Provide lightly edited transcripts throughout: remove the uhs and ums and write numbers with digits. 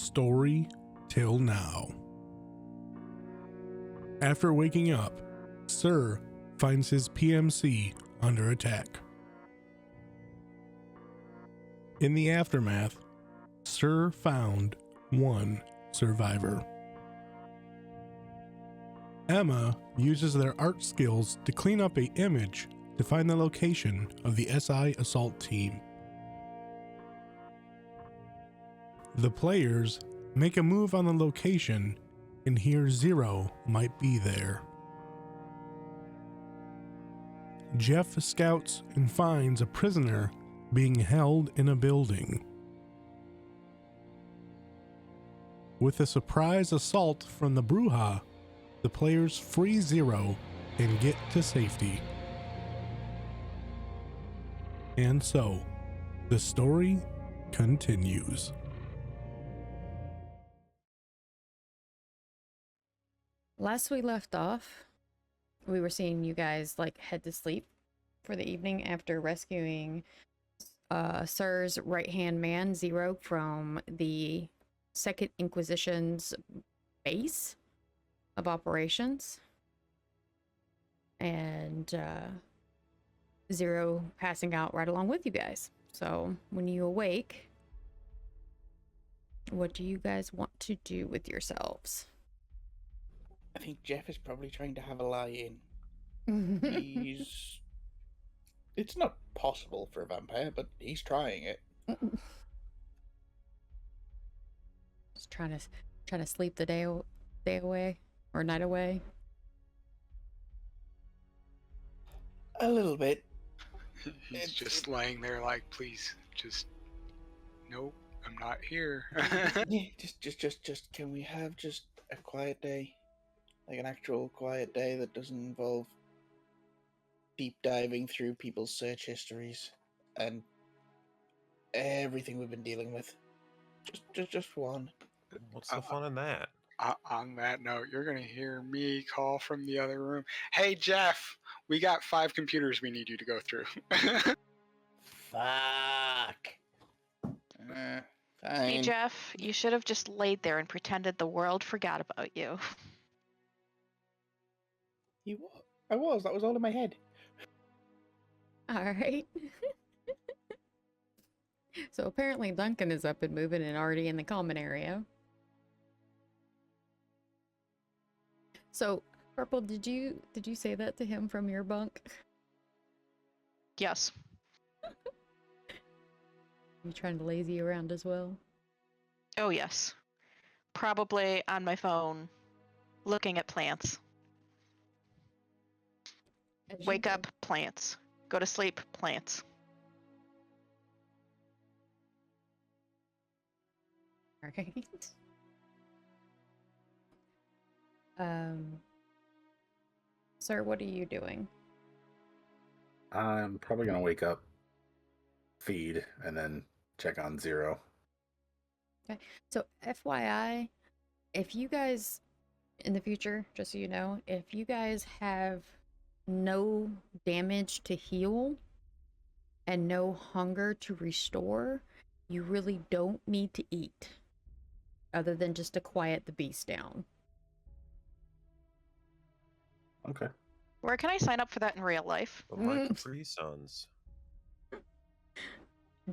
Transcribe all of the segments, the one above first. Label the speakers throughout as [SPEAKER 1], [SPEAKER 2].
[SPEAKER 1] story till now. After waking up, Sir finds his PMC under attack. In the aftermath, Sir found one survivor. Emma uses their art skills to clean up an image to find the location of the SI assault team. The players make a move on the location and hear Zero might be there. Jeff scouts and finds a prisoner being held in a building. With a surprise assault from the Bruja, the players free Zero and get to safety. And so, the story continues.
[SPEAKER 2] Last we left off, we were seeing you guys like head to sleep for the evening after rescuing Sir's right-hand man, Zero, from the Second Inquisition's base of operations. And Zero passing out right along with you guys. So when you awake, what do you guys want to do with yourselves?
[SPEAKER 3] I think Jeff is probably trying to have a lie-in. It's not possible for a vampire, but he's trying it.
[SPEAKER 2] Just trying to sleep the day away or night away.
[SPEAKER 3] A little bit.
[SPEAKER 4] He's just laying there like, please, just nope, I'm not here.
[SPEAKER 3] Yeah, just can we have just a quiet day? Like an actual quiet day that doesn't involve deep diving through people's search histories and everything we've been dealing with. Just one.
[SPEAKER 5] What's the fun in that?
[SPEAKER 4] On that note, you're going to hear me call from the other room. Hey, Jeff, we got 5 computers we need you to go through.
[SPEAKER 3] Fuck. Fine.
[SPEAKER 6] Hey, Jeff, you should have just laid there and pretended the world forgot about you.
[SPEAKER 3] I was. That was all in my head.
[SPEAKER 2] All right. So apparently Duncan is up and moving and already in the common area. So, Purple, did you say that to him from your bunk?
[SPEAKER 6] Yes.
[SPEAKER 2] You trying to lazy around as well?
[SPEAKER 6] Oh, yes. Probably on my phone, looking at plants. Wake up, plants. Go to sleep, plants.
[SPEAKER 2] Alright. Sir, what are you doing?
[SPEAKER 7] I'm probably gonna wake up, feed, and then check on Zero.
[SPEAKER 2] Okay. So FYI, if you guys in the future, just so you know, if you guys have no damage to heal and no hunger to restore, you really don't need to eat other than just to quiet the beast down.
[SPEAKER 7] Okay.
[SPEAKER 6] Where can I sign up for that in real life?
[SPEAKER 5] But my Capri Suns.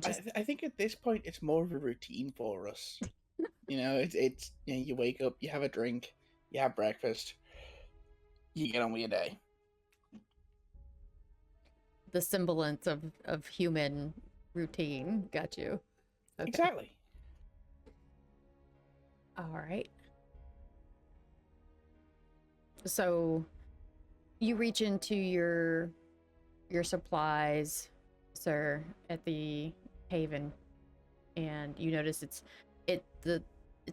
[SPEAKER 3] I think at this point it's more of a routine for us. It's you wake up, you have a drink, you have breakfast, you get on with your day.
[SPEAKER 2] The semblance of human routine. Got you. Okay.
[SPEAKER 3] Exactly.
[SPEAKER 2] All right. So you reach into your supplies, sir, at the haven, and you notice it's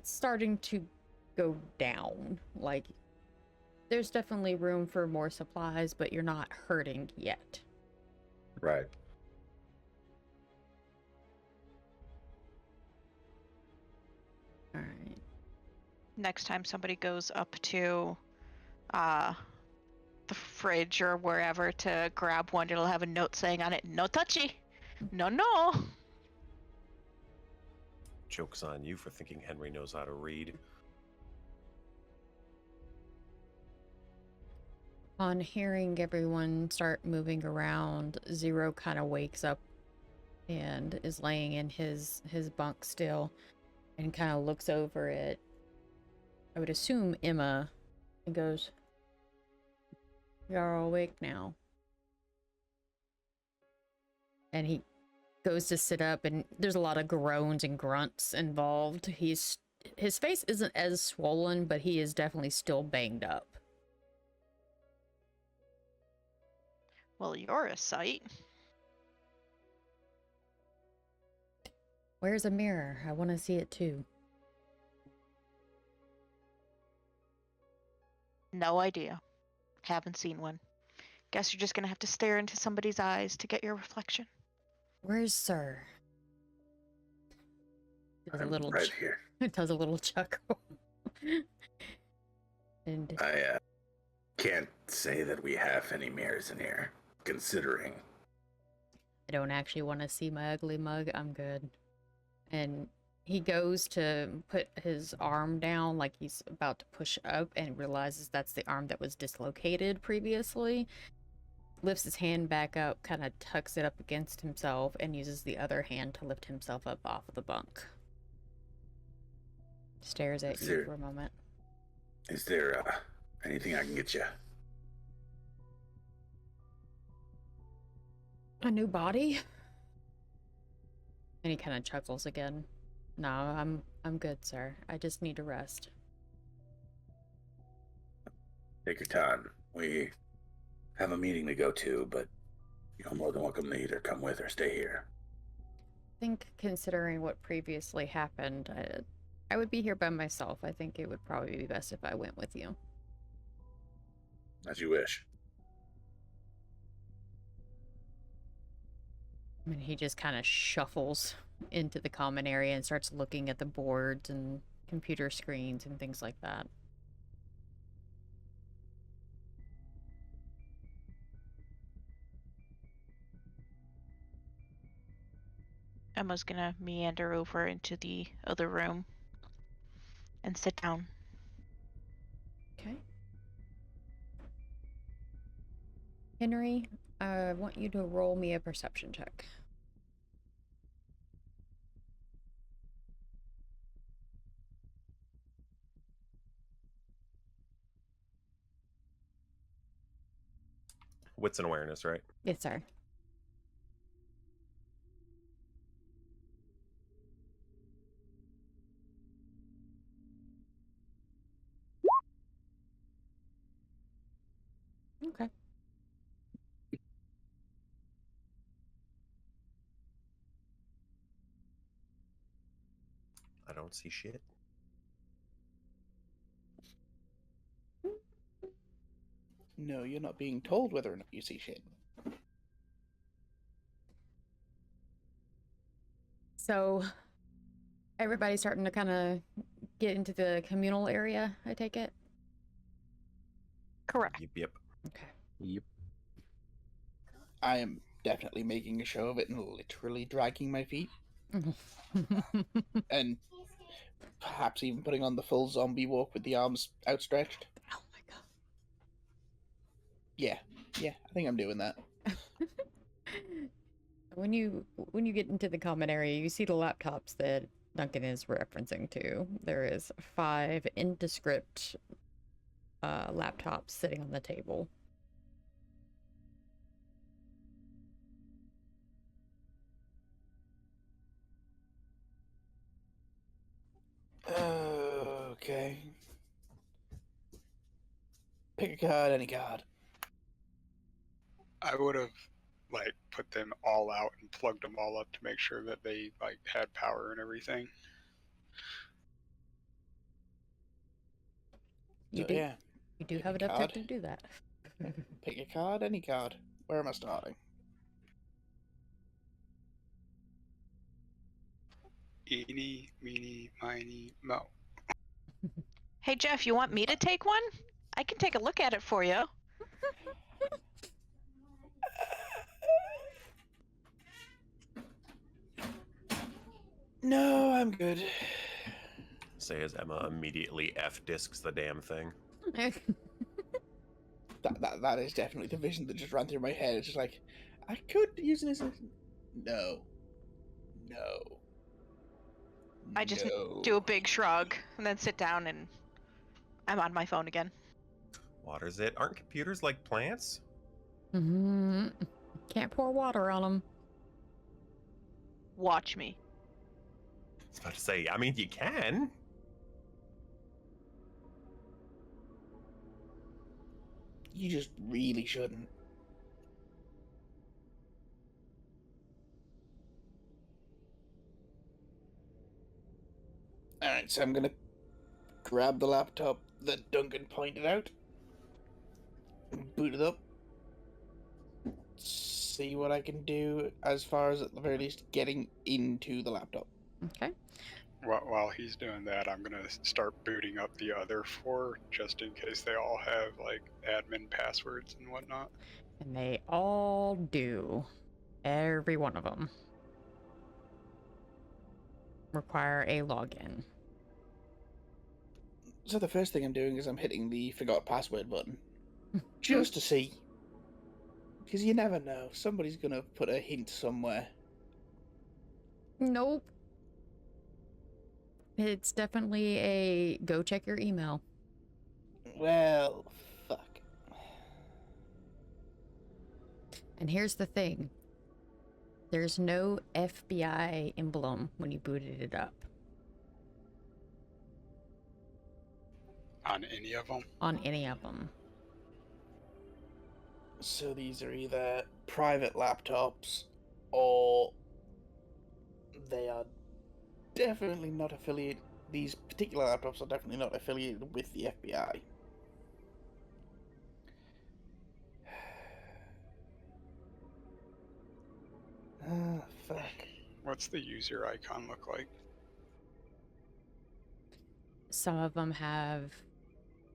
[SPEAKER 2] starting to go down. Like, there's definitely room for more supplies, but you're not hurting yet.
[SPEAKER 7] Right.
[SPEAKER 2] All right.
[SPEAKER 6] Next time somebody goes up to the fridge or wherever to grab one, it'll have a note saying on it, "No touchy. No, no."
[SPEAKER 5] Joke's on you for thinking Henry knows how to read.
[SPEAKER 2] On hearing everyone start moving around, Zero kind of wakes up and is laying in his bunk still and kind of looks over at, I would assume, Emma, and goes, "You're awake now." And he goes to sit up, and there's a lot of groans and grunts involved. His face isn't as swollen, but he is definitely still banged up.
[SPEAKER 6] Well, you're a sight.
[SPEAKER 2] Where's a mirror? I want to see it too.
[SPEAKER 6] No idea. Haven't seen one. Guess you're just gonna have to stare into somebody's eyes to get your reflection.
[SPEAKER 2] Where's Sir? It's a
[SPEAKER 7] I'm
[SPEAKER 2] little
[SPEAKER 7] right here.
[SPEAKER 2] It does a little chuckle. And
[SPEAKER 7] I can't say that we have any mirrors in here, considering.
[SPEAKER 2] I don't actually want to see my ugly mug. I'm good. And he goes to put his arm down like he's about to push up and realizes that's the arm that was dislocated previously. Lifts his hand back up, kind of tucks it up against himself, and uses the other hand to lift himself up off of the bunk. Stares at you for a moment.
[SPEAKER 7] Is there anything I can get you?
[SPEAKER 2] A new body? And he kind of chuckles again. No, I'm good, sir. I just need to rest.
[SPEAKER 7] Take your time. We have a meeting to go to, but you're more than welcome to either come with or stay here.
[SPEAKER 2] I think considering what previously happened, I would be here by myself. I think it would probably be best if I went with you.
[SPEAKER 7] As you wish.
[SPEAKER 2] And he just kind of shuffles into the common area and starts looking at the boards and computer screens and things like that.
[SPEAKER 6] Emma's gonna meander over into the other room and sit down.
[SPEAKER 2] Okay. Henry, I want you to roll me a perception check.
[SPEAKER 5] Wits and awareness, right?
[SPEAKER 2] Yes, sir. Okay.
[SPEAKER 5] I don't see shit.
[SPEAKER 3] No, you're not being told whether or not you see shit.
[SPEAKER 2] So, everybody's starting to kind of get into the communal area, I take it?
[SPEAKER 6] Correct.
[SPEAKER 5] Yep.
[SPEAKER 2] Okay.
[SPEAKER 7] Yep.
[SPEAKER 3] I am definitely making a show of it and literally dragging my feet. And perhaps even putting on the full zombie walk with the arms outstretched.
[SPEAKER 2] Oh my god.
[SPEAKER 3] Yeah, I think I'm doing that.
[SPEAKER 2] When you get into the common area, you see the laptops that Duncan is referencing to. There is 5 indescript laptops sitting on the table.
[SPEAKER 3] Okay. Pick a card, any card.
[SPEAKER 4] I would have put them all out and plugged them all up to make sure that they had power and everything.
[SPEAKER 2] You
[SPEAKER 3] So,
[SPEAKER 2] do.
[SPEAKER 3] yeah.
[SPEAKER 2] You do
[SPEAKER 3] Pick
[SPEAKER 2] have
[SPEAKER 3] a
[SPEAKER 2] enough time
[SPEAKER 3] card.
[SPEAKER 2] to do that.
[SPEAKER 3] Pick a card, any card. Where am I starting?
[SPEAKER 4] Eeny, meeny, miny, mo.
[SPEAKER 6] Hey Jeff, you want me to take one? I can take a look at it for you.
[SPEAKER 3] No, I'm good.
[SPEAKER 5] Say as Emma immediately F discs the damn thing.
[SPEAKER 3] That is definitely the vision that just ran through my head. It's just like, I could use an assistant. No. No.
[SPEAKER 6] I just
[SPEAKER 3] No.
[SPEAKER 6] do a big shrug and then sit down and I'm on my phone again.
[SPEAKER 5] Waters it. Aren't computers like plants?
[SPEAKER 2] Mm-hmm. Can't pour water on them.
[SPEAKER 6] Watch me.
[SPEAKER 5] I was about to say, I mean, you can.
[SPEAKER 3] You just really shouldn't. Alright, so I'm gonna grab the laptop that Duncan pointed out, boot it up, see what I can do as far as at the very least getting into the laptop.
[SPEAKER 2] Okay.
[SPEAKER 4] While he's doing that, I'm gonna start booting up the other 4 just in case they all have like admin passwords and whatnot.
[SPEAKER 2] And they all do. Every one of them require a login.
[SPEAKER 3] So the first thing I'm doing is I'm hitting the forgot password button. Just to see. Because you never know. Somebody's gonna put a hint somewhere.
[SPEAKER 2] Nope. It's definitely a go check your email.
[SPEAKER 3] Well, fuck.
[SPEAKER 2] And here's the thing. There's no FBI emblem when you booted it up.
[SPEAKER 4] On any of them?
[SPEAKER 2] On any of them.
[SPEAKER 3] So these are either private laptops or they are definitely not affiliated. These particular laptops are definitely not affiliated with the FBI. Ah, fuck.
[SPEAKER 4] What's the user icon look like?
[SPEAKER 2] Some of them have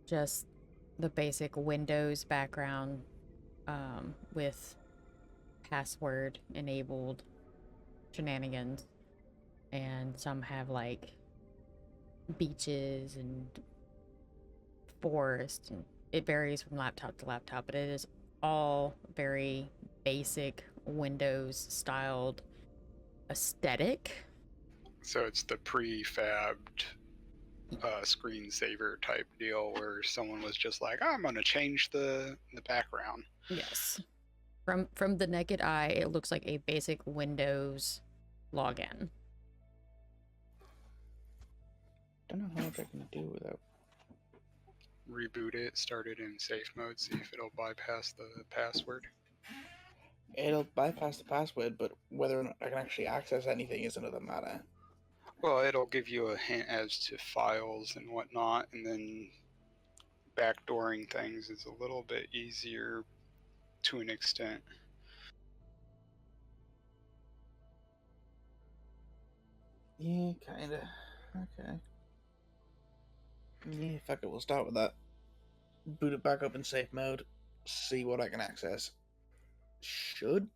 [SPEAKER 2] just the basic Windows background with password enabled shenanigans, and some have like beaches and forest, and it varies from laptop to laptop, but it is all very basic Windows styled aesthetic.
[SPEAKER 4] So it's the prefabbed screensaver type deal where someone was just like, I'm gonna change the background.
[SPEAKER 2] Yes. From the naked eye, it looks like a basic Windows login.
[SPEAKER 3] Don't know how much I can do without.
[SPEAKER 4] Reboot it, start it in safe mode, see if it'll bypass the password.
[SPEAKER 3] It'll bypass the password, but whether or not I can actually access anything is another matter.
[SPEAKER 4] Well, it'll give you a hint as to files and whatnot, and then backdooring things is a little bit easier to an extent.
[SPEAKER 3] Yeah, kinda. Okay. Yeah, fuck it, we'll start with that. Boot it back up in safe mode, see what I can access. Should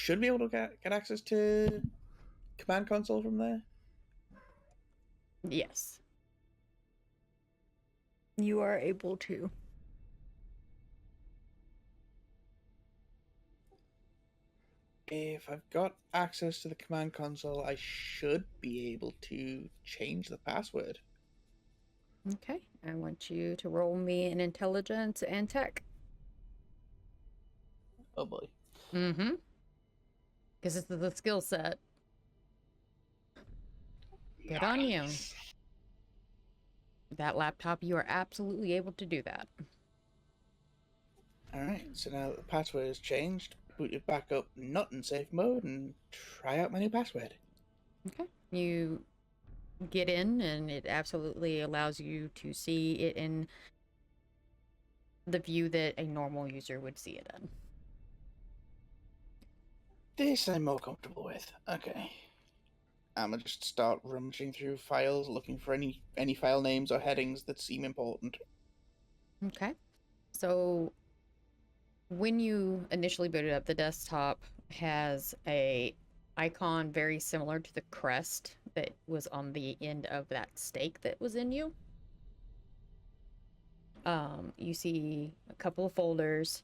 [SPEAKER 3] be able to get access to command console from there.
[SPEAKER 2] Yes. You are able to.
[SPEAKER 3] If I've got access to the command console, I should be able to change the password.
[SPEAKER 2] Okay. I want you to roll me an intelligence and tech.
[SPEAKER 3] Oh boy.
[SPEAKER 2] Mm-hmm. Because it's the skill set. Good on you.
[SPEAKER 4] Nice.
[SPEAKER 2] That laptop, you are absolutely able to do that.
[SPEAKER 3] Alright, so now that the password is changed, boot it back up not in safe mode and try out my new password.
[SPEAKER 2] Okay. You get in, and it absolutely allows you to see it in the view that a normal user would see it in.
[SPEAKER 3] This I'm more comfortable with. Okay. I'm gonna just start rummaging through files, looking for any file names or headings that seem important.
[SPEAKER 2] Okay. So when you initially boot it up, the desktop has a icon very similar to the crest that was on the end of that stake that was in you. You see a couple of folders.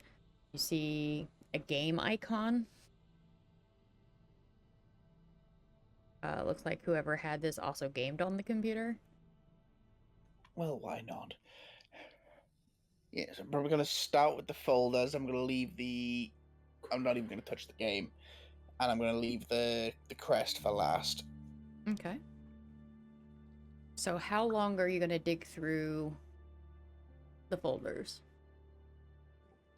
[SPEAKER 2] You see a game icon. Looks like whoever had this also gamed on the computer.
[SPEAKER 3] Well, why not? Yes, I'm probably going to start with the folders. I'm going to leave the... I'm not even going to touch the game. And I'm going to leave the crest for last.
[SPEAKER 2] Okay. So how long are you going to dig through the folders?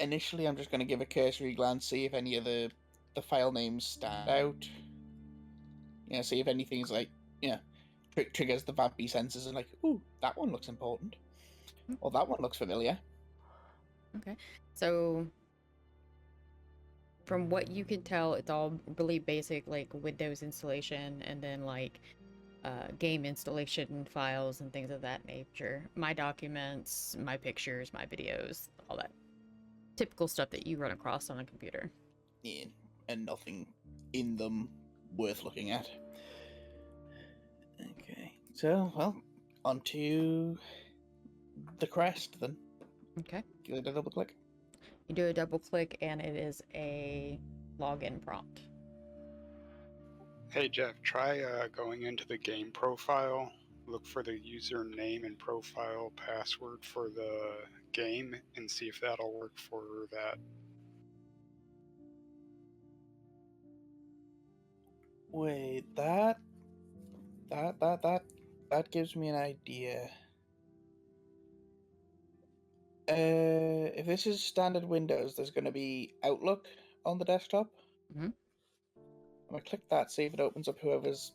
[SPEAKER 3] Initially, I'm just going to give a cursory glance, see if any of the file names stand out. Yeah, see if anything's like, triggers the vampy senses and like, ooh, that one looks important. Or that one looks familiar.
[SPEAKER 2] Okay. So from what you can tell, it's all really basic, like Windows installation and then like game installation files and things of that nature. My documents, my pictures, my videos, all that typical stuff that you run across on a computer.
[SPEAKER 3] Yeah, and nothing in them worth looking at. Okay, so, well, onto the crest then.
[SPEAKER 2] Okay.
[SPEAKER 3] Give it a double click.
[SPEAKER 2] You do a double click and it is a login prompt.
[SPEAKER 4] Hey Jeff, try going into the game profile, look for the username and profile password for the game, and see if that'll work for that.
[SPEAKER 3] Wait, that gives me an idea. If this is standard Windows, there's going to be Outlook on the desktop.
[SPEAKER 2] Mhm.
[SPEAKER 3] I'm gonna click that, see if it opens up whoever's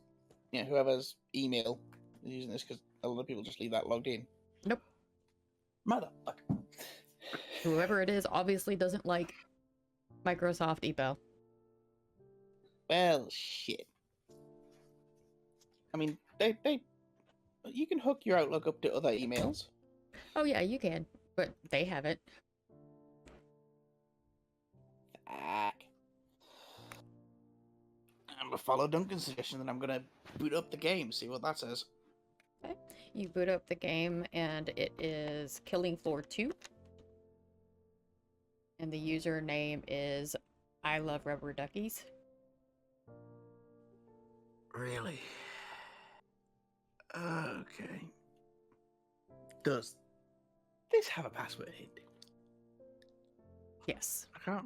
[SPEAKER 3] email is using this, because a lot of people just leave that logged in.
[SPEAKER 2] Nope.
[SPEAKER 3] Motherfucker.
[SPEAKER 2] Whoever it is obviously doesn't like Microsoft email.
[SPEAKER 3] Well, shit. I mean, you can hook your Outlook up to other emails.
[SPEAKER 2] Oh yeah, you can, but they haven't.
[SPEAKER 3] Fuck. I'm gonna follow Duncan's suggestion, and I'm gonna boot up the game, see what that says.
[SPEAKER 2] Okay. You boot up the game and it is Killing Floor 2. And the username is I Love Rubber Duckies.
[SPEAKER 3] Really? Okay. Does this have a password hint?
[SPEAKER 2] Yes.
[SPEAKER 3] I can't.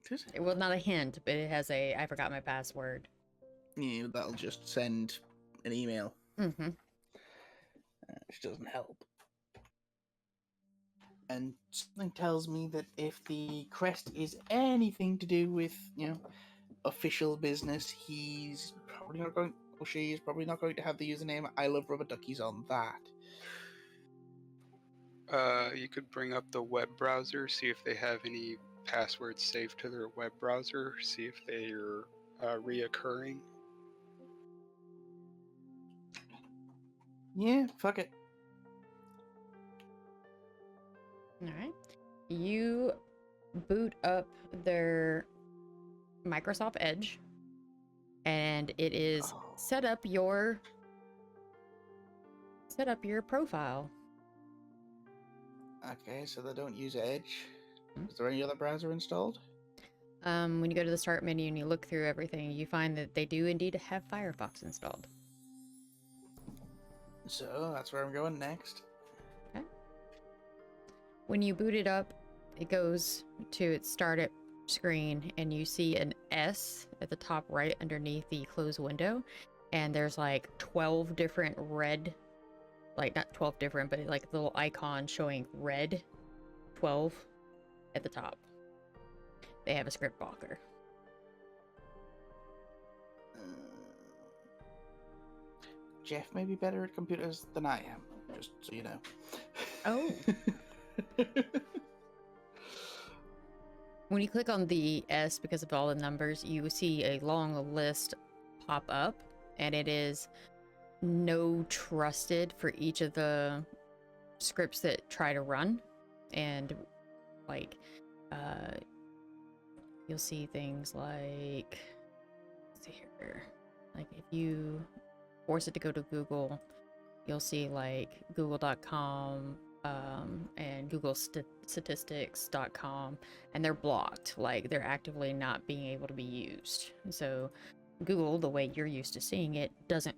[SPEAKER 3] Does it?
[SPEAKER 2] It was not a hint, but it has a I forgot my password.
[SPEAKER 3] Yeah, that'll just send an email,
[SPEAKER 2] Mm-hmm.
[SPEAKER 3] which doesn't help. And something tells me that if the crest is anything to do with, official business, he's probably not going, or she is probably not going to have the username I Love Rubber Duckies on that.
[SPEAKER 4] You could bring up the web browser, see if they have any passwords saved to their web browser, see if they are reoccurring.
[SPEAKER 3] Yeah, fuck it.
[SPEAKER 2] All right. You boot up their Microsoft Edge, and it is set up your profile.
[SPEAKER 3] Okay, so they don't use Edge. Is there any other browser installed?
[SPEAKER 2] When you go to the start menu and you look through everything, you find that they do indeed have Firefox installed.
[SPEAKER 3] So that's where I'm going next.
[SPEAKER 2] Okay. When you boot it up, it goes to its startup screen and you see an S at the top right underneath the closed window, and there's like 12 different red, like not 12 different, but like the little icon showing red 12 at the top. They have a script blocker.
[SPEAKER 3] Jeff may be better at computers than I am, just so you know.
[SPEAKER 2] Oh. When you click on the S, because of all the numbers, you see a long list pop up, and it is no trusted for each of the scripts that try to run. And like you'll see things like, let's let's see here. Like if you force it to go to Google, you'll see like google.com and googlestatistics.com, and they're blocked. Like they're actively not being able to be used. So Google, the way you're used to seeing it, doesn't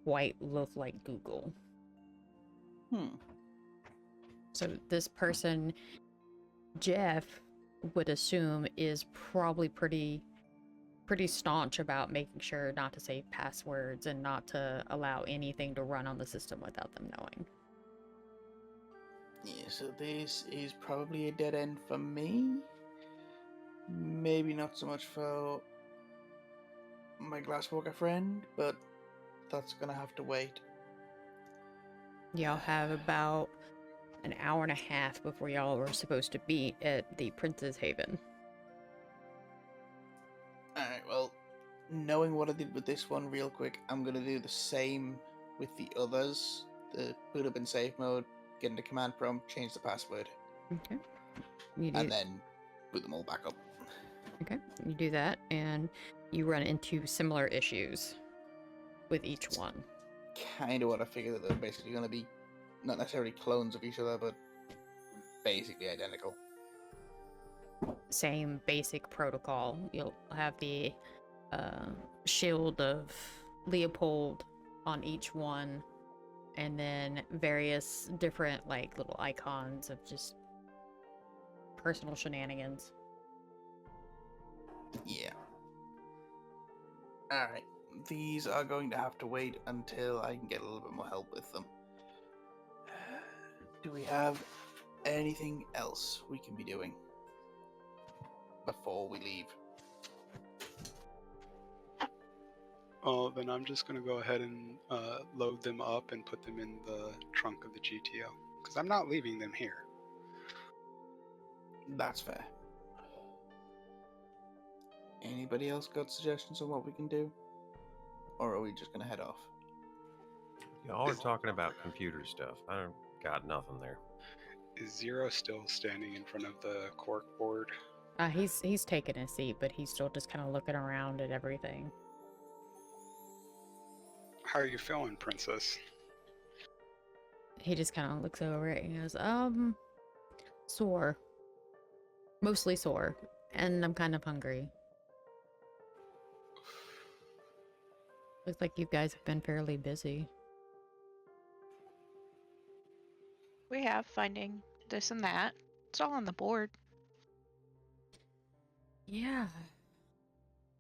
[SPEAKER 2] quite look like Google. So this person, Jeff, would assume is probably pretty staunch about making sure not to save passwords and not to allow anything to run on the system without them knowing.
[SPEAKER 3] Yeah, so this is probably a dead end for me. Maybe not so much for my glasswalker friend, but that's gonna have to wait.
[SPEAKER 2] Y'all have about an hour and a half before y'all were supposed to be at the Prince's Haven.
[SPEAKER 3] Alright, well, knowing what I did with this one real quick, I'm gonna do the same with the others. The boot up in safe mode, get into command prompt, change the password,
[SPEAKER 2] Okay. You do,
[SPEAKER 3] and then boot them all back up.
[SPEAKER 2] okay. You do that, and you run into similar issues with each one.
[SPEAKER 3] Kind of what I figured, that they're basically gonna be not necessarily clones of each other, but basically identical.
[SPEAKER 2] Same basic protocol. You'll have the shield of Leopold on each one, and then various different like little icons of just personal shenanigans.
[SPEAKER 3] Yeah. Alright, these are going to have to wait until I can get a little bit more help with them. Do we have anything else we can be doing before we leave?
[SPEAKER 4] Oh, then I'm just going to go ahead and load them up and put them in the trunk of the GTO. Because I'm not leaving them here.
[SPEAKER 3] That's fair. Anybody else got suggestions on what we can do? Or are we just going to head off?
[SPEAKER 5] Y'all are talking about computer stuff. I don't got nothing there.
[SPEAKER 4] Is Zero still standing in front of the cork board?
[SPEAKER 2] He's taking a seat, but he's still just kind of looking around at everything.
[SPEAKER 4] How are you feeling, Princess?
[SPEAKER 2] He just kind of looks over it and goes, sore. Mostly sore. And I'm kind of hungry. Looks like you guys have been fairly busy.
[SPEAKER 6] We have finding this and that. It's all on the board.
[SPEAKER 2] Yeah.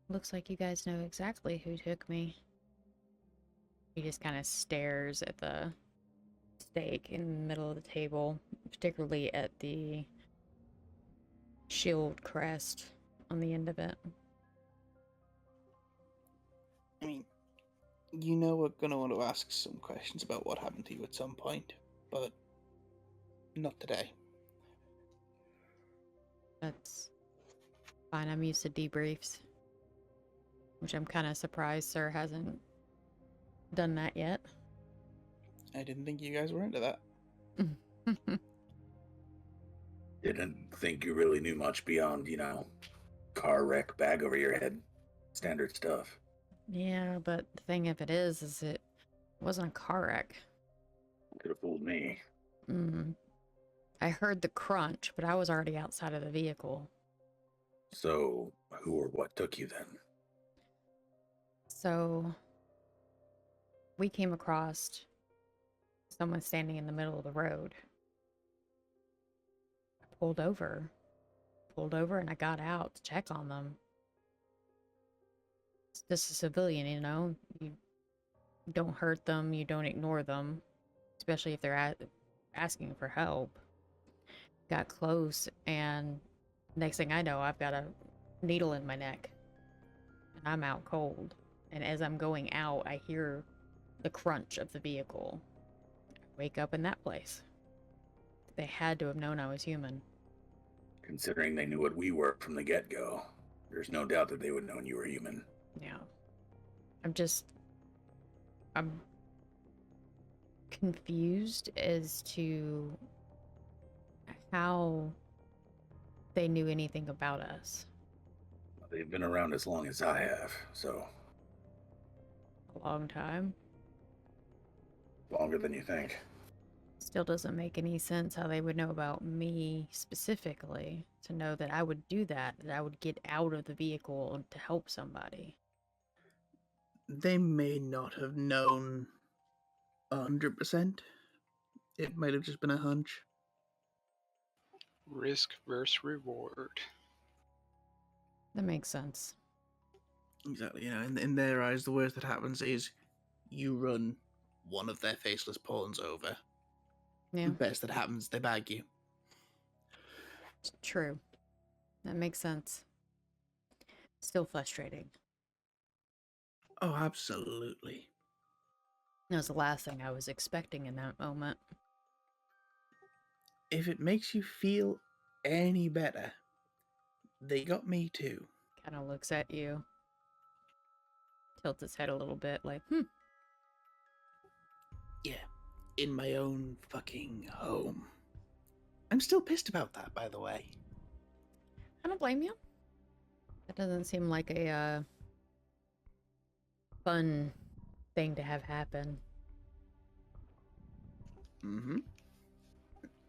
[SPEAKER 2] Looks like you guys know exactly who took me. He just kind of stares at the steak in the middle of the table, particularly at the shield crest on the end of it.
[SPEAKER 3] I mean, you know we're going to want to ask some questions about what happened to you at some point, but not today.
[SPEAKER 2] That's fine. I'm used to debriefs, which I'm kind of surprised Sir hasn't done that yet.
[SPEAKER 3] I didn't think you guys were into that.
[SPEAKER 7] Didn't think you really knew much beyond, car wreck, bag over your head, standard stuff.
[SPEAKER 2] Yeah, but the thing of it is it wasn't a car wreck.
[SPEAKER 7] Could have fooled me.
[SPEAKER 2] I heard the crunch, but I was already outside of the vehicle.
[SPEAKER 7] So, who or what took you then?
[SPEAKER 2] So, we came across someone standing in the middle of the road. I pulled over, and I got out to check on them. It's just a civilian, you don't hurt them, you don't ignore them, especially if they're asking for help. Got close, and next thing I know, I've got a needle in my neck, and I'm out cold. And as I'm going out, I hear the crunch of the vehicle. I wake up in that place. They had to have known I was human.
[SPEAKER 7] Considering they knew what we were from the get-go, there's no doubt that they would have known you were human.
[SPEAKER 2] Yeah. I'm confused as to how they knew anything about us.
[SPEAKER 7] They've been around as long as I have, so
[SPEAKER 2] A long time.
[SPEAKER 7] Longer than you think.
[SPEAKER 2] Still doesn't make any sense how they would know about me specifically to know that I would do that I would get out of the vehicle to help somebody.
[SPEAKER 3] They may not have known 100%. It might have just been a hunch.
[SPEAKER 4] Risk versus reward.
[SPEAKER 2] That makes sense.
[SPEAKER 3] Exactly, you know, in their eyes, the worst that happens is you run one of their faceless pawns over.
[SPEAKER 2] Yeah,
[SPEAKER 3] The best that happens, they bag you.
[SPEAKER 2] it's true. That makes sense. Still frustrating.
[SPEAKER 3] Oh, absolutely.
[SPEAKER 2] That was the last thing I was expecting in that moment.
[SPEAKER 3] If it makes you feel any better, they got me too.
[SPEAKER 2] Kind of looks at you. Tilts its head a little bit like,
[SPEAKER 3] Yeah, in my own fucking home. I'm still pissed about that, by the way.
[SPEAKER 2] I don't blame you. That doesn't seem like a fun thing to have happen.
[SPEAKER 3] Mm-hmm.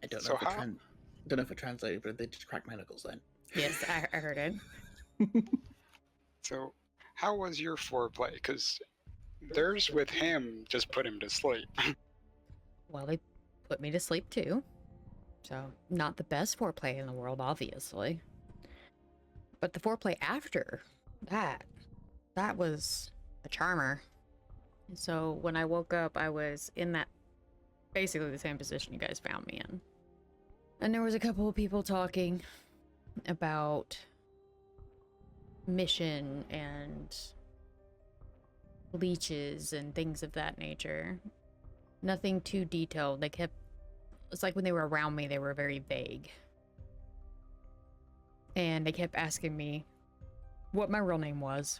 [SPEAKER 3] I don't know
[SPEAKER 4] So
[SPEAKER 3] if don't know if it translated, but they just cracked my knuckles then.
[SPEAKER 2] Yes, I heard it.
[SPEAKER 4] So, how was your foreplay? Because theirs with him just put him to sleep.
[SPEAKER 2] Well, they put me to sleep too. So, not the best foreplay in the world, obviously. But the foreplay after that was a charmer. So, when I woke up, I was in that basically the same position you guys found me in. And there was a couple of people talking about mission and leeches and things of that nature. Nothing too detailed. It's like when they were around me, they were very vague. And they kept asking me what my real name was,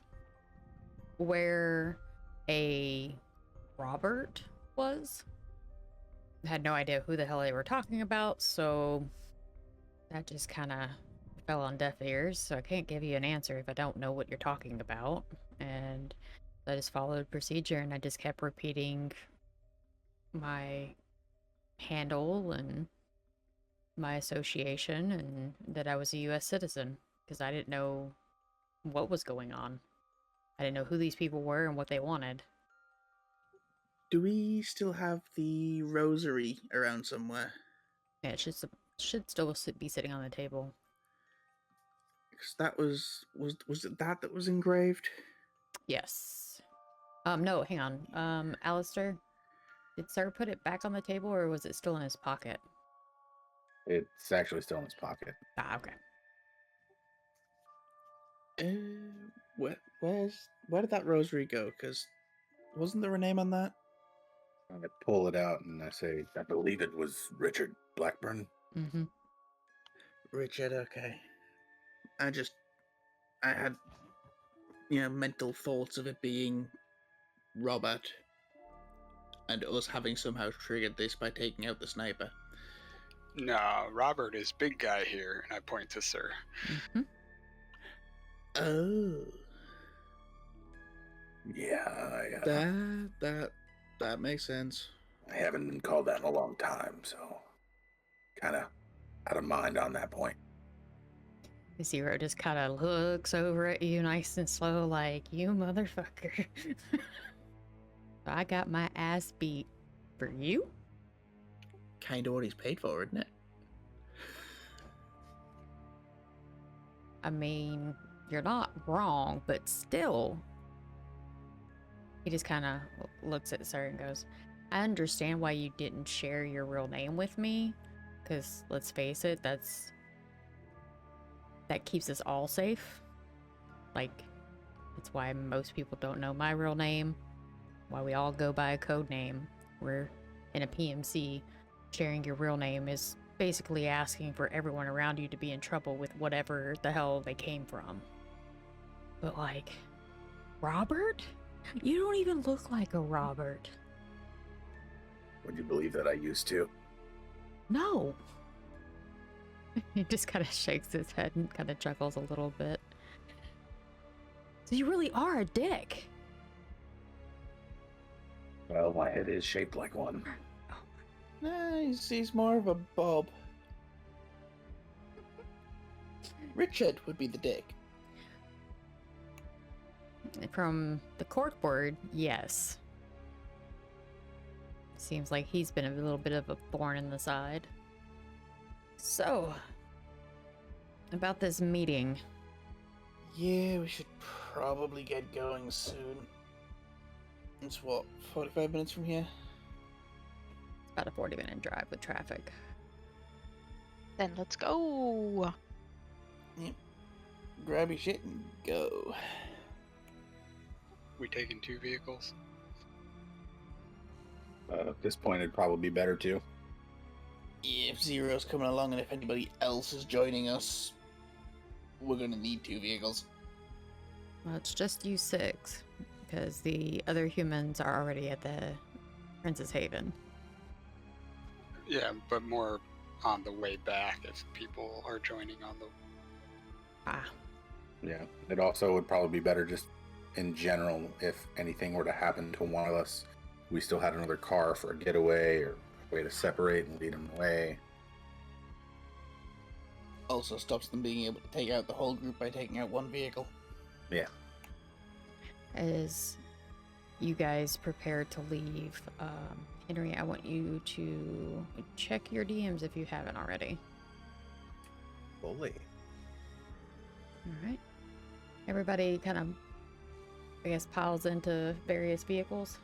[SPEAKER 2] where a Robert was. I had no idea who the hell they were talking about, so that just kind of fell on deaf ears. So I can't give you an answer if I don't know what you're talking about. And I just followed procedure, and I just kept repeating my handle and my association, and that I was a U.S. citizen, because I didn't know what was going on. I didn't know who these people were and what they wanted.
[SPEAKER 3] Do we still have the rosary around somewhere?
[SPEAKER 2] Yeah, it should still be sitting on the table.
[SPEAKER 3] Because that was it that was engraved?
[SPEAKER 2] Yes. No, hang on. Alistair, did Sir put it back on the table, or was it still in his pocket?
[SPEAKER 7] It's actually still in his pocket.
[SPEAKER 2] Ah, okay.
[SPEAKER 3] Where did that rosary go? Because wasn't there a name on that?
[SPEAKER 7] I pull it out and I say, I believe it was Richard Blackburn.
[SPEAKER 2] Mm-hmm.
[SPEAKER 3] Richard, okay. I had, mental thoughts of it being Robert, and us having somehow triggered this by taking out the sniper.
[SPEAKER 4] No, Robert is big guy here, and I point to Sir.
[SPEAKER 2] Mm-hmm.
[SPEAKER 3] Oh.
[SPEAKER 7] Yeah,
[SPEAKER 3] That makes sense.
[SPEAKER 7] I haven't been called that in a long time, so kind of out of mind on that point.
[SPEAKER 2] Zero just kind of looks over at you nice and slow like, you motherfucker. I got my ass beat for you?
[SPEAKER 3] Kind of what he's paid for, isn't it?
[SPEAKER 2] I mean, you're not wrong, but still. He just kind of looks at Sir and goes, I understand why you didn't share your real name with me, because let's face it, that keeps us all safe. Like, that's why most people don't know my real name, why we all go by a code name. We're in a PMC. Sharing your real name is basically asking for everyone around you to be in trouble with whatever the hell they came from. But like, Robert? You don't even look like a Robert.
[SPEAKER 7] Would you believe that I used to?
[SPEAKER 2] No. He just kind of shakes his head and kind of chuckles a little bit. So you really are a dick.
[SPEAKER 7] Well, my head is shaped like one.
[SPEAKER 3] Nah, he's more of a bob. Richard would be the dick.
[SPEAKER 2] From the corkboard, yes. Seems like he's been a little bit of a thorn in the side. So, about this meeting.
[SPEAKER 3] Yeah, we should probably get going soon. It's what, 45 minutes from here?
[SPEAKER 2] It's about a 40-minute drive with traffic.
[SPEAKER 6] Then let's go.
[SPEAKER 3] Yep. Grab your shit and go.
[SPEAKER 4] We taking 2 vehicles?
[SPEAKER 7] At this point, it'd probably be better too.
[SPEAKER 3] If Zero's coming along and if anybody else is joining us, we're gonna need 2 vehicles.
[SPEAKER 2] Well, it's just you 6, because the other humans are already at the Princess Haven.
[SPEAKER 4] Yeah, but more on the way back if people are joining on the...
[SPEAKER 2] Ah,
[SPEAKER 7] Yeah. It also would probably be better just in general if anything were to happen to one of us. We still had another car for a getaway or a way to separate and lead them away.
[SPEAKER 3] Also stops them being able to take out the whole group by taking out one vehicle.
[SPEAKER 7] Yeah.
[SPEAKER 2] as you guys prepare to leave, Henry, I want you to check your DMs if you haven't already.
[SPEAKER 5] Fully.
[SPEAKER 2] All right. Everybody kind of, I guess, piles into various vehicles.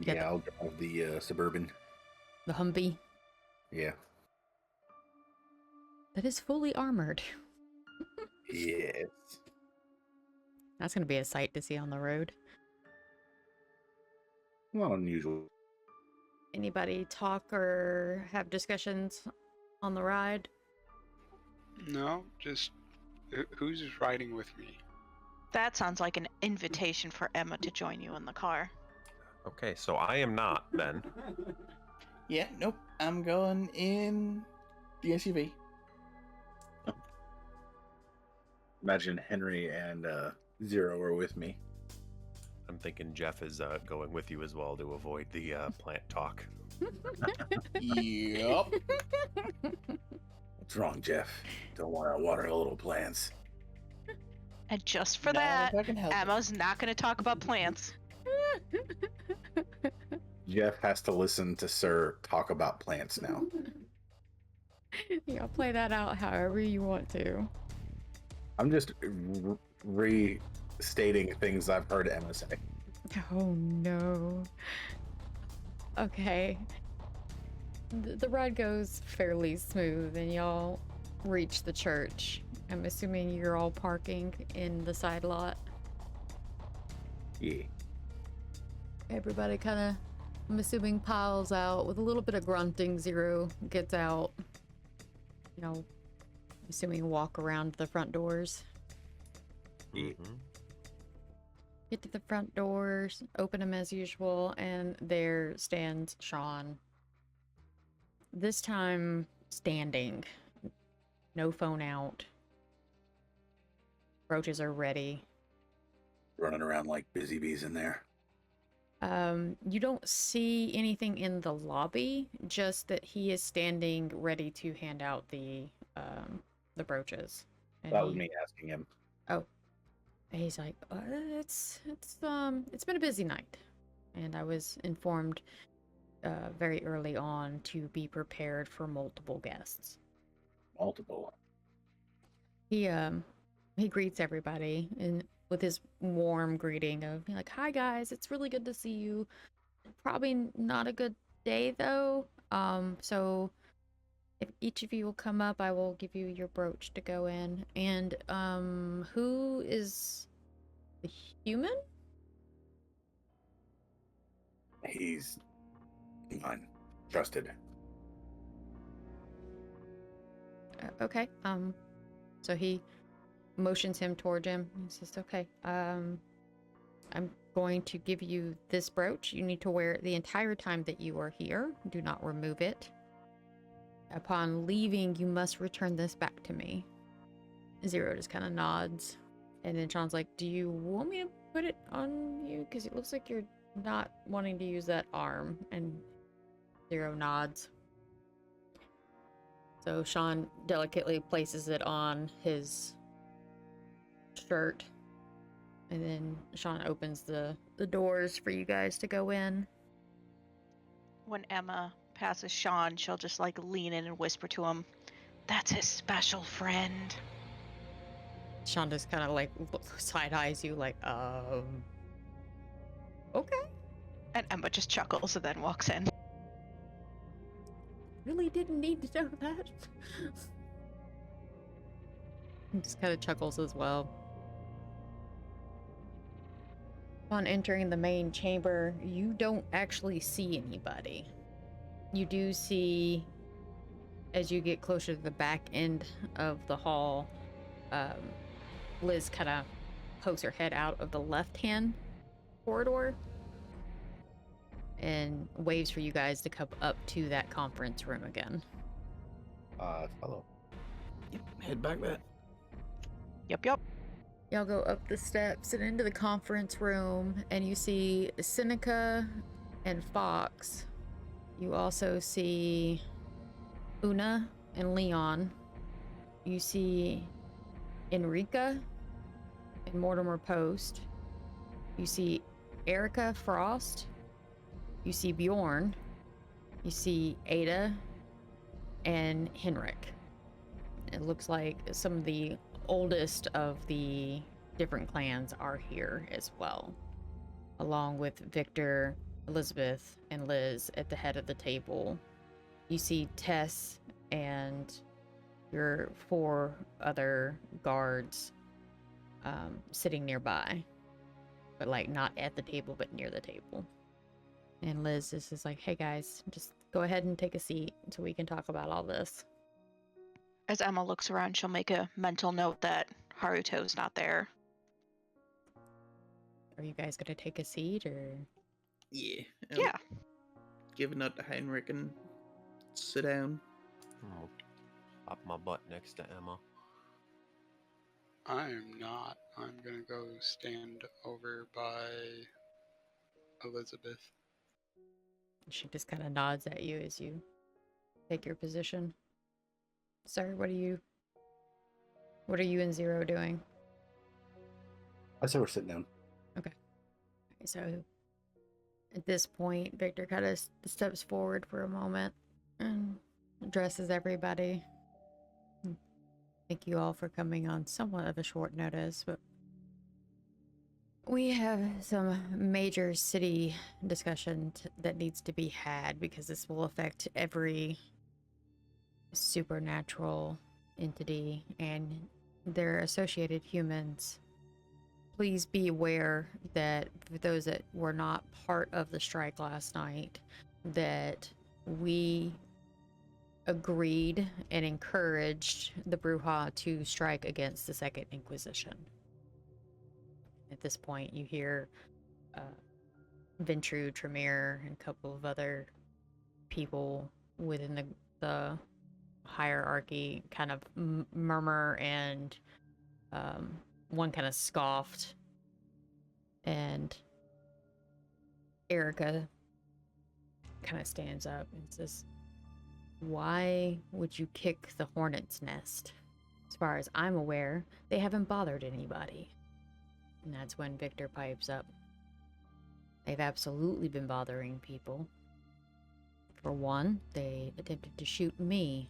[SPEAKER 2] You got
[SPEAKER 7] Yeah, I'll drive the Suburban.
[SPEAKER 2] the Humvee
[SPEAKER 7] Yeah.
[SPEAKER 2] that is fully armored.
[SPEAKER 7] Yes.
[SPEAKER 2] That's going to be a sight to see on the road.
[SPEAKER 7] Not unusual.
[SPEAKER 2] Anybody talk or have discussions on the ride?
[SPEAKER 4] No, just who's riding with me?
[SPEAKER 6] That sounds like an invitation for Emma to join you in the car.
[SPEAKER 5] Okay, so I am not, Ben.
[SPEAKER 3] Yeah, nope. I'm going in the SUV.
[SPEAKER 7] Imagine Henry and Zero are with me.
[SPEAKER 5] I'm thinking Jeff is going with you as well to avoid the plant talk.
[SPEAKER 3] Yup.
[SPEAKER 7] What's wrong, Jeff? Don't want to water little plants.
[SPEAKER 6] And just for
[SPEAKER 3] Not
[SPEAKER 6] that,
[SPEAKER 3] if I can help it.
[SPEAKER 6] Emma's not going to talk about plants.
[SPEAKER 7] Jeff has to listen to Sir talk about plants now.
[SPEAKER 2] Yeah, play that out however you want to.
[SPEAKER 7] I'm just restating things I've heard Emma say.
[SPEAKER 2] Oh no. Okay. The ride goes fairly smooth and y'all reach the church. I'm assuming you're all parking in the side lot.
[SPEAKER 7] Yeah.
[SPEAKER 2] Everybody kind of, I'm assuming, piles out with a little bit of grunting. Zero gets out. You know, assuming walk around the front doors.
[SPEAKER 5] Mm-hmm.
[SPEAKER 2] Get to the front doors, open them as usual, and there stands Sean. This time, standing. No phone out. Roaches are ready.
[SPEAKER 7] Running around like busy bees in there.
[SPEAKER 2] You don't see anything in the lobby, just that he is standing ready to hand out the brooches. And
[SPEAKER 7] That was me asking him.
[SPEAKER 2] Oh, he's like, it's been a busy night, and I was informed very early on to be prepared for multiple guests.
[SPEAKER 7] Multiple.
[SPEAKER 2] He greets everybody and with his warm greeting of like, "Hi guys, it's really good to see you. Probably not a good day though. So if each of you will come up, I will give you your brooch to go in. And who is the human?"
[SPEAKER 7] He's mine. Trusted.
[SPEAKER 2] Okay. So he motions him toward him. He says, "Okay. I'm going to give you this brooch. You need to wear it the entire time that you are here. Do not remove it. Upon leaving, you must return this back to me." Zero just kind of nods. And then Sean's like, "Do you want me to put it on you? Because it looks like you're not wanting to use that arm, and Zero nods. So Sean delicately places it on his shirt, and then Sean opens the doors for you guys to go in.
[SPEAKER 6] When Emma passes Sean, she'll just like lean in and whisper to him, "That's his special friend."
[SPEAKER 2] Sean just kind of like side eyes you, like, okay.
[SPEAKER 6] And Emma just chuckles and then walks in.
[SPEAKER 2] Really didn't need to know that. He just kind of chuckles as well. Upon entering the main chamber, you don't actually see anybody. You do see, as you get closer to the back end of the hall, Liz kind of pokes her head out of the left-hand corridor and waves for you guys to come up to that conference room again.
[SPEAKER 7] Follow.
[SPEAKER 3] Yep, head back there.
[SPEAKER 6] Yep.
[SPEAKER 2] Y'all go up the steps and into the conference room, and you see Seneca and Fox. You also see Una and Leon. You see Enrica and Mortimer Post. You see Erica Frost. You see Bjorn. You see Ada and Henrik. It looks like some of the oldest of the different clans are here as well, along with Victor, Elizabeth, and Liz at the head of the table. You see Tess and your 4 other guards sitting nearby, but like not at the table, but near the table. And Liz is just like, hey guys, just go ahead and take a seat so we can talk about all this.
[SPEAKER 6] As Emma looks around, she'll make a mental note that Haruto's not there.
[SPEAKER 2] Are you guys gonna take a seat, or?
[SPEAKER 3] Yeah.
[SPEAKER 6] Yeah.
[SPEAKER 3] Give a nod to Heinrich and sit down.
[SPEAKER 5] I'll pop my butt next to Emma.
[SPEAKER 4] I am not. I'm gonna go stand over by Elizabeth.
[SPEAKER 2] She just kind of nods at you as you take your position. Sir, what are you and Zero doing?
[SPEAKER 7] I say we're sitting down.
[SPEAKER 2] So at this point, Victor kind of steps forward for a moment and addresses everybody. Thank you all for coming on somewhat of a short notice, but we have some major city discussion that needs to be had, because this will affect every supernatural entity and their associated humans. Please be aware that for those that were not part of the strike last night, that we agreed and encouraged the Bruja to strike against the Second Inquisition. At this point, you hear Ventru, Tremere, and a couple of other people within the hierarchy kind of murmur, and one kind of scoffed, and Erica kind of stands up and says, "Why would you kick the hornet's nest? As far as I'm aware, they haven't bothered anybody." And that's when Victor pipes up. They've absolutely been bothering people. For one, they attempted to shoot me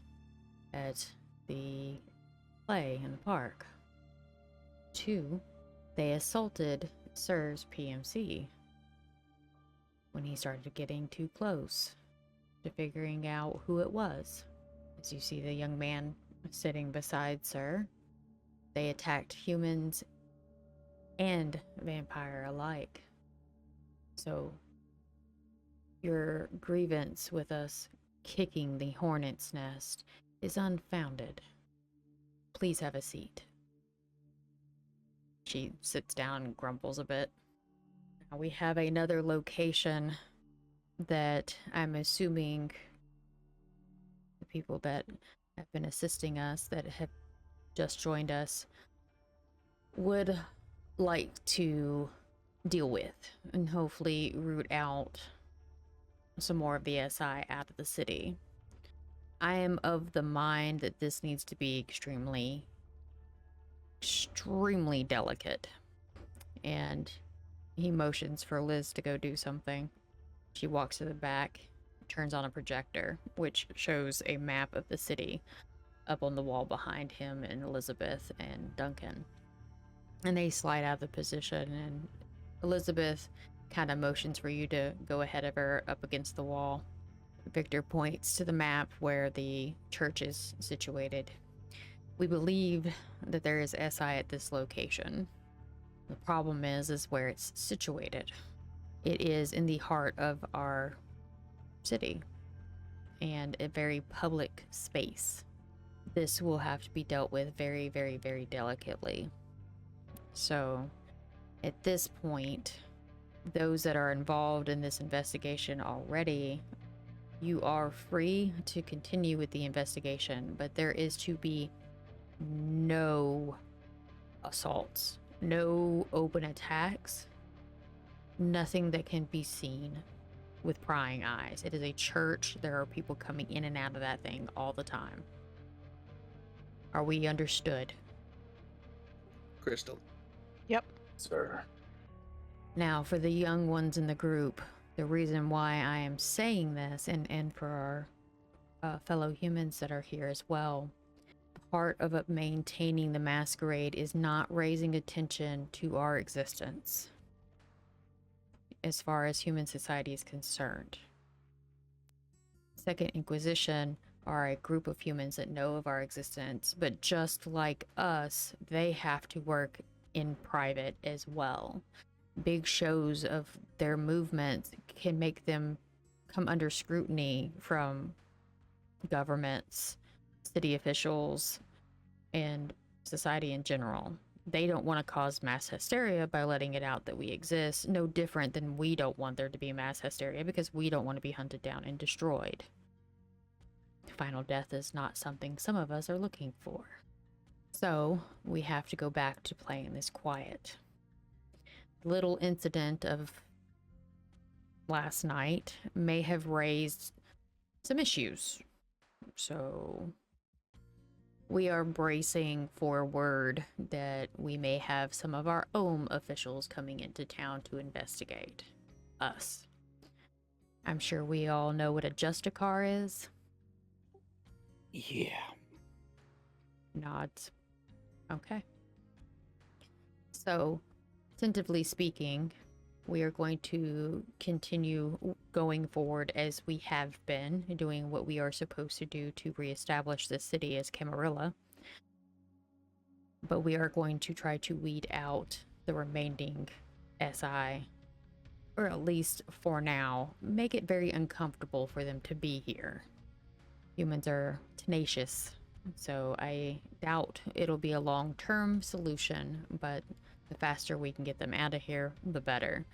[SPEAKER 2] at the play in the park. 2, they assaulted Sir's PMC when he started getting too close to figuring out who it was. As you see the young man sitting beside Sir, they attacked humans and vampire alike. So your grievance with us kicking the hornet's nest is unfounded. Please have a seat. She sits down and grumbles a bit. Now we have another location that I'm assuming the people that have been assisting us, that have just joined us, would like to deal with and hopefully root out some more of the SI out of the city. I am of the mind that this needs to be extremely delicate. And he motions for Liz to go do something. She walks to the back, turns on a projector, which shows a map of the city up on the wall behind him and Elizabeth and Duncan. And they slide out of the position, and Elizabeth kind of motions for you to go ahead of her up against the wall. Victor points to the map where the church is situated. We believe that there is SI at this location. The problem is where it's situated. It is in the heart of our city and a very public space. This will have to be dealt with very, very, very delicately. So, at this point, those that are involved in this investigation already, you are free to continue with the investigation, but there is to be no assaults, no open attacks, nothing that can be seen with prying eyes. It is a church. There are people coming in and out of that thing all the time. Are we understood?
[SPEAKER 3] Crystal.
[SPEAKER 6] Yep.
[SPEAKER 7] Sir.
[SPEAKER 2] Now, for the young ones in the group, the reason why I am saying this, and for our fellow humans that are here as well, part of maintaining the Masquerade is not raising attention to our existence as far as human society is concerned. Second Inquisition are a group of humans that know of our existence, but just like us, they have to work in private as well. Big shows of their movements can make them come under scrutiny from governments, city officials, and society in general. They don't want to cause mass hysteria by letting it out that we exist, no different than we don't want there to be mass hysteria because we don't want to be hunted down and destroyed. Final death is not something some of us are looking for. So, we have to go back to playing this quiet. The little incident of last night may have raised some issues. So, we are bracing for word that we may have some of our own officials coming into town to investigate us. I'm sure we all know what a Justicar is.
[SPEAKER 3] Yeah.
[SPEAKER 2] Nods. Okay. So, tentatively speaking, we are going to continue going forward as we have been, doing what we are supposed to do to reestablish the city as Camarilla. But we are going to try to weed out the remaining SI, or at least for now, make it very uncomfortable for them to be here. Humans are tenacious, so I doubt it'll be a long-term solution, but the faster we can get them out of here, the better.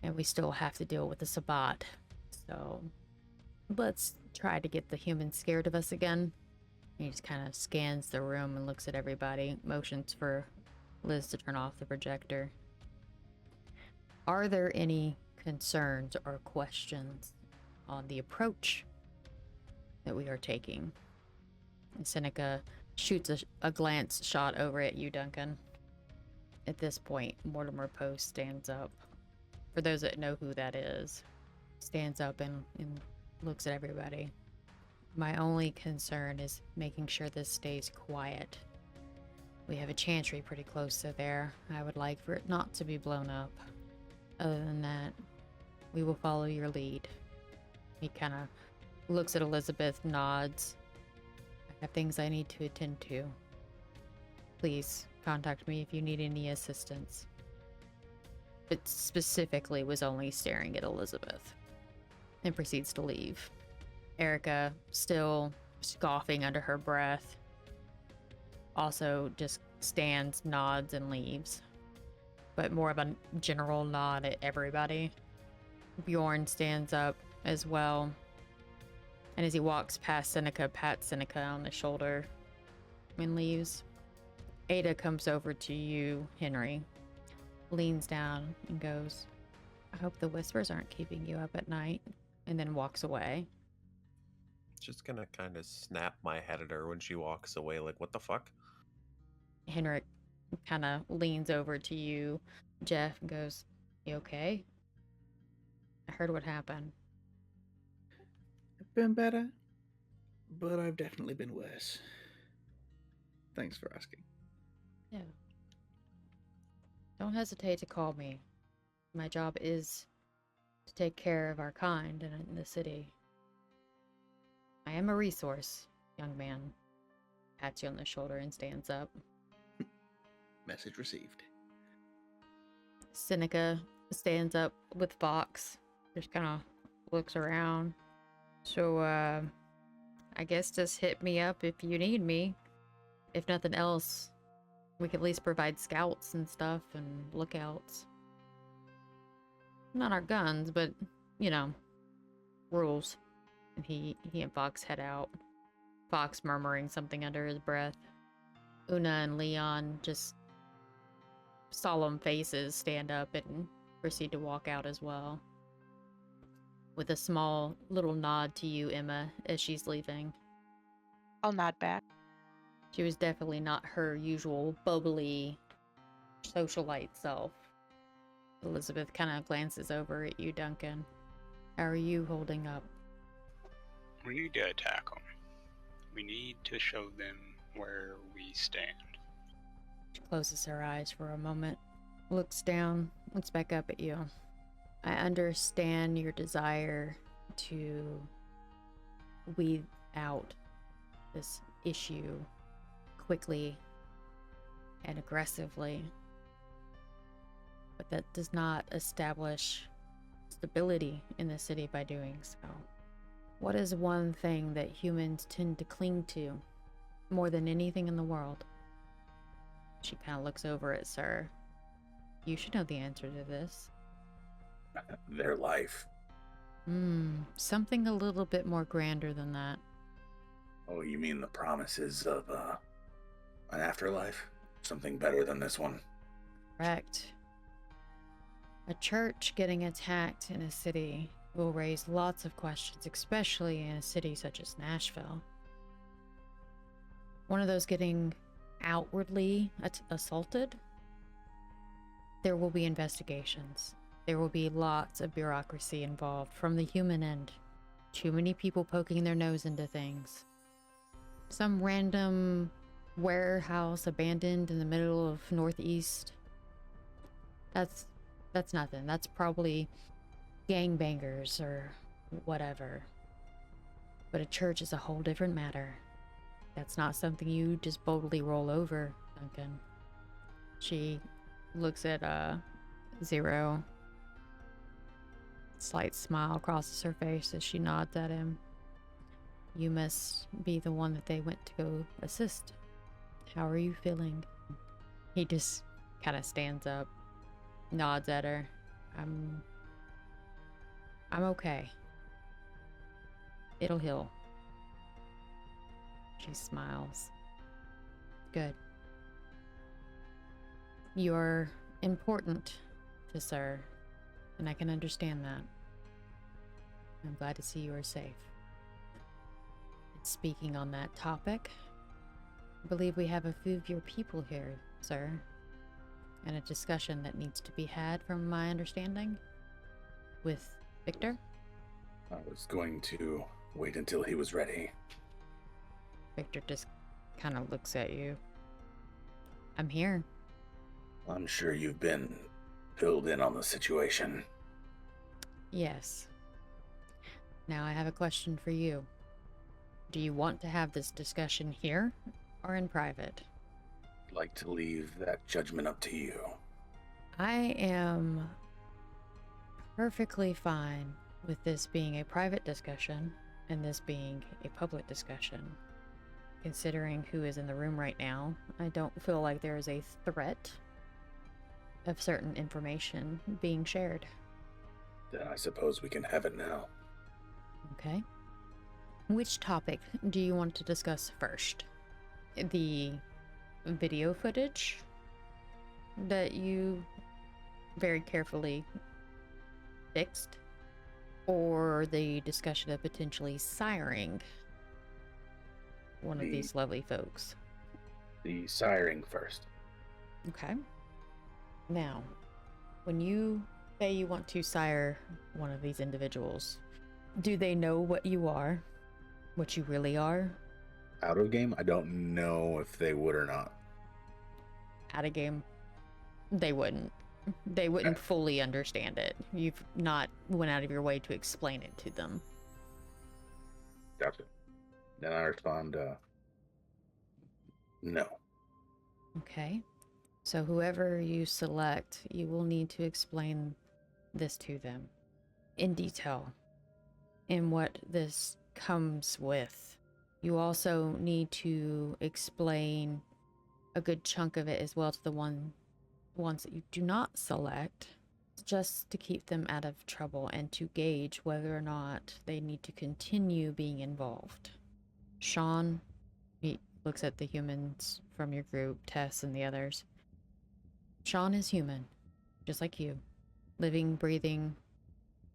[SPEAKER 2] And we still have to deal with the Sabbat, so let's try to get the humans scared of us again. He just kind of scans the room and looks at everybody, motions for Liz to turn off the projector. Are there any concerns or questions on the approach that we are taking? And Seneca shoots a glance shot over at you, Duncan. At this point, Mortimer Post stands up. For those that know who that is, stands up and looks at everybody. My only concern is making sure this stays quiet. We have a chantry pretty close to there. I would like for it not to be blown up. Other than that, we will follow your lead. He kind of looks at Elizabeth, nods. I have things I need to attend to. Please contact me if you need any assistance. But specifically was only staring at Elizabeth and proceeds to leave. Erica, still scoffing under her breath, also just stands, nods, and leaves. But more of a general nod at everybody. Bjorn stands up as well. And as he walks past Seneca, pats Seneca on the shoulder and leaves. Ada comes over to you, Henry. leans down and goes, I hope the whispers aren't keeping you up at night, and then walks away.
[SPEAKER 5] Just gonna kind of snap my head at her when she walks away, like, what the fuck?
[SPEAKER 2] Henrik kind of leans over to you, Jeff, and goes, You okay? I heard what happened.
[SPEAKER 3] I've been better, but I've definitely been worse. Thanks for asking.
[SPEAKER 2] Yeah. Don't hesitate to call me. My job is to take care of our kind in the city. I am a resource, young man. Pats you on the shoulder and stands up.
[SPEAKER 3] Message received.
[SPEAKER 2] Seneca stands up with Fox. Just kind of looks around. So, I guess just hit me up if you need me. If nothing else, we could at least provide scouts and stuff and lookouts. Not our guns, but, you know, rules. And he and Fox head out. Fox murmuring something under his breath. Una and Leon just solemn faces stand up and proceed to walk out as well. With a small little nod to you, Emma, as she's leaving.
[SPEAKER 6] I'll nod back.
[SPEAKER 2] She was definitely not her usual bubbly socialite self. Elizabeth kind of glances over at you, Duncan. How are you holding up?
[SPEAKER 4] We need to attack them. We need to show them where we stand.
[SPEAKER 2] She closes her eyes for a moment, looks down, looks back up at you. I understand your desire to weed out this issue quickly and aggressively, but that does not establish stability in the city by doing so. What is one thing that humans tend to cling to more than anything in the world? She kind of looks over at Sir. You should know the answer to this.
[SPEAKER 7] Their life.
[SPEAKER 2] Something a little bit more grander than that.
[SPEAKER 7] Oh, you mean the promises of an afterlife? Something better than this one?
[SPEAKER 2] Correct. A church getting attacked in a city will raise lots of questions, especially in a city such as Nashville. One of those getting outwardly assaulted, there will be investigations. There will be lots of bureaucracy involved from the human end. Too many people poking their nose into things. Some random warehouse abandoned in the middle of Northeast. That's nothing. That's probably gangbangers or whatever. But a church is a whole different matter. That's not something you just boldly roll over, Duncan. She looks at Zero. Slight smile crosses her face as she nods at him. You must be the one that they went to go assist. How are you feeling? He just kind of stands up, nods at her. I'm okay. It'll heal. She smiles. Good. You're important to Sir, and I can understand that. I'm glad to see you are safe. And speaking on that topic, I believe we have a few of your people here, Sir, and a discussion that needs to be had, from my understanding, with Victor.
[SPEAKER 7] I was going to wait until he was ready.
[SPEAKER 2] Victor just kind of looks at you. I'm here.
[SPEAKER 7] I'm sure you've been filled in on the situation.
[SPEAKER 2] Yes. Now I have a question for you. Do you want to have this discussion here or in private?
[SPEAKER 7] I'd like to leave that judgment up to you.
[SPEAKER 2] I am perfectly fine with this being a private discussion and this being a public discussion. Considering who is in the room right now, I don't feel like there is a threat of certain information being shared.
[SPEAKER 7] Then I suppose we can have it now.
[SPEAKER 2] Okay. Which topic do you want to discuss first? The video footage that you very carefully fixed, or the discussion of potentially siring one of
[SPEAKER 7] The-
[SPEAKER 2] these lovely folks.
[SPEAKER 7] The siring first.
[SPEAKER 2] Okay. Now, when you say you want to sire one of these individuals, do they know what you are? What you really are?
[SPEAKER 7] Out of game, I don't know if they would or not.
[SPEAKER 2] Out of game, they wouldn't. They wouldn't
[SPEAKER 7] Okay.
[SPEAKER 2] fully understand it. You've not went out of your way to explain it to them.
[SPEAKER 7] Gotcha. Then I respond, no.
[SPEAKER 2] Okay. So whoever you select, you will need to explain this to them in detail and what this comes with. You also need to explain a good chunk of it as well to the ones that you do not select, just to keep them out of trouble and to gauge whether or not they need to continue being involved. Sean, he looks at the humans from your group, Tess and the others. Sean is human, just like you, living, breathing.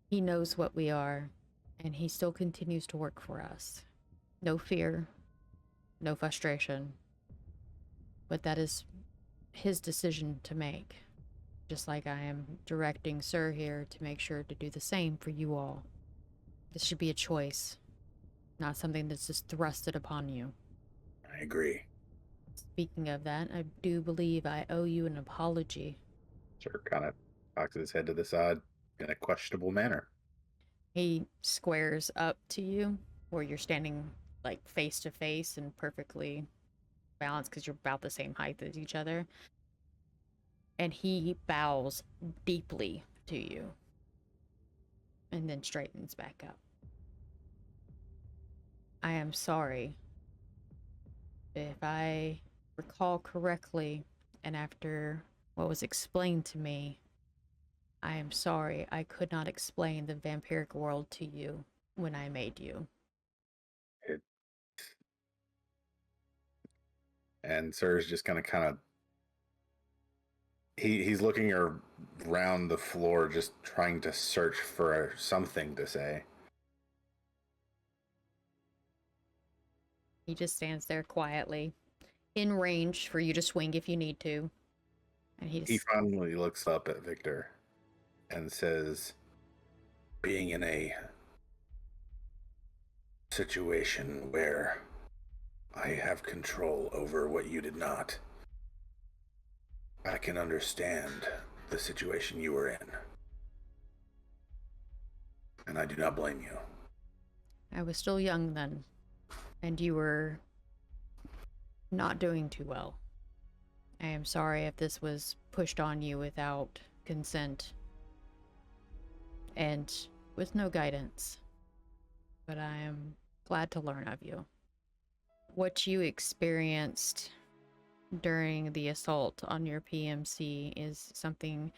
[SPEAKER 2] He knows what we are, and he still continues to work for us. No fear, no frustration, but that is his decision to make. Just like I am directing Sir here to make sure to do the same for you all. This should be a choice, not something that's just thrusted upon you.
[SPEAKER 7] I agree.
[SPEAKER 2] Speaking of that, I do believe I owe you an apology.
[SPEAKER 7] Sir kind of cocks his head to the side in a questionable manner.
[SPEAKER 2] He squares up to you, where you're standing like face to face and perfectly balanced because you're about the same height as each other. And he bows deeply to you and then straightens back up. I am sorry. If I recall correctly, and after what was explained to me, I am sorry I could not explain the vampiric world to you when I made you.
[SPEAKER 7] And Sir's just gonna kind of he's looking around the floor, just trying to search for something to say.
[SPEAKER 2] He just stands there quietly, in range for you to swing if you need to. And
[SPEAKER 7] He finally looks up at Victor and says, being in a situation where I have control over what you did not, I can understand the situation you were in. And I do not blame you.
[SPEAKER 2] I was still young then, and you were not doing too well. I am sorry if this was pushed on you without consent and with no guidance, but I am glad to learn of you. What you experienced during the assault on your PMC is something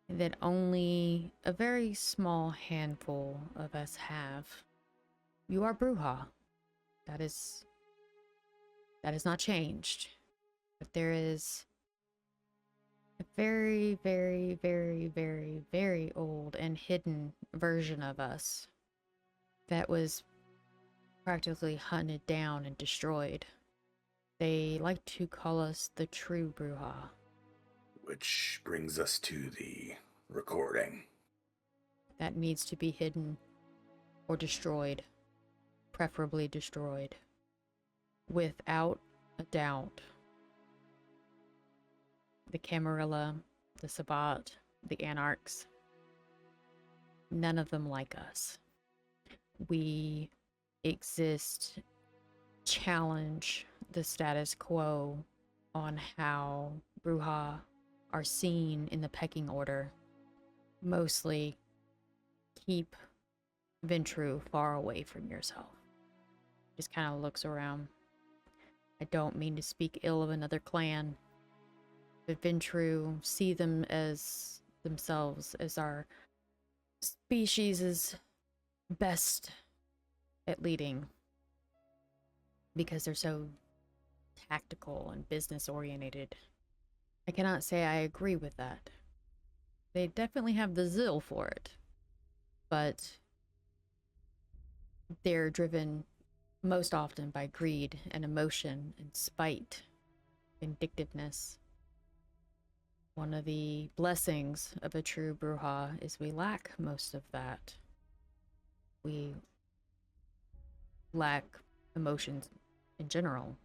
[SPEAKER 2] that only a very small handful of us have. You are Bruja. That is not changed. But there is a very, very, very, very, very old and hidden version of us that was practically hunted down and destroyed. They like to call us the true Bruja.
[SPEAKER 7] Which brings us to the recording.
[SPEAKER 2] That needs to be hidden or destroyed. Preferably destroyed. Without a doubt. The Camarilla, the Sabbat, the Anarchs, none of them like us. We exist, challenge the status quo on how Bruja are seen in the pecking order. Mostly keep Ventru far away from yourself. Just kind of looks around. I don't mean to speak ill of another clan, but Ventru see them as themselves as our species' best at leading, because they're so tactical and business oriented. I cannot say I agree with that, They definitely have the zeal for it, but they're driven most often by greed and emotion and spite, vindictiveness. One of the blessings of a true Bruja is we lack most of that. We lack emotions in general,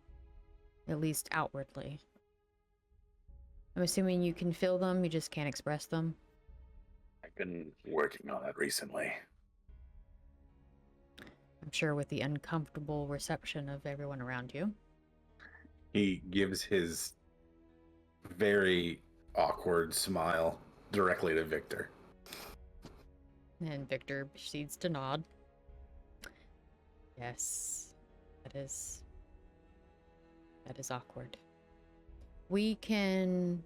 [SPEAKER 2] at least outwardly. I'm assuming you can feel them, you just can't express them.
[SPEAKER 7] I've been working on that recently.
[SPEAKER 2] I'm sure with the uncomfortable reception of everyone around you.
[SPEAKER 7] He gives his very awkward smile directly to Victor.
[SPEAKER 2] And Victor proceeds to nod. Yes, that is awkward. We can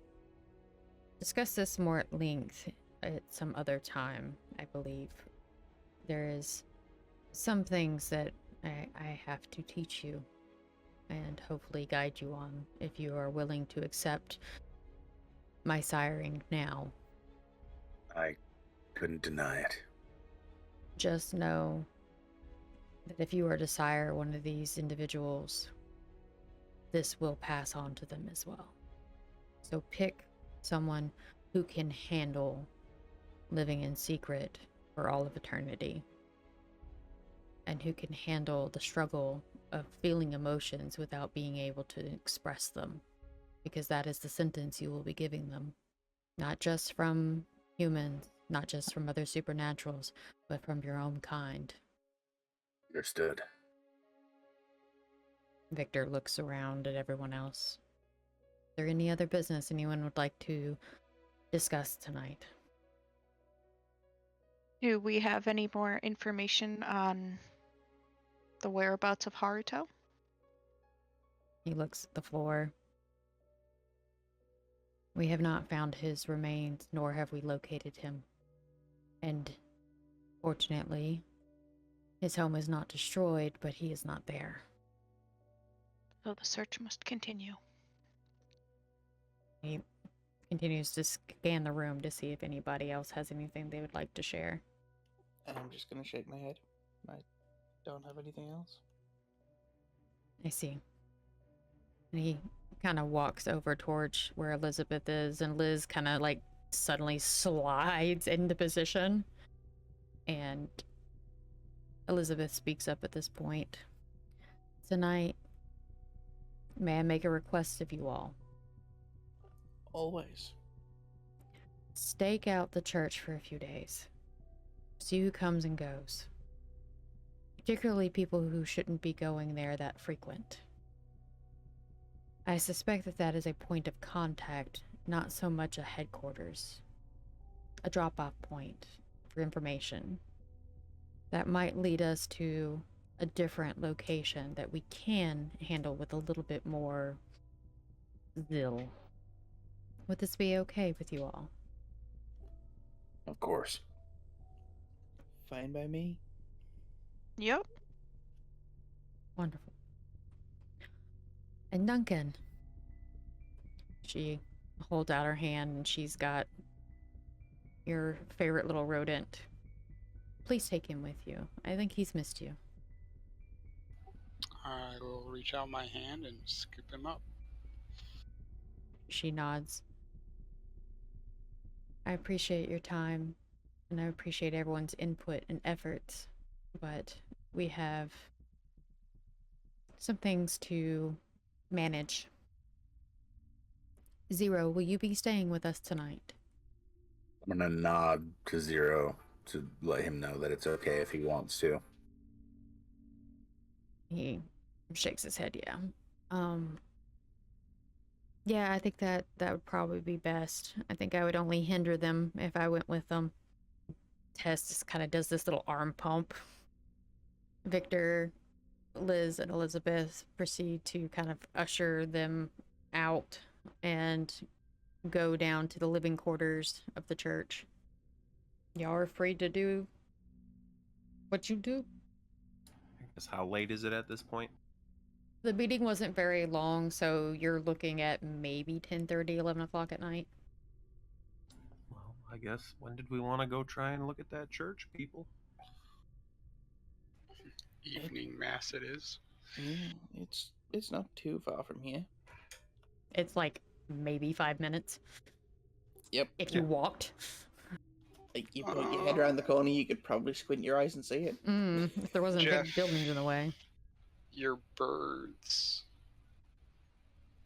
[SPEAKER 2] discuss this more at length at some other time, I believe. There is some things that I have to teach you and hopefully guide you on if you are willing to accept my siring now.
[SPEAKER 7] I couldn't deny it.
[SPEAKER 2] Just know that if you are to sire one of these individuals, this will pass on to them as well. So pick someone who can handle living in secret for all of eternity, and who can handle the struggle of feeling emotions without being able to express them, because that is the sentence you will be giving them, not just from humans, not just from other supernaturals, but from your own kind.
[SPEAKER 7] Understood.
[SPEAKER 2] Victor looks around at everyone else. Is there any other business anyone would like to discuss tonight?
[SPEAKER 6] Do we have any more information on the whereabouts of Haruto?
[SPEAKER 2] He looks at the floor. We have not found his remains, nor have we located him. And fortunately, his home is not destroyed, but he is not there.
[SPEAKER 6] So the search must continue.
[SPEAKER 2] He continues to scan the room to see if anybody else has anything they would like to share.
[SPEAKER 3] And I'm just gonna shake my head. I don't have anything else.
[SPEAKER 2] I see. And he kind of walks over towards where Elizabeth is, and Liz kind of like suddenly slides into position. And Elizabeth speaks up at this point. Tonight, may I make a request of you all?
[SPEAKER 3] Always.
[SPEAKER 2] Stake out the church for a few days. See who comes and goes. Particularly people who shouldn't be going there that frequent. I suspect that that is a point of contact, not so much a headquarters. A drop-off point for information. That might lead us to a different location that we can handle with a little bit more zeal. Would this be okay with you all?
[SPEAKER 7] Of course.
[SPEAKER 3] Fine by me.
[SPEAKER 6] Yep.
[SPEAKER 2] Wonderful. And Duncan. She holds out her hand and she's got your favorite little rodent. Please take him with you. I think he's missed you.
[SPEAKER 4] I will reach out my hand and scoop him up.
[SPEAKER 2] She nods. I appreciate your time, and I appreciate everyone's input and efforts, but we have some things to manage. Zero, will you be staying with us tonight?
[SPEAKER 7] I'm gonna nod to Zero to let him know that it's okay if he wants to.
[SPEAKER 2] He shakes his head, yeah. Yeah, I think that would probably be best. I think I would only hinder them if I went with them. Tess just kind of does this little arm pump. Victor, Liz, and Elizabeth proceed to kind of usher them out and go down to the living quarters of the church. Y'all are free to do what you do.
[SPEAKER 5] I guess how late is it at this point?
[SPEAKER 2] The meeting wasn't very long, so you're looking at maybe 10:30, 11 o'clock at night.
[SPEAKER 5] Well, I guess when did we want to go try and look at that church, people?
[SPEAKER 4] Evening mass it is.
[SPEAKER 3] Yeah, it's not too far from here.
[SPEAKER 2] It's like maybe 5 minutes
[SPEAKER 3] Yep.
[SPEAKER 2] if you walked.
[SPEAKER 3] Like you put your head around the corner, you could probably squint your eyes and see it.
[SPEAKER 2] If there wasn't
[SPEAKER 4] Jeff,
[SPEAKER 2] big buildings in the way.
[SPEAKER 4] Your birds.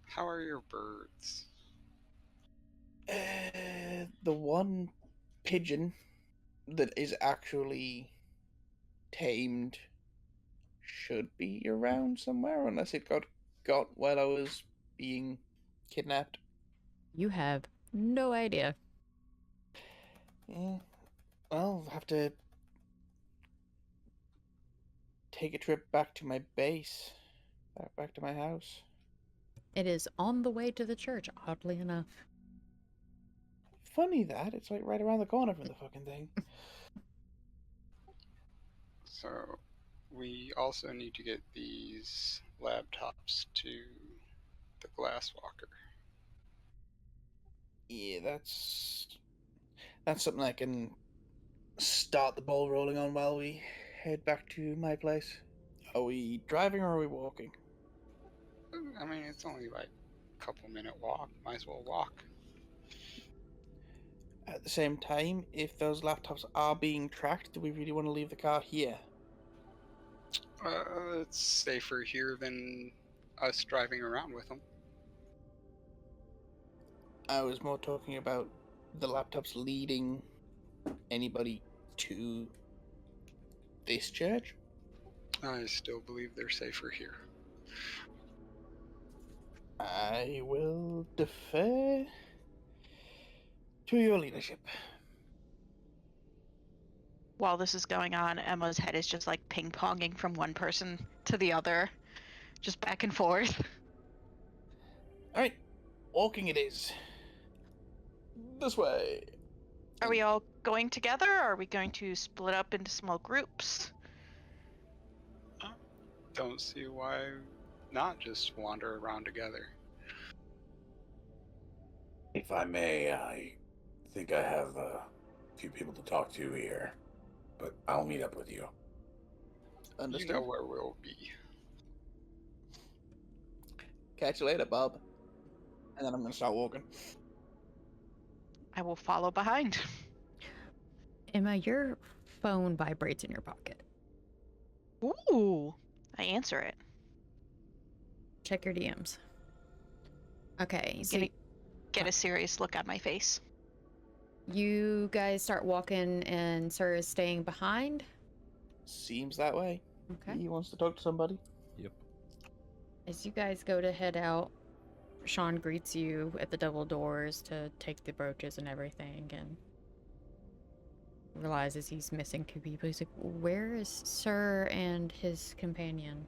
[SPEAKER 4] How are your birds?
[SPEAKER 3] The one pigeon that is actually tamed should be around somewhere, unless it got while I was being kidnapped.
[SPEAKER 2] You have no idea.
[SPEAKER 3] Yeah. Well, I'll have to take a trip back to my base, back to my house.
[SPEAKER 2] It is on the way to the church, oddly enough.
[SPEAKER 3] Funny that it's like right around the corner from the fucking thing.
[SPEAKER 4] So, we also need to get these laptops to the Glasswalker.
[SPEAKER 3] Yeah, that's something I can start the ball rolling on while we head back to my place. Are we driving or are we walking?
[SPEAKER 4] I mean, it's only like a couple minute walk. Might as well walk.
[SPEAKER 3] At the same time, if those laptops are being tracked, do we really want to leave the car here?
[SPEAKER 4] It's safer here than us driving around with them.
[SPEAKER 3] I was more talking about the laptops leading anybody to this church.
[SPEAKER 4] I still believe they're safer here.
[SPEAKER 3] I will defer to your leadership.
[SPEAKER 6] While this is going on, Emma's head is just like ping-ponging from one person to the other, just back and forth.
[SPEAKER 3] Alright, walking it is. This way.
[SPEAKER 6] Are we all going together, or are we going to split up into small groups?
[SPEAKER 4] Don't see why not just wander around together.
[SPEAKER 7] If I may, I think I have a few people to talk to here, but I'll meet up with you.
[SPEAKER 3] Understood.
[SPEAKER 4] You know where we'll be.
[SPEAKER 3] Catch you later, Bob. And then I'm gonna start walking.
[SPEAKER 6] I will follow behind.
[SPEAKER 2] Emma, your phone vibrates in your pocket.
[SPEAKER 6] Ooh. I answer it.
[SPEAKER 2] Check your DMs. Okay, so
[SPEAKER 6] Gonna get a serious look on my face.
[SPEAKER 2] you guys start walking and Sir is staying behind.
[SPEAKER 3] Seems that way.
[SPEAKER 2] Okay.
[SPEAKER 3] He wants to talk to somebody.
[SPEAKER 5] Yep.
[SPEAKER 2] As you guys go to head out, Sean greets you at the double doors to take the brooches and everything, and realizes he's missing two people. He's like, where is Sir and his companion?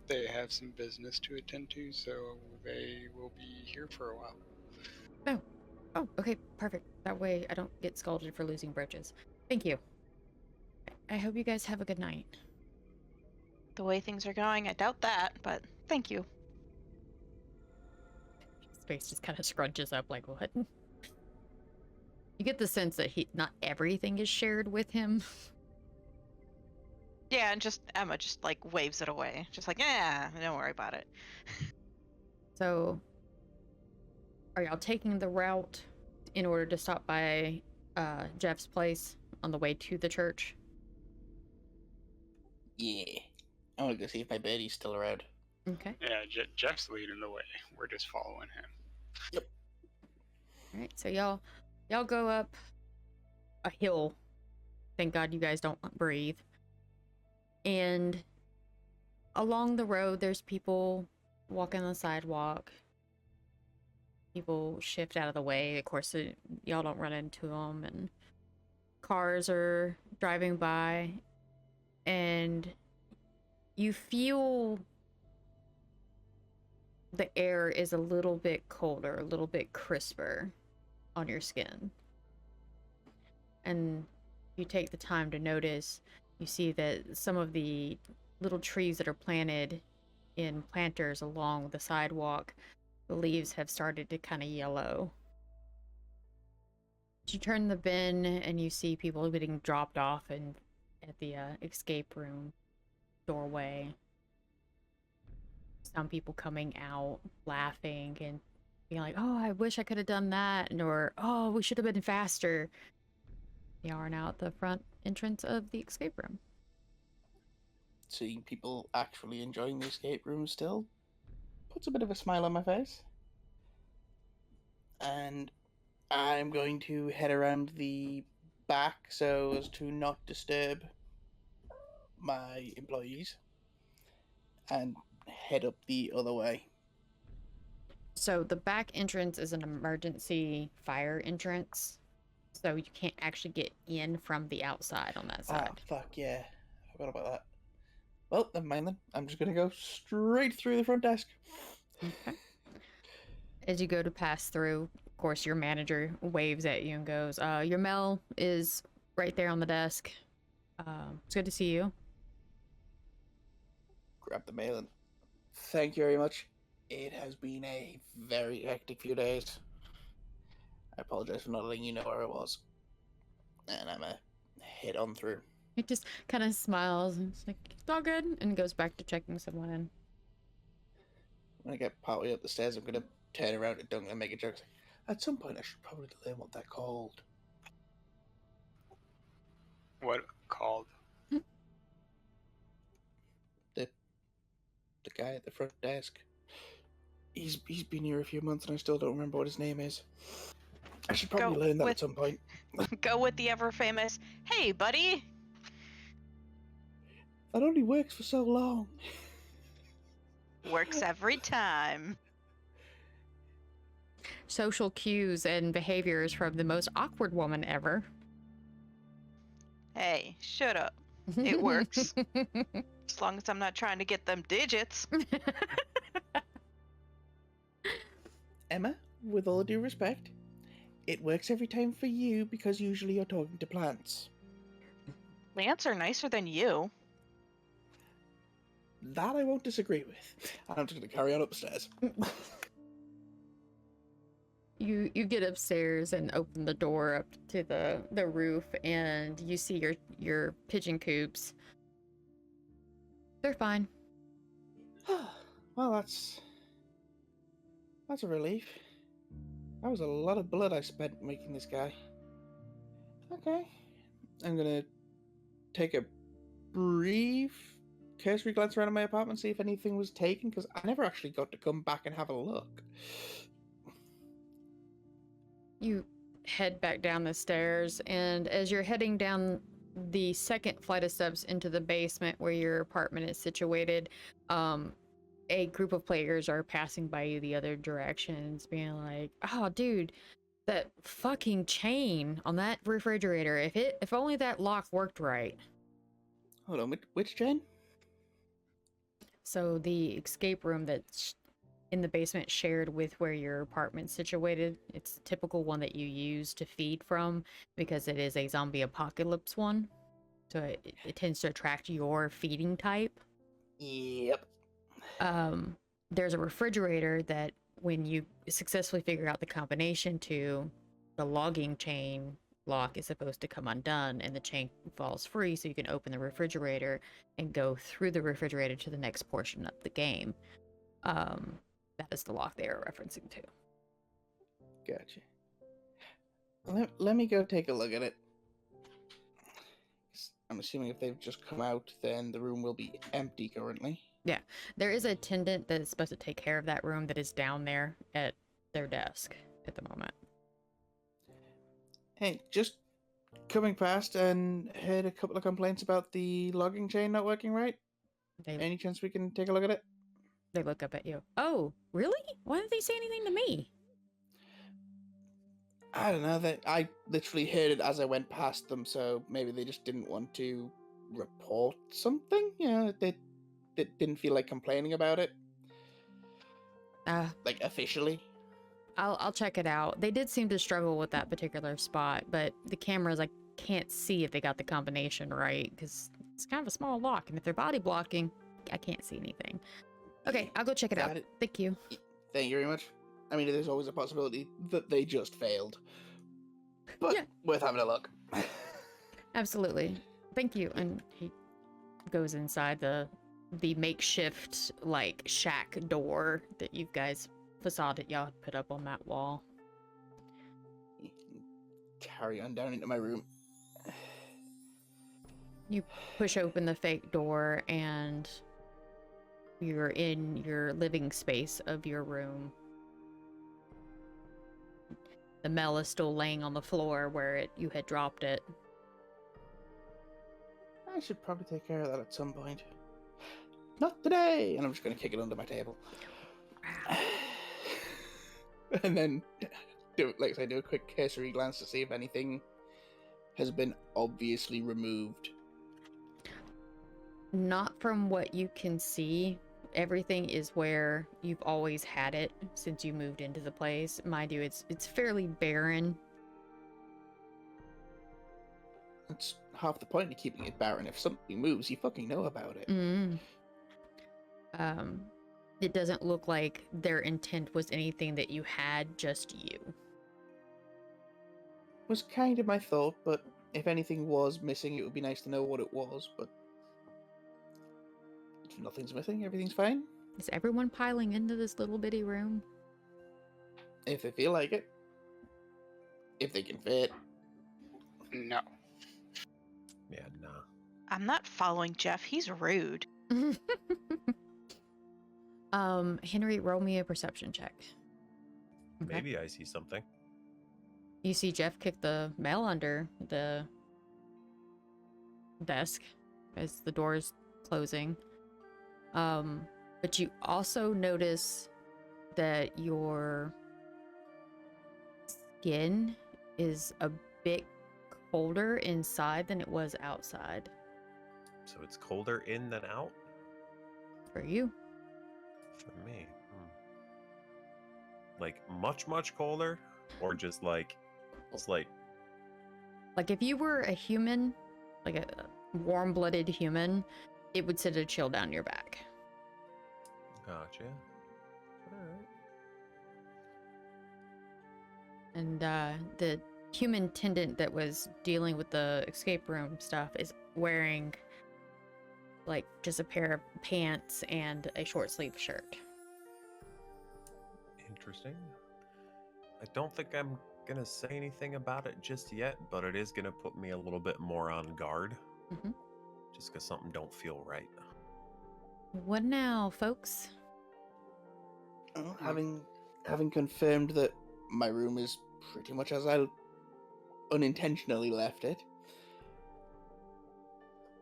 [SPEAKER 4] They have some business to attend to, so they will be here for a while.
[SPEAKER 2] Oh, okay, perfect. That way I don't get scolded for losing brooches. Thank you. I hope you guys have a good night.
[SPEAKER 6] The way things are going, I doubt that, but thank you.
[SPEAKER 2] His face just kind of scrunches up like, what? You get the sense that not everything is shared with him.
[SPEAKER 6] Yeah, and just Emma just like waves it away. Just like, yeah, don't worry about it.
[SPEAKER 2] So, are y'all taking the route in order to stop by Jeff's place on the way to the church?
[SPEAKER 3] Yeah. I want to go see if my birdie's still around.
[SPEAKER 2] Okay.
[SPEAKER 4] Yeah, Jeff's leading the way. We're just following him.
[SPEAKER 2] All right. So y'all go up a hill. Thank God you guys don't breathe. And along the road, there's people walking the sidewalk. People shift out of the way. Of course, y'all don't run into them, and cars are driving by, and you feel the air is a little bit colder, a little bit crisper on your skin. And you take the time to notice, you see that some of the little trees that are planted in planters along the sidewalk, the leaves have started to kind of yellow. You turn the bin and you see people getting dropped off and at the escape room doorway. Some people coming out laughing and being like, "Oh, I wish I could have done that," or "Oh, we should have been faster." They are now at the front entrance of the escape room.
[SPEAKER 3] Seeing people actually enjoying the escape room still puts a bit of a smile on my face. And I'm going to head around the back so as to not disturb my employees and head up the other way.
[SPEAKER 2] So the back entrance is an emergency fire entrance. So you can't actually get in from the outside on that side.
[SPEAKER 3] Ah, fuck yeah. I forgot about that. Well, never mind then. I'm just going to go straight through the front desk.
[SPEAKER 2] Okay. As you go to pass through, of course, your manager waves at you and goes, your mail is right there on the desk. It's good to see you.
[SPEAKER 3] Grab the mail and thank you very much. It has been a very hectic few days. I apologize for not letting you know where I was. And I'm a head on through.
[SPEAKER 2] He just kind of smiles and it's like, it's all good, and goes back to checking someone in.
[SPEAKER 3] When I get partway up the stairs, I'm going to turn around and Duncan and make a joke. At some point, I should probably learn what they're called.
[SPEAKER 4] What called?
[SPEAKER 3] The guy at the front desk. He's been here a few months and I still don't remember what his name is. I should probably learn that at some point.
[SPEAKER 6] Go with the ever famous, "Hey, buddy."
[SPEAKER 3] That only works for so long.
[SPEAKER 6] Works every time.
[SPEAKER 2] Social cues and behaviors from the most awkward woman ever.
[SPEAKER 6] Hey, shut up. It works. As long as I'm not trying to get them digits.
[SPEAKER 3] Emma, with all due respect, it works every time for you because usually you're talking to plants.
[SPEAKER 6] Plants are nicer than you.
[SPEAKER 3] That I won't disagree with. I'm just going to carry on upstairs.
[SPEAKER 2] You get upstairs and open the door up to the roof, and you see your pigeon coops. They're fine.
[SPEAKER 3] Well, that's a relief. That was a lot of blood I spent making this guy. Okay. I'm gonna take a brief cursory glance around my apartment, see if anything was taken, because I never actually got to come back and have a look.
[SPEAKER 2] You head back down the stairs, and as you're heading down the second flight of steps into the basement where your apartment is situated, a group of players are passing by you the other directions, being like, "Oh, dude, that fucking chain on that refrigerator. If only that lock worked right."
[SPEAKER 3] Hold on, which chain?
[SPEAKER 2] So the escape room that's in the basement shared with where your apartment's situated, it's the typical one that you use to feed from because it is a zombie apocalypse one. So it tends to attract your feeding type.
[SPEAKER 3] Yep.
[SPEAKER 2] There's a refrigerator that when you successfully figure out the combination to, the logging chain lock is supposed to come undone and the chain falls free, so you can open the refrigerator and go through the refrigerator to the next portion of the game. That is the lock they are referencing to.
[SPEAKER 3] Gotcha. Let me go take a look at it. I'm assuming if they've just come out, then the room will be empty currently.
[SPEAKER 2] Yeah, there is a attendant that is supposed to take care of that room that is down there at their desk at the moment.
[SPEAKER 3] Hey, just coming past and heard a couple of complaints about the logging chain not working right. Any chance we can take a look at it?
[SPEAKER 2] They look up at you. Oh, really? Why didn't they say anything to me?
[SPEAKER 3] I don't know. I literally heard it as I went past them, so maybe they just didn't want to report something. Yeah, they didn't feel like complaining about it. Like officially.
[SPEAKER 2] I'll check it out. They did seem to struggle with that particular spot, but the cameras, I can't see if they got the combination right because it's kind of a small lock, and if they're body blocking, I can't see anything. Okay, I'll go check it out. Thank you.
[SPEAKER 3] Thank you very much. I mean, there's always a possibility that they just failed. but
[SPEAKER 2] Yeah.
[SPEAKER 3] worth having a look.
[SPEAKER 2] Absolutely. Thank you. And he goes inside the makeshift like shack door that you guys facade that y'all put up on that wall.
[SPEAKER 3] Carry on down into my room.
[SPEAKER 2] You push open the fake door and you're in your living space of your room. The Mel is still laying on the floor where you had dropped it.
[SPEAKER 3] I should probably take care of that at some point. Not today! And I'm just going to kick it under my table. And then, do a quick cursory glance to see if anything has been obviously removed.
[SPEAKER 2] Not from what you can see. Everything is where you've always had it since you moved into the place. Mind you, it's fairly barren.
[SPEAKER 3] That's half the point of keeping it barren. If something moves, you fucking know about it.
[SPEAKER 2] It doesn't look like their intent was anything that you had, just you.
[SPEAKER 3] Was kind of my thought, but if anything was missing, it would be nice to know what it was, but if nothing's missing, everything's fine.
[SPEAKER 2] Is everyone piling into this little bitty room?
[SPEAKER 3] If they feel like it. If they can fit.
[SPEAKER 4] No.
[SPEAKER 5] Yeah, nah.
[SPEAKER 6] I'm not following Jeff. He's rude.
[SPEAKER 2] Henry, roll me a perception check. Okay.
[SPEAKER 5] Maybe I see something.
[SPEAKER 2] You see Jeff kick the mail under the desk as the door is closing. But you also notice that your skin is a bit colder inside than it was outside.
[SPEAKER 5] So it's colder in than out?
[SPEAKER 2] For you.
[SPEAKER 5] For me. Like much colder? Or just like slight?
[SPEAKER 2] Like if you were a human, like a warm-blooded human, it would send a chill down your back.
[SPEAKER 5] Gotcha. Alright.
[SPEAKER 2] And the human attendant that was dealing with the escape room stuff is wearing like just a pair of pants and a short sleeve shirt.
[SPEAKER 5] Interesting. I don't think I'm gonna say anything about it just yet, but it is gonna put me a little bit more on guard.
[SPEAKER 2] Mhm.
[SPEAKER 5] Just because something don't feel right.
[SPEAKER 2] What now, folks?
[SPEAKER 3] Well, having confirmed that my room is pretty much as I unintentionally left it,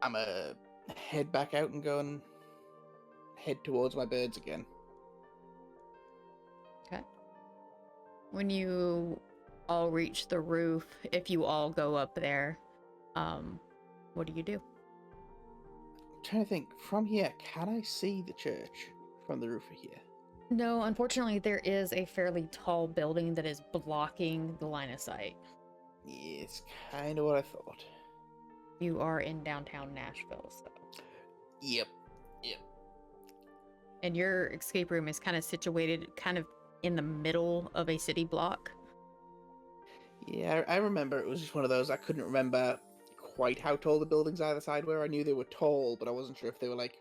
[SPEAKER 3] I'm gonna head back out and go and head towards my birds again.
[SPEAKER 2] Okay. When you all reach the roof, if you all go up there, what do you do?
[SPEAKER 3] I'm trying to think, from here, can I see the church from the roof of here?
[SPEAKER 2] No, unfortunately, there is a fairly tall building that is blocking the line of sight.
[SPEAKER 3] Yeah, it's kind of what I thought.
[SPEAKER 2] You are in downtown Nashville, so.
[SPEAKER 3] Yep.
[SPEAKER 2] And your escape room is kind of situated kind of in the middle of a city block.
[SPEAKER 3] Yeah, I remember it was just one of those, I couldn't remember quite how tall the buildings either side were. I knew they were tall, but I wasn't sure if they were like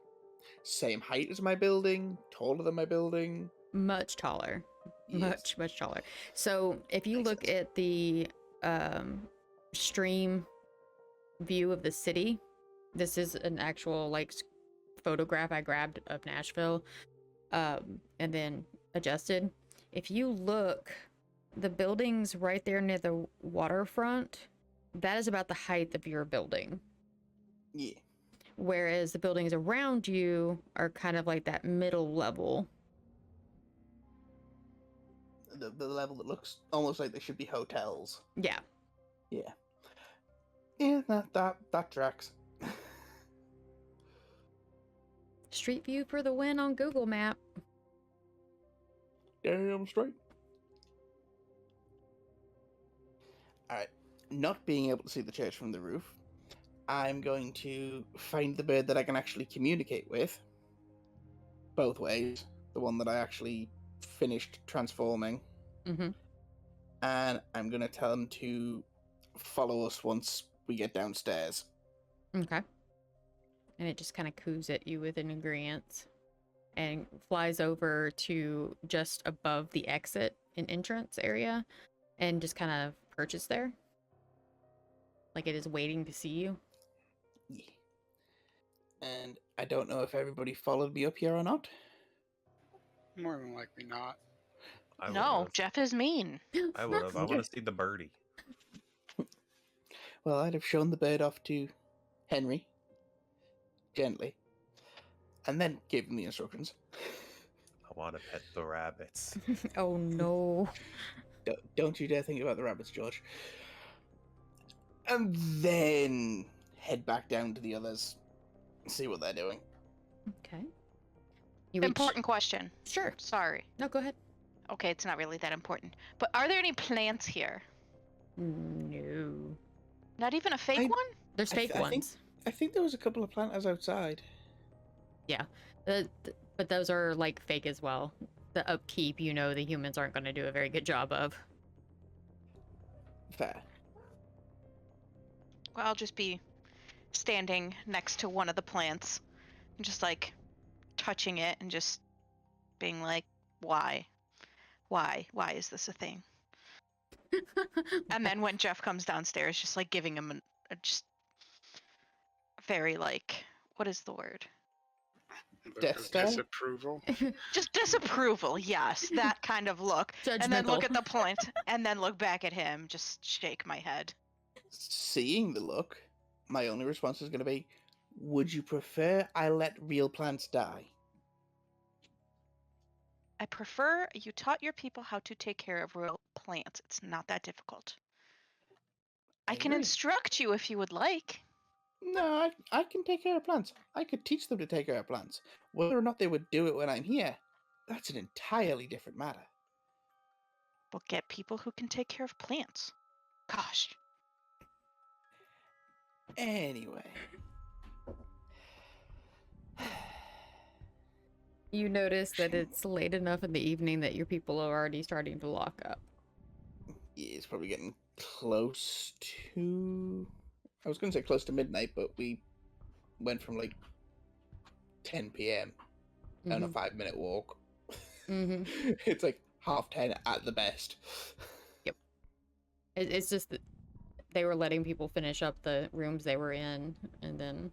[SPEAKER 3] same height as my building, taller than my building.
[SPEAKER 2] Much taller.
[SPEAKER 3] Yes.
[SPEAKER 2] Much taller. So if you
[SPEAKER 3] Makes
[SPEAKER 2] look
[SPEAKER 3] sense.
[SPEAKER 2] at the stream view of the city, this is an actual like photograph I grabbed of Nashville and then adjusted. If you look, the buildings right there near the waterfront, that is about the height of your building.
[SPEAKER 3] Yeah.
[SPEAKER 2] Whereas the buildings around you are kind of like that middle level.
[SPEAKER 3] The level that looks almost like they should be hotels.
[SPEAKER 2] Yeah.
[SPEAKER 3] Yeah. Yeah, that tracks.
[SPEAKER 2] Street view for the win on Google Map.
[SPEAKER 3] Damn straight. Alright. Not being able to see the church from the roof, I'm going to find the bird that I can actually communicate with. Both ways. The one that I actually finished transforming.
[SPEAKER 2] Mm-hmm.
[SPEAKER 3] And I'm going to tell him to follow us once we get downstairs.
[SPEAKER 2] Okay. And it just kind of coos at you with an agreement and flies over to just above the exit and entrance area and just kind of perches there. Like it is waiting to see you.
[SPEAKER 3] Yeah. And I don't know if everybody followed me up here or not.
[SPEAKER 4] More than likely not.
[SPEAKER 5] I
[SPEAKER 6] No,
[SPEAKER 5] would've.
[SPEAKER 6] Jeff is mean.
[SPEAKER 5] I would have. I want to see the birdie.
[SPEAKER 3] Well, I'd have shown the bird off to Henry, gently, and then gave him the instructions.
[SPEAKER 5] I want to pet the rabbits.
[SPEAKER 2] Oh no.
[SPEAKER 3] Don't you dare think about the rabbits, George. And then head back down to the others, see what they're doing.
[SPEAKER 2] Okay. You reach...
[SPEAKER 6] Important question.
[SPEAKER 2] Sure.
[SPEAKER 6] Sorry.
[SPEAKER 2] No, go ahead.
[SPEAKER 6] Okay, it's not really that important. But are there any plants here?
[SPEAKER 2] No.
[SPEAKER 6] Not even a fake
[SPEAKER 3] I-
[SPEAKER 6] one?
[SPEAKER 2] There's fake ones.
[SPEAKER 3] I think there was a couple of planters outside.
[SPEAKER 2] Yeah. But those are like fake as well. The upkeep, you know, the humans aren't going to do a very good job of.
[SPEAKER 3] Fair.
[SPEAKER 6] Well, I'll just be standing next to one of the plants and just like touching it and just being like, why? Why is this a thing? And then when Jeff comes downstairs, just like giving him a just very like, what is the word?
[SPEAKER 4] Look
[SPEAKER 3] Death
[SPEAKER 4] of
[SPEAKER 3] Star?
[SPEAKER 4] disapproval.
[SPEAKER 6] Just disapproval, yes, that kind of look. And then look
[SPEAKER 2] Judgmental.
[SPEAKER 6] at the plant and then look back at him, just shake my head.
[SPEAKER 3] Seeing the look, my only response is going to be, would you prefer I let real plants die?
[SPEAKER 6] I prefer you taught your people how to take care of real plants. It's not that difficult. I can
[SPEAKER 3] agree.
[SPEAKER 6] instruct you if you would like.
[SPEAKER 3] No, I can take care of plants. I could teach them to take care of plants. Whether or not they would do it when I'm here, that's an entirely different matter.
[SPEAKER 6] We'll get people who can take care of plants. Gosh.
[SPEAKER 3] Anyway.
[SPEAKER 2] You notice that it's late enough in the evening that your people are already starting to lock up.
[SPEAKER 3] Yeah, it's probably getting close to... I was going to say close to midnight, but we went from like 10 p.m. on a 5-minute walk.
[SPEAKER 2] Mm-hmm.
[SPEAKER 3] It's like 10:30 at the best.
[SPEAKER 2] It's just that they were letting people finish up the rooms they were in and then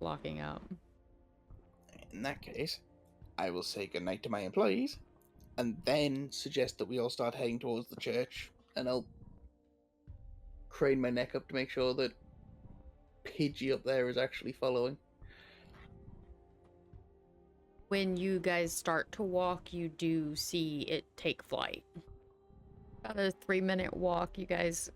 [SPEAKER 2] locking up.
[SPEAKER 3] In that case, I will say goodnight to my employees and then suggest that we all start heading towards the church, and I'll crane my neck up to make sure that Pidgey up there is actually following.
[SPEAKER 2] When you guys start to walk, you do see it take flight. About a 3-minute walk, you guys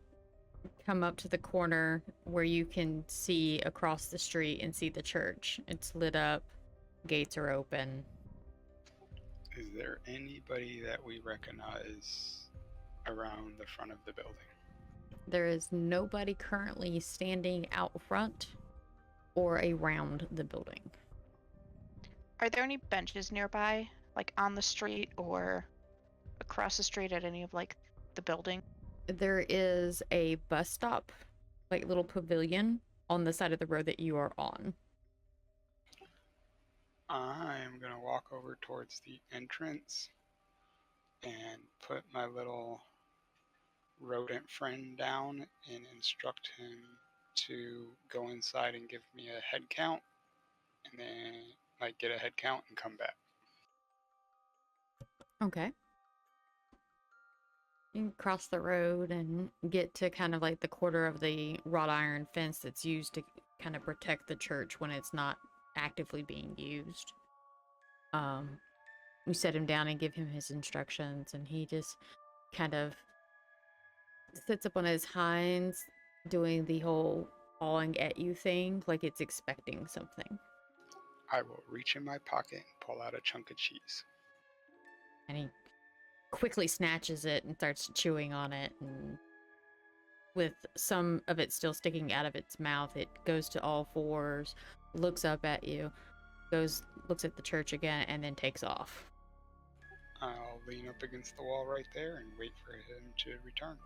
[SPEAKER 2] come up to the corner where you can see across the street and see the church. It's lit up, gates are open.
[SPEAKER 4] Is there anybody that we recognize around the front of the building?
[SPEAKER 2] There is nobody currently standing out front or around the building.
[SPEAKER 6] Are there any benches nearby, like on the street or across the street at any of like the building?
[SPEAKER 2] There is a bus stop, like little pavilion on the side of the road that you are on.
[SPEAKER 4] I'm gonna walk over towards the entrance and put my little rodent friend down and instruct him to go inside and give me a head count, and then like get a head count and come back.
[SPEAKER 2] Okay. You can cross the road and get to kind of like the quarter of the wrought iron fence that's used to kind of protect the church when it's not actively being used. You set him down and give him his instructions, and he just kind of sits up on his hinds, doing the whole pawing at you thing, like it's expecting something.
[SPEAKER 4] I will reach in my pocket and pull out a chunk of cheese.
[SPEAKER 2] And he quickly snatches it and starts chewing on it, and with some of it still sticking out of its mouth, it goes to all fours, looks up at you, looks at the church again, and then takes off.
[SPEAKER 4] I'll lean up against the wall right there and wait for him to return.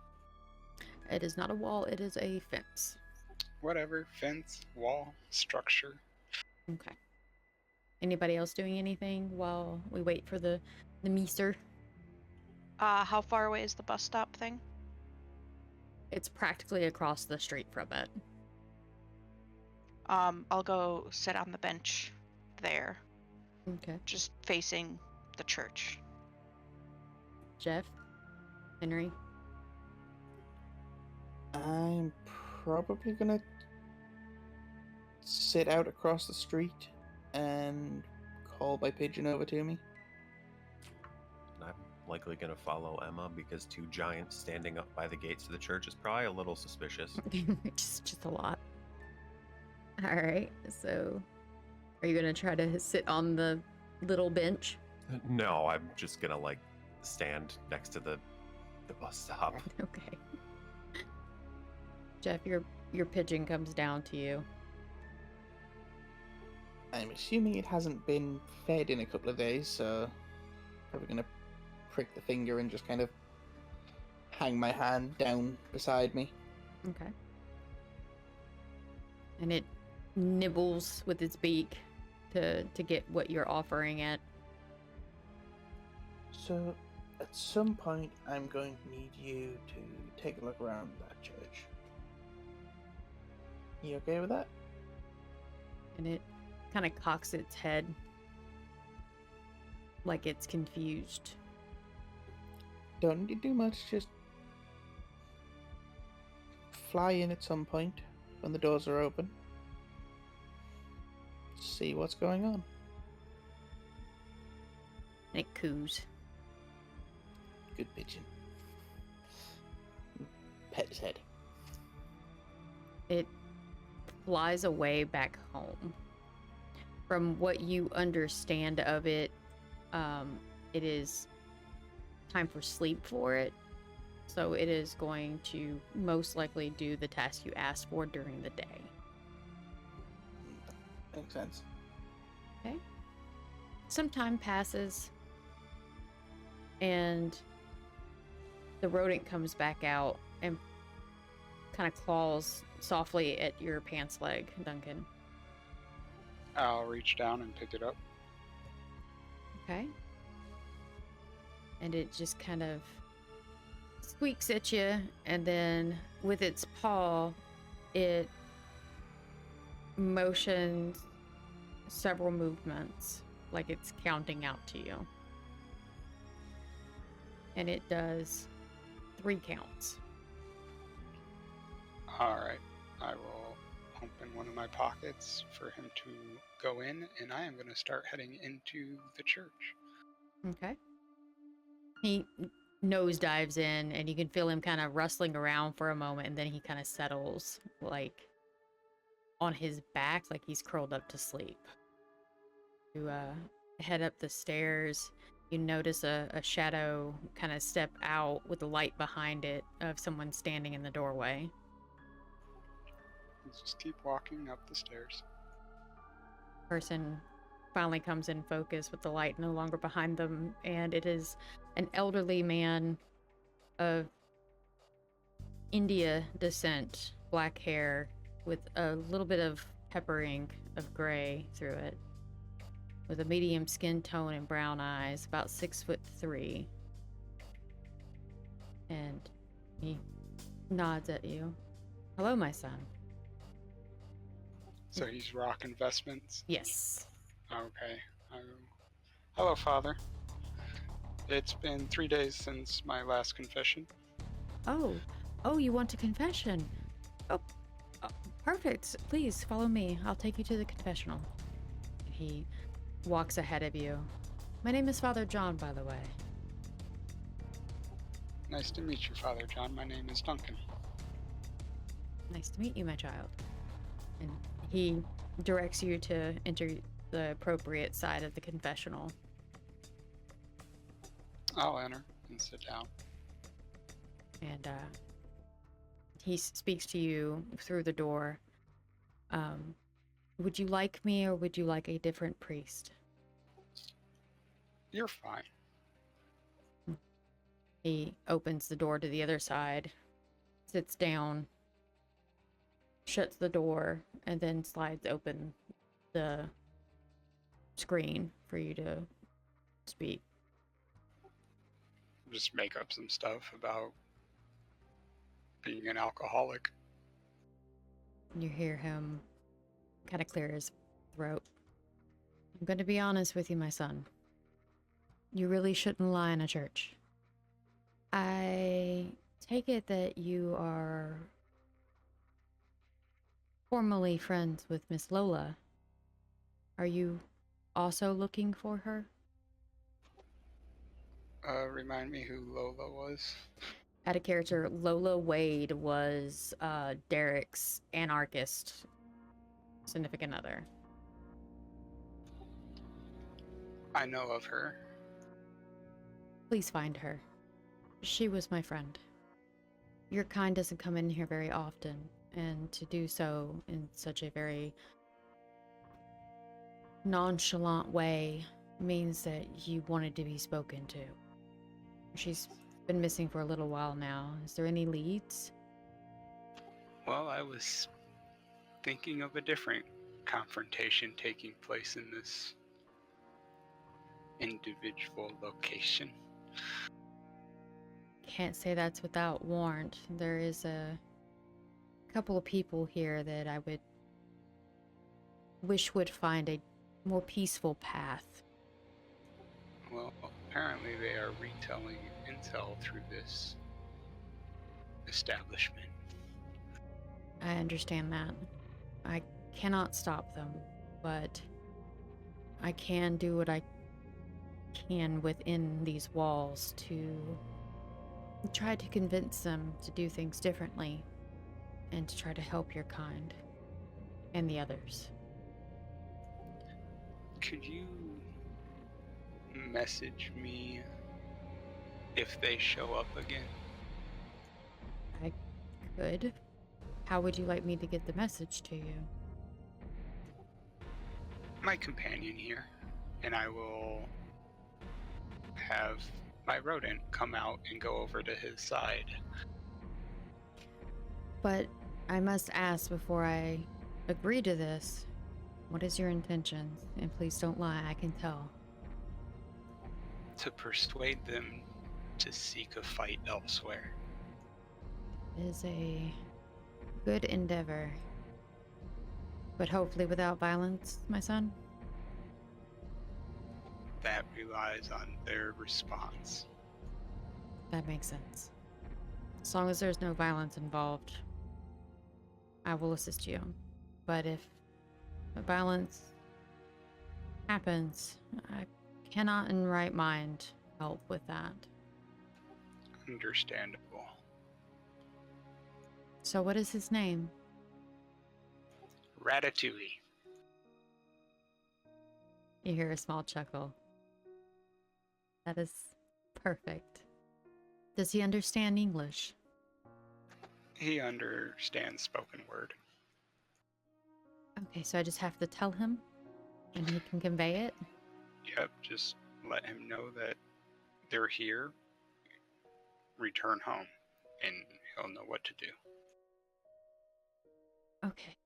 [SPEAKER 2] It is not a wall, it is a fence.
[SPEAKER 4] Whatever, fence, wall, structure.
[SPEAKER 2] Okay. Anybody else doing anything while we wait for the meester?
[SPEAKER 6] How far away is the bus stop thing?
[SPEAKER 2] It's practically across the street from it.
[SPEAKER 6] I'll go sit on the bench there,
[SPEAKER 2] Okay.
[SPEAKER 6] just facing the church.
[SPEAKER 2] Jeff? Henry?
[SPEAKER 3] I'm probably gonna sit out across the street and call by pigeon over to me.
[SPEAKER 5] I'm likely going to follow Emma because two giants standing up by the gates of the church is probably a little suspicious.
[SPEAKER 2] just a lot. All right. So, are you gonna try to sit on the little bench?
[SPEAKER 5] No, I'm just going to like stand next to the bus stop.
[SPEAKER 2] Okay. Jeff, your pigeon comes down to you.
[SPEAKER 3] I'm assuming it hasn't been fed in a couple of days, so probably gonna prick the finger and just kind of hang my hand down beside me.
[SPEAKER 2] Okay. And it nibbles with its beak to get what you're offering it.
[SPEAKER 3] So, at some point, I'm going to need you to take a look around that church. You okay with that?
[SPEAKER 2] And it kind of cocks its head like it's confused.
[SPEAKER 3] Don't need to do much, just fly in at some point when the doors are open. See what's going on.
[SPEAKER 2] And it coos.
[SPEAKER 3] Good pigeon. Pet his head.
[SPEAKER 2] It flies away back home. From what you understand of it, it is time for sleep for it. So it is going to most likely do the task you asked for during the day.
[SPEAKER 3] Makes sense.
[SPEAKER 2] Okay. Some time passes, and the rodent comes back out and kind of claws softly at your pants leg, Duncan.
[SPEAKER 4] I'll reach down and pick it up.
[SPEAKER 2] Okay. And it just kind of squeaks at you, and then with its paw, it motions several movements like it's counting out to you. And it does 3 counts.
[SPEAKER 4] Alright, I will open one of my pockets for him to go in, and I am going to start heading into the church.
[SPEAKER 2] Okay. He nosedives in, and you can feel him kind of rustling around for a moment, and then he kind of settles, like, on his back, like he's curled up to sleep. You head up the stairs. You notice a shadow kind of step out with the light behind it of someone standing in the doorway.
[SPEAKER 4] Let's just keep walking up the stairs.
[SPEAKER 2] Person finally comes in focus with the light no longer behind them, and it is an elderly man of India descent, black hair with a little bit of peppering of gray through it, with a medium skin tone and brown eyes, about 6'3". And he nods at you. Hello, my son.
[SPEAKER 4] So he's Rock Investments?
[SPEAKER 2] Yes.
[SPEAKER 4] Okay. Hello, Father. It's been 3 days since my last confession.
[SPEAKER 2] Oh, you want a confession? Oh, perfect. Please follow me. I'll take you to the confessional. He walks ahead of you. My name is Father John, by the way.
[SPEAKER 4] Nice to meet you, Father John. My name is Duncan.
[SPEAKER 2] Nice to meet you, my child. And he directs you to enter the appropriate side of the confessional.
[SPEAKER 4] I'll enter and sit down.
[SPEAKER 2] And he speaks to you through the door. Would you like me, or would you like a different priest?
[SPEAKER 4] You're fine.
[SPEAKER 2] He opens the door to the other side. sits down, shuts the door, and then slides open the screen for you to speak.
[SPEAKER 4] Just make up some stuff about being an alcoholic.
[SPEAKER 2] You hear him kind of clear his throat. I'm going to be honest with you, my son. You really shouldn't lie in a church. I take it that you are formerly friends with Miss Lola. Are you also looking for her?
[SPEAKER 4] Remind me who Lola was.
[SPEAKER 2] Out of character, Lola Wade was Derek's anarchist significant other.
[SPEAKER 4] I know of her.
[SPEAKER 2] Please find her. She was my friend. Your kind doesn't come in here very often, and to do so in such a very nonchalant way means that you wanted to be spoken to. She's been missing for a little while now. Is there any leads?
[SPEAKER 4] Well, I was thinking of a different confrontation taking place in this individual location.
[SPEAKER 2] Can't say that's without warrant. There is a couple of people here that I would wish would find a more peaceful path.
[SPEAKER 4] Well, apparently they are retelling intel through this establishment.
[SPEAKER 2] I understand that. I cannot stop them, but I can do what I can within these walls to try to convince them to do things differently and to try to help your kind and the others.
[SPEAKER 4] Could you message me if they show up again?
[SPEAKER 2] I could. How would you like me to get the message to you?
[SPEAKER 4] My companion here, and I will have my rodent come out and go over to his side.
[SPEAKER 2] But I must ask before I agree to this, what is your intentions? And please don't lie, I can tell.
[SPEAKER 4] To persuade them to seek a fight elsewhere.
[SPEAKER 2] It is a good endeavor. But hopefully without violence, my son?
[SPEAKER 4] That relies on their response.
[SPEAKER 2] That makes sense. As long as there's no violence involved, I will assist you. But if violence happens, I cannot in right mind help with that.
[SPEAKER 4] Understandable.
[SPEAKER 2] So what is his name?
[SPEAKER 4] Ratatouille.
[SPEAKER 2] You hear a small chuckle. That is perfect. Does he understand English?
[SPEAKER 4] He understands spoken word.
[SPEAKER 2] Okay, so I just have to tell him and he can convey it?
[SPEAKER 4] Yep, just let him know that they're here, return home, and he'll know what to do.
[SPEAKER 2] Okay.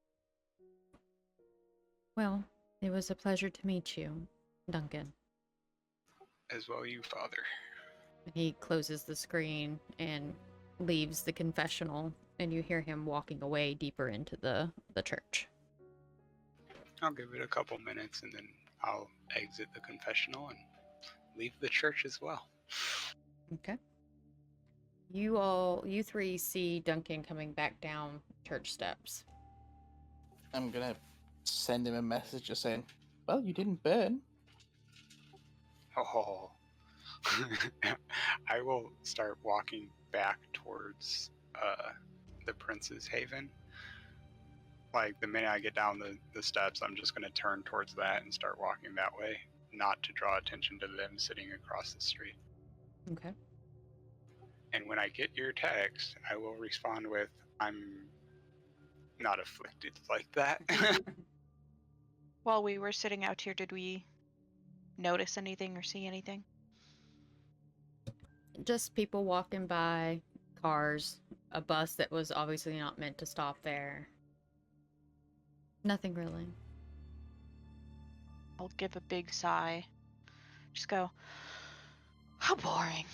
[SPEAKER 2] Well, it was a pleasure to meet you, Duncan.
[SPEAKER 4] As well you, Father.
[SPEAKER 2] He closes the screen and leaves the confessional, and you hear him walking away deeper into the church.
[SPEAKER 4] I'll give it a couple minutes and then I'll exit the confessional and leave the church as well.
[SPEAKER 2] Okay. You three see Duncan coming back down church steps.
[SPEAKER 3] I'm gonna send him a message just saying, well, you didn't burn.
[SPEAKER 4] Oh. I will start walking back towards the Prince's Haven. Like, the minute I get down the steps, I'm just going to turn towards that and start walking that way, not to draw attention to them sitting across the street.
[SPEAKER 2] Okay.
[SPEAKER 4] And when I get your text, I will respond with, I'm not afflicted like that.
[SPEAKER 6] While we were sitting out here, did we notice anything or see anything?
[SPEAKER 2] Just people walking by, cars, a bus that was obviously not meant to stop there. Nothing really.
[SPEAKER 6] I'll give a big sigh. Just go, how boring.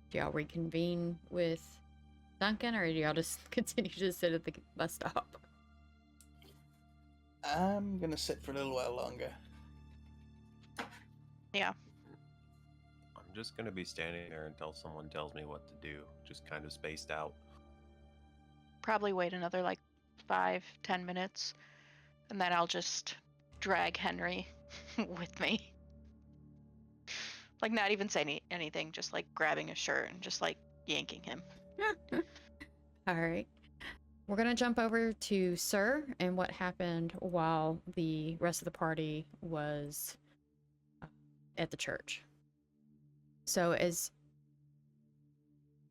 [SPEAKER 2] Do y'all reconvene with Duncan, or do y'all just continue to sit at the bus stop?
[SPEAKER 3] I'm gonna sit for a little while longer.
[SPEAKER 6] Yeah.
[SPEAKER 5] I'm just gonna be standing there until someone tells me what to do, just kind of spaced out.
[SPEAKER 6] Probably wait another like 5-10 minutes, and then I'll just drag Henry with me. Like, not even saying anything, just like grabbing his shirt and just like yanking him.
[SPEAKER 2] All right. We're going to jump over to Sir and what happened while the rest of the party was at the church. So as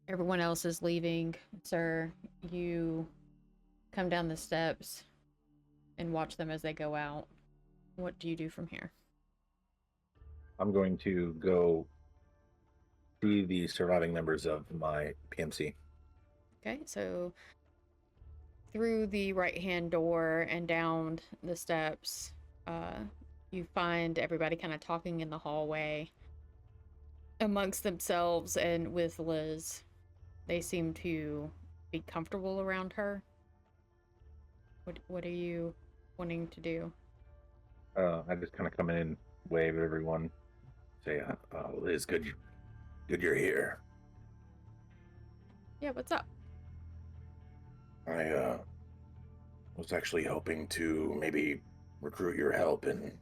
[SPEAKER 2] everyone else is leaving, Sir, you come down the steps and watch them as they go out. What do you do from here?
[SPEAKER 7] I'm going to go see the surviving members of my PMC.
[SPEAKER 2] Okay, so through the right-hand door and down the steps, you find everybody kind of talking in the hallway amongst themselves and with Liz. They seem to be comfortable around her. What are you wanting to do?
[SPEAKER 7] I just kind of come in, wave at everyone, say, Liz, good you're here.
[SPEAKER 2] Yeah, what's up?
[SPEAKER 7] I was actually hoping to maybe recruit your help in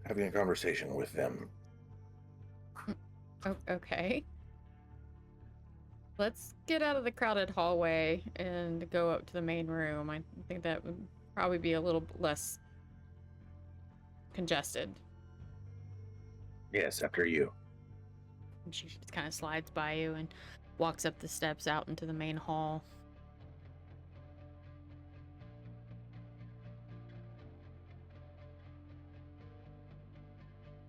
[SPEAKER 7] having a conversation with them.
[SPEAKER 2] Okay. Let's get out of the crowded hallway and go up to the main room. I think that would probably be a little less congested.
[SPEAKER 7] Yes, after you.
[SPEAKER 2] And she just kind of slides by you and walks up the steps out into the main hall.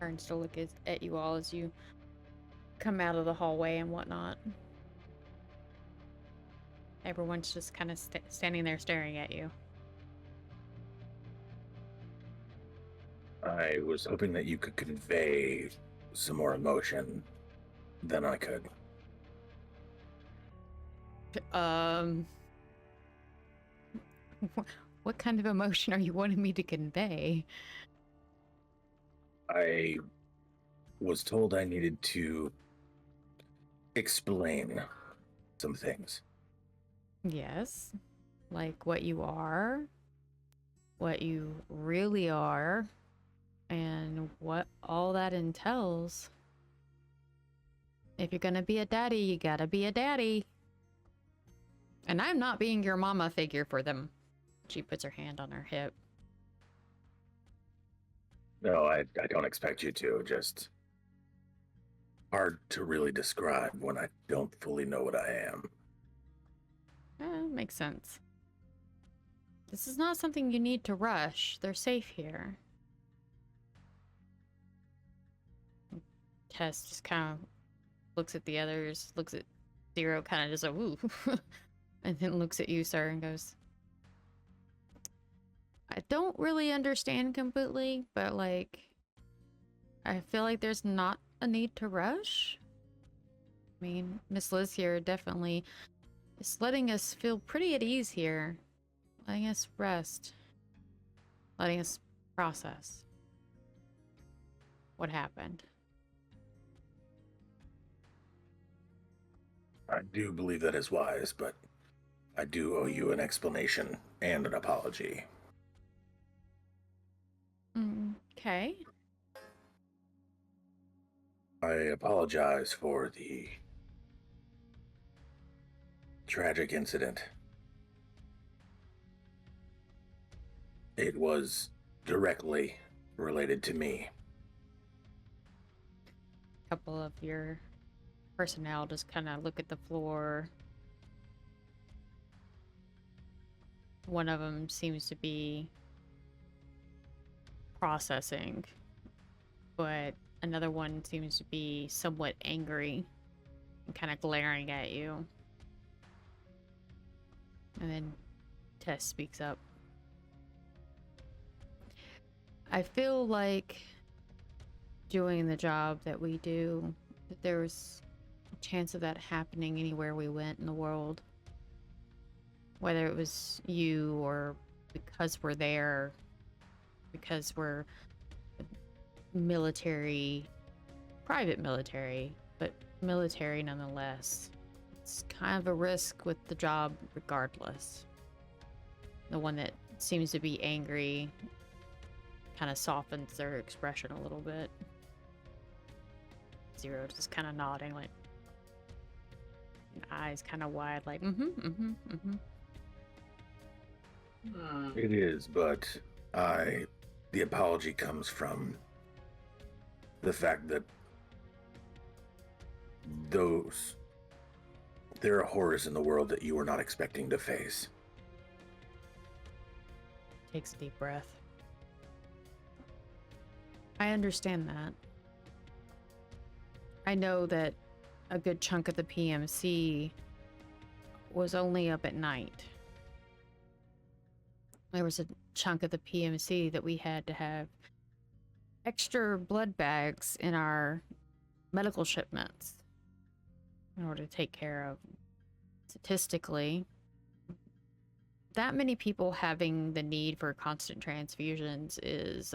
[SPEAKER 2] Turns to look at you all as you come out of the hallway and whatnot. Everyone's just kind of standing there staring at you.
[SPEAKER 7] I was hoping that you could convey some more emotion than I could.
[SPEAKER 2] What kind of emotion are you wanting me to convey?
[SPEAKER 7] I was told I needed to explain some things.
[SPEAKER 2] Yes. Like what you are, what you really are, and what all that entails. If you're gonna be a daddy, you gotta be a daddy. And I'm not being your mama figure for them. She puts her hand on her hip.
[SPEAKER 7] No, I don't expect you to. Just hard to really describe when I don't fully know what I am.
[SPEAKER 2] Makes sense. This is not something you need to rush. They're safe here. Tess just kind of looks at the others, looks at Zero, kind of just like, ooh. And then looks at you, Sir, and goes, I don't really understand completely, but, like, I feel like there's not a need to rush. I mean, Miss Liz here definitely is letting us feel pretty at ease here. Letting us rest. Letting us process what happened.
[SPEAKER 7] I do believe that is wise, but I do owe you an explanation and an apology.
[SPEAKER 2] Okay.
[SPEAKER 7] I apologize for the tragic incident. It was directly related to me.
[SPEAKER 2] A couple of your personnel just kind of look at the floor. One of them seems to be processing, but another one seems to be somewhat angry. kind of glaring at you. And then Tess speaks up. I feel like doing the job that we do, that there was a chance of that happening anywhere we went in the world. Whether it was you or because we're there, because we're military, private military, but military nonetheless. It's kind of a risk with the job regardless. The one that seems to be angry kind of softens their expression a little bit. Zero just kind of nodding, like, eyes kind of wide, like,
[SPEAKER 7] It is, but the apology comes from the fact that there are horrors in the world that you were not expecting to face.
[SPEAKER 2] Takes a deep breath. I understand that. I know that a good chunk of the PMC was only up at night. There was a chunk of the PMC that we had to have extra blood bags in our medical shipments in order to take care of. Statistically, that many people having the need for constant transfusions is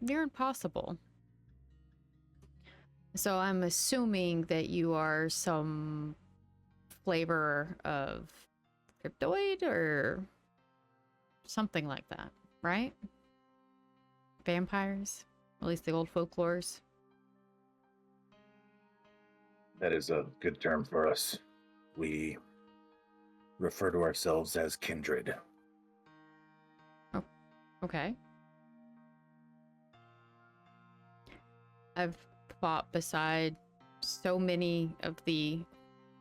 [SPEAKER 2] near impossible. So I'm assuming that you are some flavor of cryptoid or something like that, right? Vampires? At least the old folklores.
[SPEAKER 7] That is a good term for us. We refer to ourselves as kindred.
[SPEAKER 2] Oh, okay. I've fought beside so many of the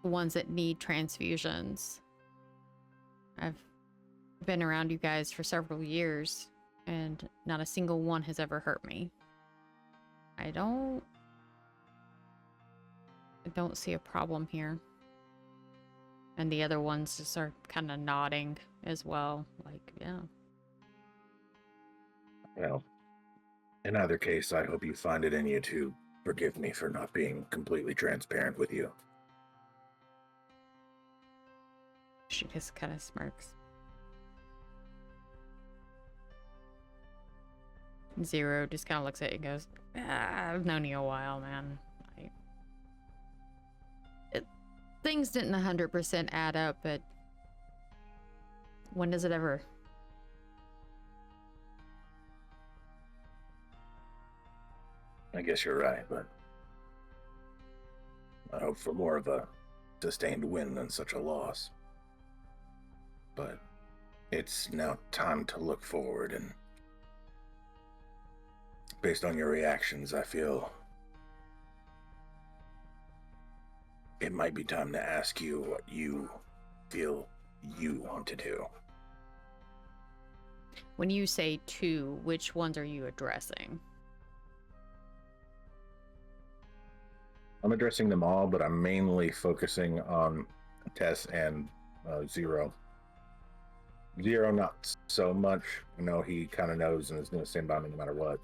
[SPEAKER 2] ones that need transfusions. I've been around you guys for several years, and not a single one has ever hurt me. I don't see a problem here. And the other ones just are kind of nodding as well, like, yeah.
[SPEAKER 7] Well, in either case, I hope you find it in you to forgive me for not being completely transparent with you.
[SPEAKER 2] She just kind of smirks. Zero just kind of looks at you and goes, I've known you a while, man. Things didn't 100% add up, but when does it ever?
[SPEAKER 7] I guess you're right, but I hope for more of a sustained win than such a loss. But it's now time to look forward, and based on your reactions, I feel it might be time to ask you what you feel you want to do.
[SPEAKER 2] When you say two, which ones are you addressing?
[SPEAKER 7] I'm addressing them all, but I'm mainly focusing on Tess and Zero. Zero, not so much. I know he kind of knows and is going to stand by me no matter what.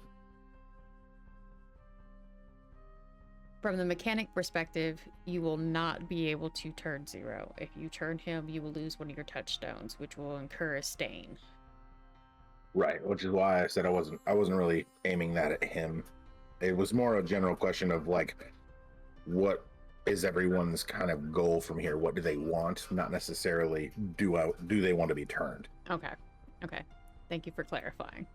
[SPEAKER 2] From the mechanic perspective, you will not be able to turn Zero. If you turn him, you will lose one of your touchstones, which will incur a stain.
[SPEAKER 7] Right, which is why I said I wasn't really aiming that at him. It was more a general question of like, what is everyone's kind of goal from here? What do they want? Not necessarily do they want to be turned.
[SPEAKER 2] Okay. Thank you for clarifying.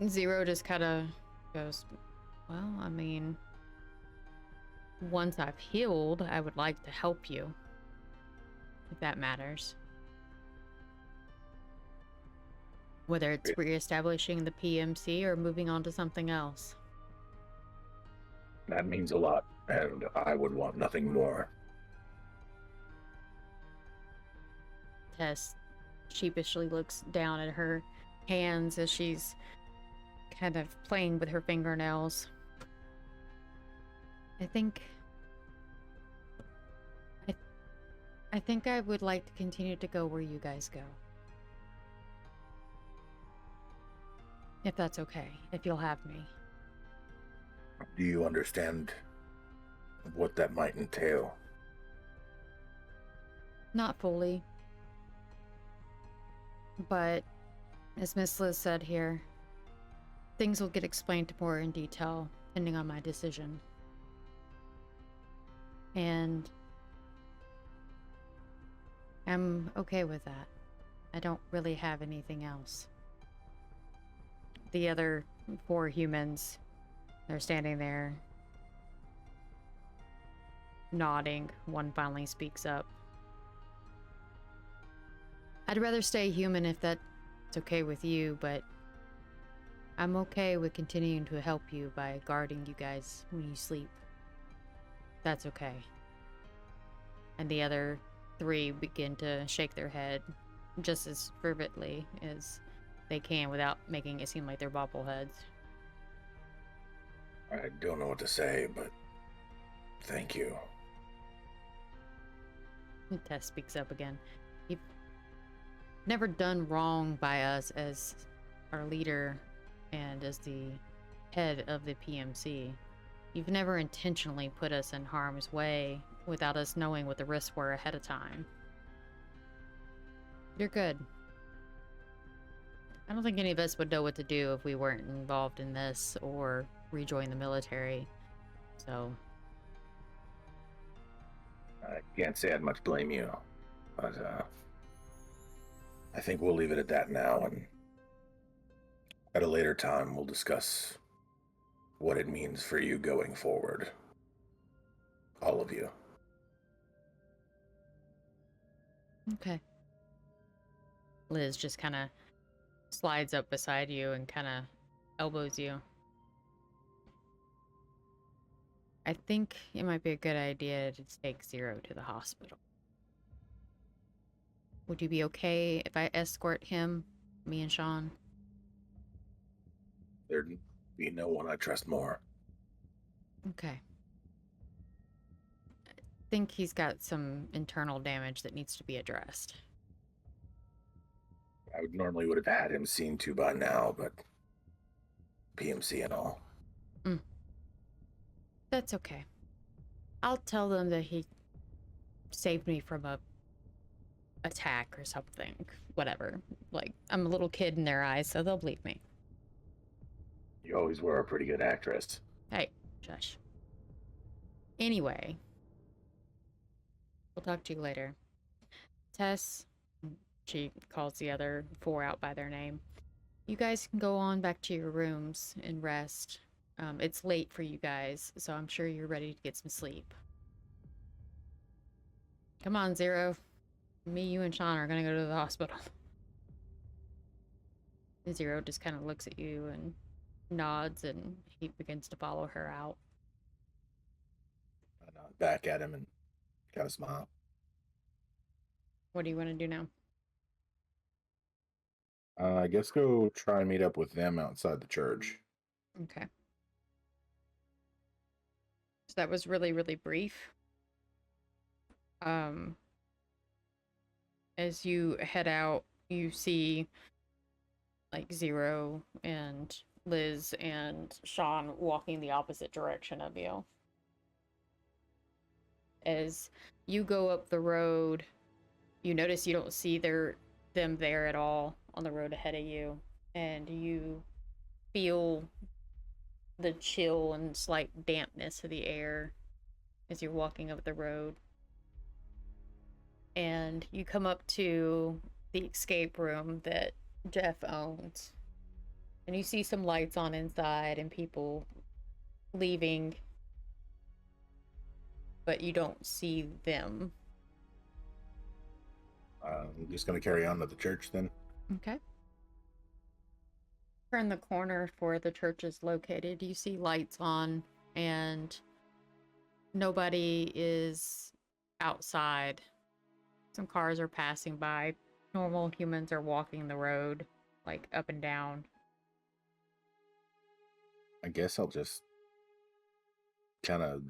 [SPEAKER 2] Zero just kind of goes, well, I mean, once I've healed, I would like to help you, if that matters. Whether it's reestablishing the PMC or moving on to something else.
[SPEAKER 7] That means a lot, and I would want nothing more.
[SPEAKER 2] Tess sheepishly looks down at her hands as she's kind of playing with her fingernails. I think I think I would like to continue to go where you guys go. If that's okay, if you'll have me.
[SPEAKER 7] Do you understand what that might entail?
[SPEAKER 2] Not fully. But as Miss Liz said here, things will get explained more in detail depending on my decision. And I'm okay with that. I don't really have anything else. The other 4 humans, they're standing there nodding. One finally speaks up. I'd rather stay human if that's okay with you, but I'm okay with continuing to help you by guarding you guys when you sleep. That's okay. And the other 3 begin to shake their head just as fervently as they can without making it seem like they're bobbleheads.
[SPEAKER 7] I don't know what to say, but thank you.
[SPEAKER 2] Tess speaks up again. You've never done wrong by us as our leader and as the head of the PMC. You've never intentionally put us in harm's way without us knowing what the risks were ahead of time. You're good. I don't think any of us would know what to do if we weren't involved in this or rejoin the military. So
[SPEAKER 7] I can't say I'd much blame you, but I think we'll leave it at that now, and at a later time we'll discuss what it means for you going forward. All of you.
[SPEAKER 2] okay. Liz just kind of slides up beside you and kind of elbows you. I think it might be a good idea to take Zero to the hospital. Would you be okay if I escort him, me and Sean?
[SPEAKER 7] There'd be no one I trust more.
[SPEAKER 2] Okay. I think he's got some internal damage that needs to be addressed.
[SPEAKER 7] I would have had him seen to by now, but PMC and all.
[SPEAKER 2] That's okay. I'll tell them that he saved me from a attack or something. Whatever. Like, I'm a little kid in their eyes, so they'll believe me.
[SPEAKER 7] You always were a pretty good actress.
[SPEAKER 2] Hey, shush. Anyway, we'll talk to you later. Tess, she calls the other 4 out by their name. You guys can go on back to your rooms and rest. It's late for you guys, so I'm sure you're ready to get some sleep. Come on, Zero. Me, you, and Sean are gonna go to the hospital. Zero just kind of looks at you and nods, and he begins to follow her out.
[SPEAKER 7] I nod back at him and kind of smile.
[SPEAKER 2] What do you want to do now?
[SPEAKER 7] I guess go try and meet up with them outside the church.
[SPEAKER 2] Okay. So that was really, really brief. As you head out, you see like Zero and Liz and Sean walking the opposite direction of you. As you go up the road, you notice you don't see them there at all on the road ahead of you, and you feel the chill and slight dampness of the air as you're walking up the road. And you come up to the escape room that Jeff owns, and you see some lights on inside and people leaving, but you don't see them.
[SPEAKER 7] I'm just going to carry on to the church then.
[SPEAKER 2] Okay. Turn the corner where the church is located. You see lights on, and nobody is outside. Some cars are passing by. Normal humans are walking the road, like up and down.
[SPEAKER 7] I guess I'll just kind of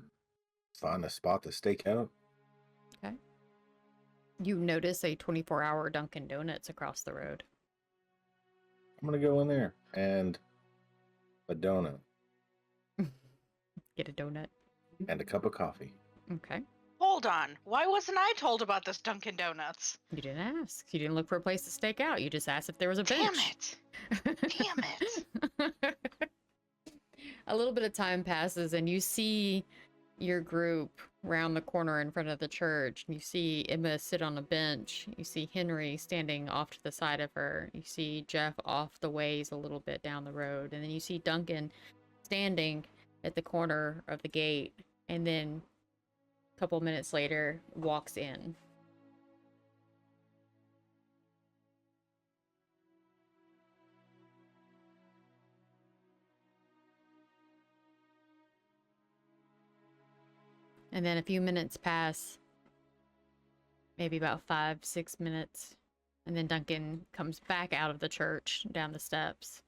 [SPEAKER 7] find a spot to stake out.
[SPEAKER 2] Okay. You notice a 24-hour Dunkin' Donuts across the road.
[SPEAKER 7] I'm gonna go in there and a donut
[SPEAKER 2] Get a donut.
[SPEAKER 7] and a cup of coffee.
[SPEAKER 2] Okay.
[SPEAKER 6] Hold on. Why wasn't I told about this Dunkin' Donuts?
[SPEAKER 2] You didn't ask. You didn't look for a place to stake out. You just asked if there was a
[SPEAKER 6] Damn
[SPEAKER 2] bench.
[SPEAKER 6] it. Damn it.
[SPEAKER 2] A little bit of time passes and you see your group round the corner in front of the church. You see Emma sit on a bench. You see Henry standing off to the side of her. You see Jeff off the ways a little bit down the road. And then you see Duncan standing at the corner of the gate. And then a couple minutes later, walks in. And then a few minutes pass, maybe about 5-6 minutes, and then Duncan comes back out of the church down the steps,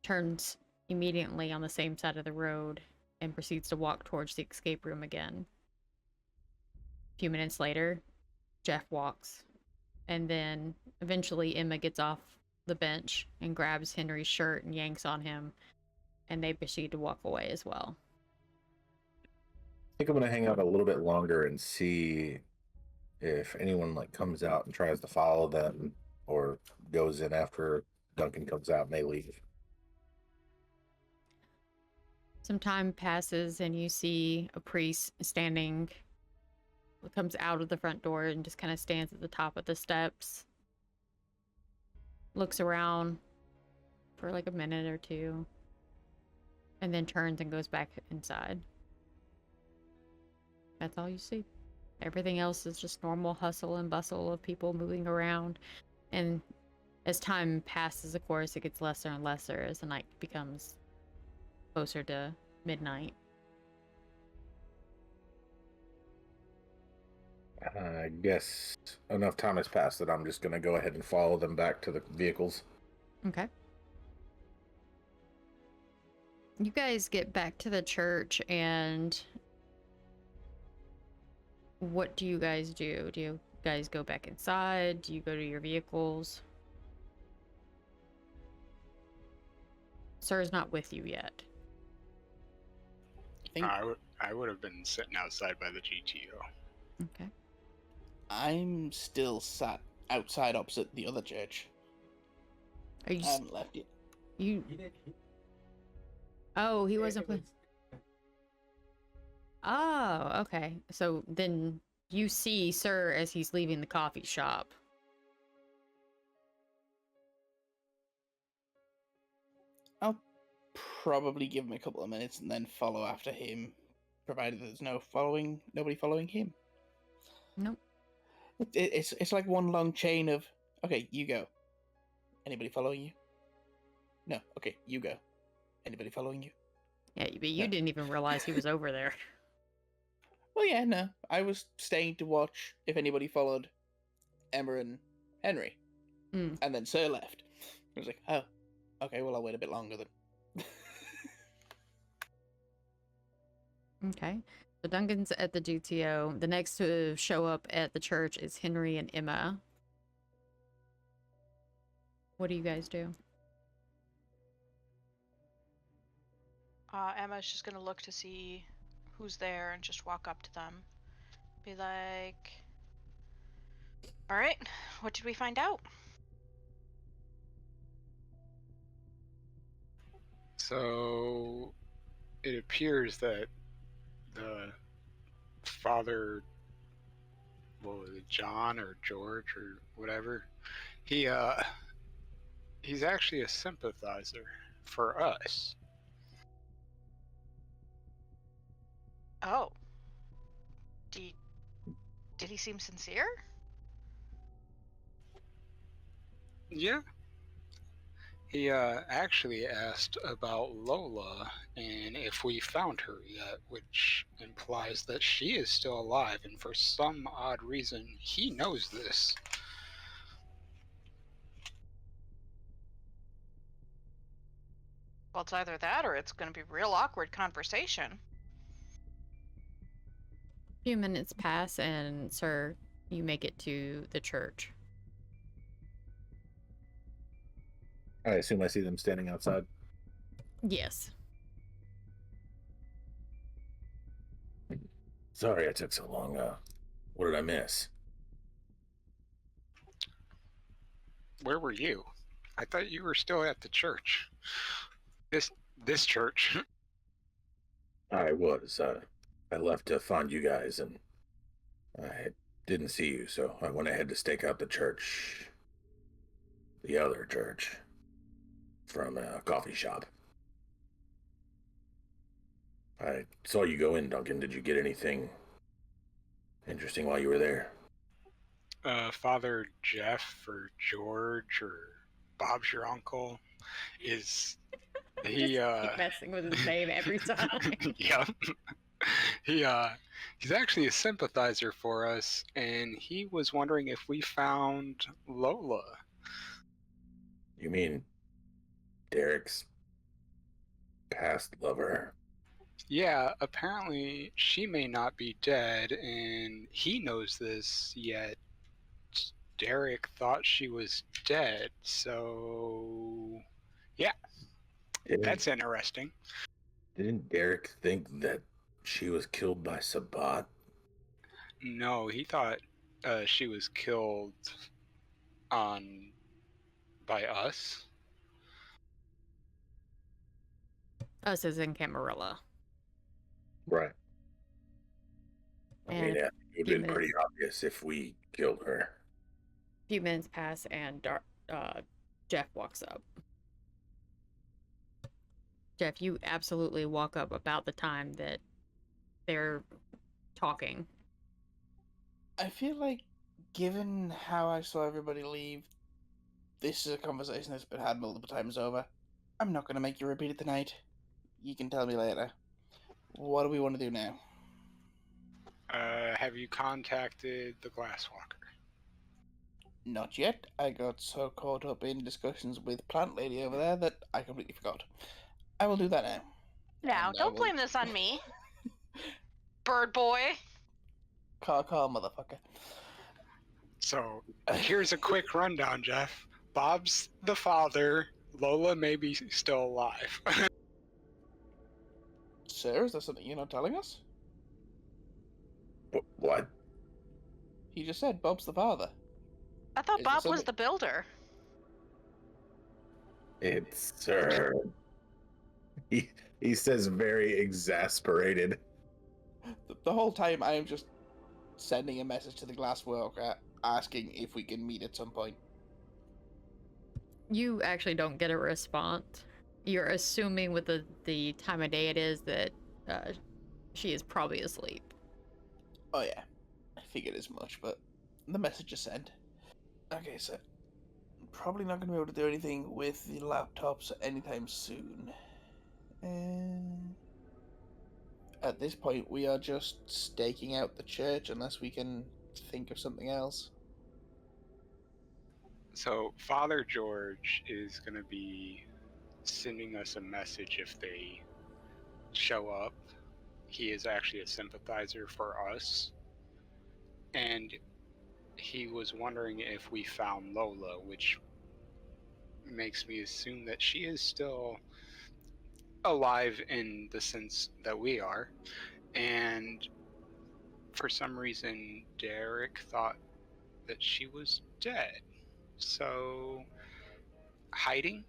[SPEAKER 2] turns immediately on the same side of the road, and proceeds to walk towards the escape room again. A few minutes later, Jeff walks, and then eventually Emma gets off the bench and grabs Henry's shirt and yanks on him, and they proceed to walk away as well.
[SPEAKER 7] I think I'm gonna hang out a little bit longer and see if anyone like comes out and tries to follow them or goes in after Duncan comes out and they leave.
[SPEAKER 2] Some time passes and you see a priest standing, comes out of the front door and just kind of stands at the top of the steps. Looks around for like a minute or two, and then turns and goes back inside. That's all you see. Everything else is just normal hustle and bustle of people moving around. And as time passes, of course, it gets lesser and lesser as the night becomes closer to midnight.
[SPEAKER 7] I guess enough time has passed that I'm just gonna go ahead and follow them back to the vehicles.
[SPEAKER 2] Okay. You guys get back to the church, and what do you guys do? Do you guys go back inside? Do you go to your vehicles? Sir's not with you yet.
[SPEAKER 3] I think
[SPEAKER 4] I would have been sitting outside by the GTO.
[SPEAKER 2] Okay.
[SPEAKER 3] I'm still sat outside opposite the other church.
[SPEAKER 2] Are you?
[SPEAKER 3] I haven't left yet.
[SPEAKER 2] You? Oh, he wasn't. Oh, okay. So then you see Sir as he's leaving the coffee shop.
[SPEAKER 3] I'll probably give him a couple of minutes and then follow after him, provided there's nobody following him.
[SPEAKER 2] Nope.
[SPEAKER 3] It's like one long chain of, okay, you go. Anybody following you? No. Okay, you go. Anybody following you?
[SPEAKER 2] Yeah, but you
[SPEAKER 3] No.
[SPEAKER 2] didn't even realize he was over there.
[SPEAKER 3] Well, yeah, no. I was staying to watch if anybody followed Emma and Henry.
[SPEAKER 2] Mm.
[SPEAKER 3] And then Sir left. I was like, oh, okay, well, I'll wait a bit longer then.
[SPEAKER 2] Okay. So Duncan's at the GTO. The next to show up at the church is Henry and Emma. What do you guys do?
[SPEAKER 6] Emma's just gonna look to see who's there and just walk up to them. Be like, all right, what did we find out?
[SPEAKER 4] So it appears that the father, what was it, John or George or whatever, he's actually a sympathizer for us.
[SPEAKER 6] Oh. Did he seem sincere?
[SPEAKER 4] Yeah. He actually asked about Lola and if we found her yet, which implies that she is still alive, and for some odd reason, he knows this.
[SPEAKER 6] Well, it's either that or it's going to be real awkward conversation.
[SPEAKER 2] Few minutes pass, and sir, you make it to the church.
[SPEAKER 7] I assume I see them standing outside.
[SPEAKER 2] Yes.
[SPEAKER 7] Sorry I took so long. What did I miss?
[SPEAKER 4] Where were you? I thought you were still at the church. This church.
[SPEAKER 7] I was. I left to find you guys, and I didn't see you, so I went ahead to stake out the church. The other church. From a coffee shop. I saw you go in, Duncan. Did you get anything interesting while you were there?
[SPEAKER 4] Father Jeff or George or Bob's your uncle is he
[SPEAKER 2] Keep messing with his name every time.
[SPEAKER 4] yeah. He's actually a sympathizer for us, and he was wondering if we found Lola.
[SPEAKER 7] You mean Derek's past lover?
[SPEAKER 4] Yeah, apparently she may not be dead, and he knows this, yet Derek thought she was dead, so yeah, that's interesting.
[SPEAKER 7] Didn't Derek think that she was killed by Sabat?
[SPEAKER 4] No, he thought she was killed by us.
[SPEAKER 2] Us as in Camarilla.
[SPEAKER 7] Right. I mean,
[SPEAKER 2] And
[SPEAKER 7] it would
[SPEAKER 2] few
[SPEAKER 7] have been pretty
[SPEAKER 2] minutes-
[SPEAKER 7] obvious if we killed her.
[SPEAKER 2] few minutes pass, and Jeff walks up. Jeff, you absolutely walk up about the time that they're talking.
[SPEAKER 3] I feel like, given how I saw everybody leave, this is a conversation that's been had multiple times over. I'm not going to make you repeat it tonight. You can tell me later. What do we want to do now?
[SPEAKER 4] Have you contacted the Glasswalker?
[SPEAKER 3] Not yet. I got so caught up in discussions with Plant Lady over there that I completely forgot. I will do that now.
[SPEAKER 6] Now,
[SPEAKER 3] And I
[SPEAKER 6] don't
[SPEAKER 3] will-
[SPEAKER 6] blame this on me. Bird boy.
[SPEAKER 3] Call, motherfucker.
[SPEAKER 4] So here's a quick rundown, Jeff. Bob's the father. Lola may be still alive.
[SPEAKER 3] Sir, is there something you're not telling us?
[SPEAKER 7] What?
[SPEAKER 3] He just said Bob's the father.
[SPEAKER 6] I thought
[SPEAKER 3] Is there
[SPEAKER 6] Bob was
[SPEAKER 3] something-
[SPEAKER 6] the builder.
[SPEAKER 7] It's Sir. He says very exasperated.
[SPEAKER 3] The whole time I am just sending a message to the Glassworker asking if we can meet at some point.
[SPEAKER 2] You actually don't get a response. You're assuming with the time of day it is that she is probably asleep.
[SPEAKER 3] Oh yeah, I figured as much, but the message is sent. Okay, so probably not going to be able to do anything with the laptops anytime soon. At this point, we are just staking out the church unless we can think of something else.
[SPEAKER 4] So Father George is going to be sending us a message if they show up. He is actually a sympathizer for us. And he was wondering if we found Lola, which makes me assume that she is still alive in the sense that we are. And for some reason, Derek thought that she was dead. So, hiding?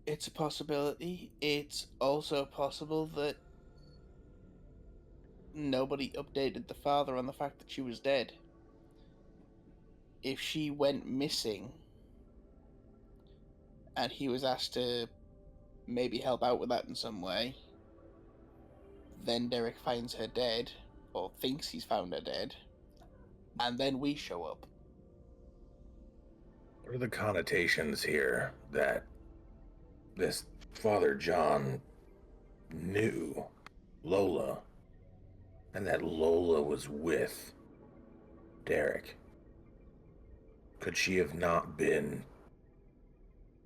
[SPEAKER 3] It's a possibility. It's also possible that nobody updated the father on the fact that she was dead. If she went missing and he was asked to maybe help out with that in some way, then Derek finds her dead, or thinks he's found her dead, and then we show up.
[SPEAKER 7] What are the connotations here that this Father John knew Lola and that Lola was with Derek? Could she have not been,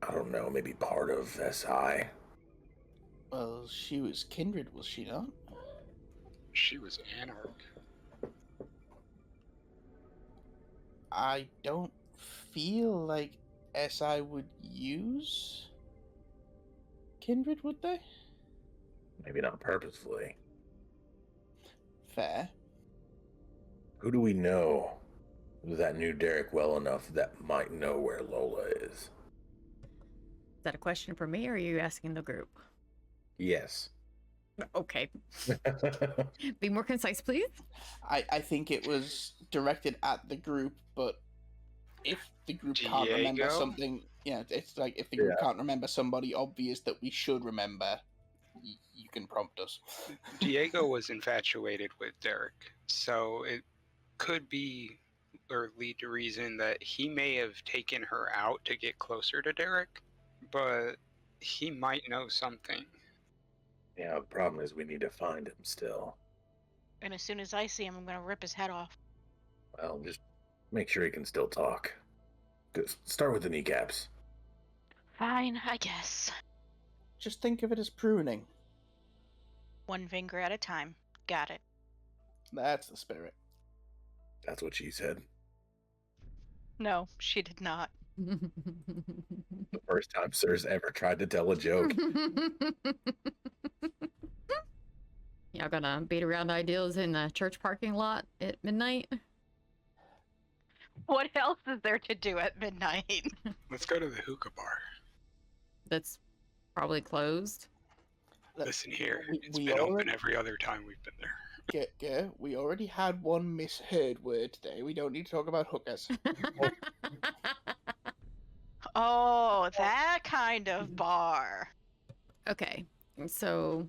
[SPEAKER 7] I don't know, maybe part of SI?
[SPEAKER 3] Well, she was kindred, was she not?
[SPEAKER 4] She was Anarch.
[SPEAKER 3] I don't feel like SI would use Kindred, would they?
[SPEAKER 7] Maybe not purposefully.
[SPEAKER 3] Fair.
[SPEAKER 7] Who do we know that knew Derek well enough that might know where Lola is?
[SPEAKER 2] Is that a question for me, or are you asking the group?
[SPEAKER 7] Yes.
[SPEAKER 2] Okay. Be more concise, please.
[SPEAKER 3] I think it was directed at the group, but if the group can't remember
[SPEAKER 4] Diego?
[SPEAKER 3] something, yeah, it's like if the group can't remember somebody obvious that we should remember, you can prompt us.
[SPEAKER 4] Diego was infatuated with Derek, so it could be or lead to reason that he may have taken her out to get closer to Derek, but he might know something.
[SPEAKER 7] Yeah, the problem is we need to find him still.
[SPEAKER 6] And as soon as I see him, I'm gonna rip his head off.
[SPEAKER 7] Well, just make sure he can still talk. Just start with the kneecaps.
[SPEAKER 6] Fine, I guess.
[SPEAKER 3] Just think of it as pruning.
[SPEAKER 6] One finger at a time. Got it.
[SPEAKER 3] That's the spirit.
[SPEAKER 7] That's what she said.
[SPEAKER 6] No, she did not.
[SPEAKER 7] The first time Sir's ever tried to tell a joke.
[SPEAKER 2] Y'all gonna beat around ideals in the church parking lot at midnight?
[SPEAKER 6] What else is there to do at midnight?
[SPEAKER 4] Let's go to the hookah bar.
[SPEAKER 2] That's probably closed.
[SPEAKER 4] Listen here, it's
[SPEAKER 3] we
[SPEAKER 4] been open
[SPEAKER 3] already-
[SPEAKER 4] every other time we've been there.
[SPEAKER 3] We already had one misheard word today. We don't need to talk about hookers.
[SPEAKER 6] Oh, that kind of bar.
[SPEAKER 2] Okay, so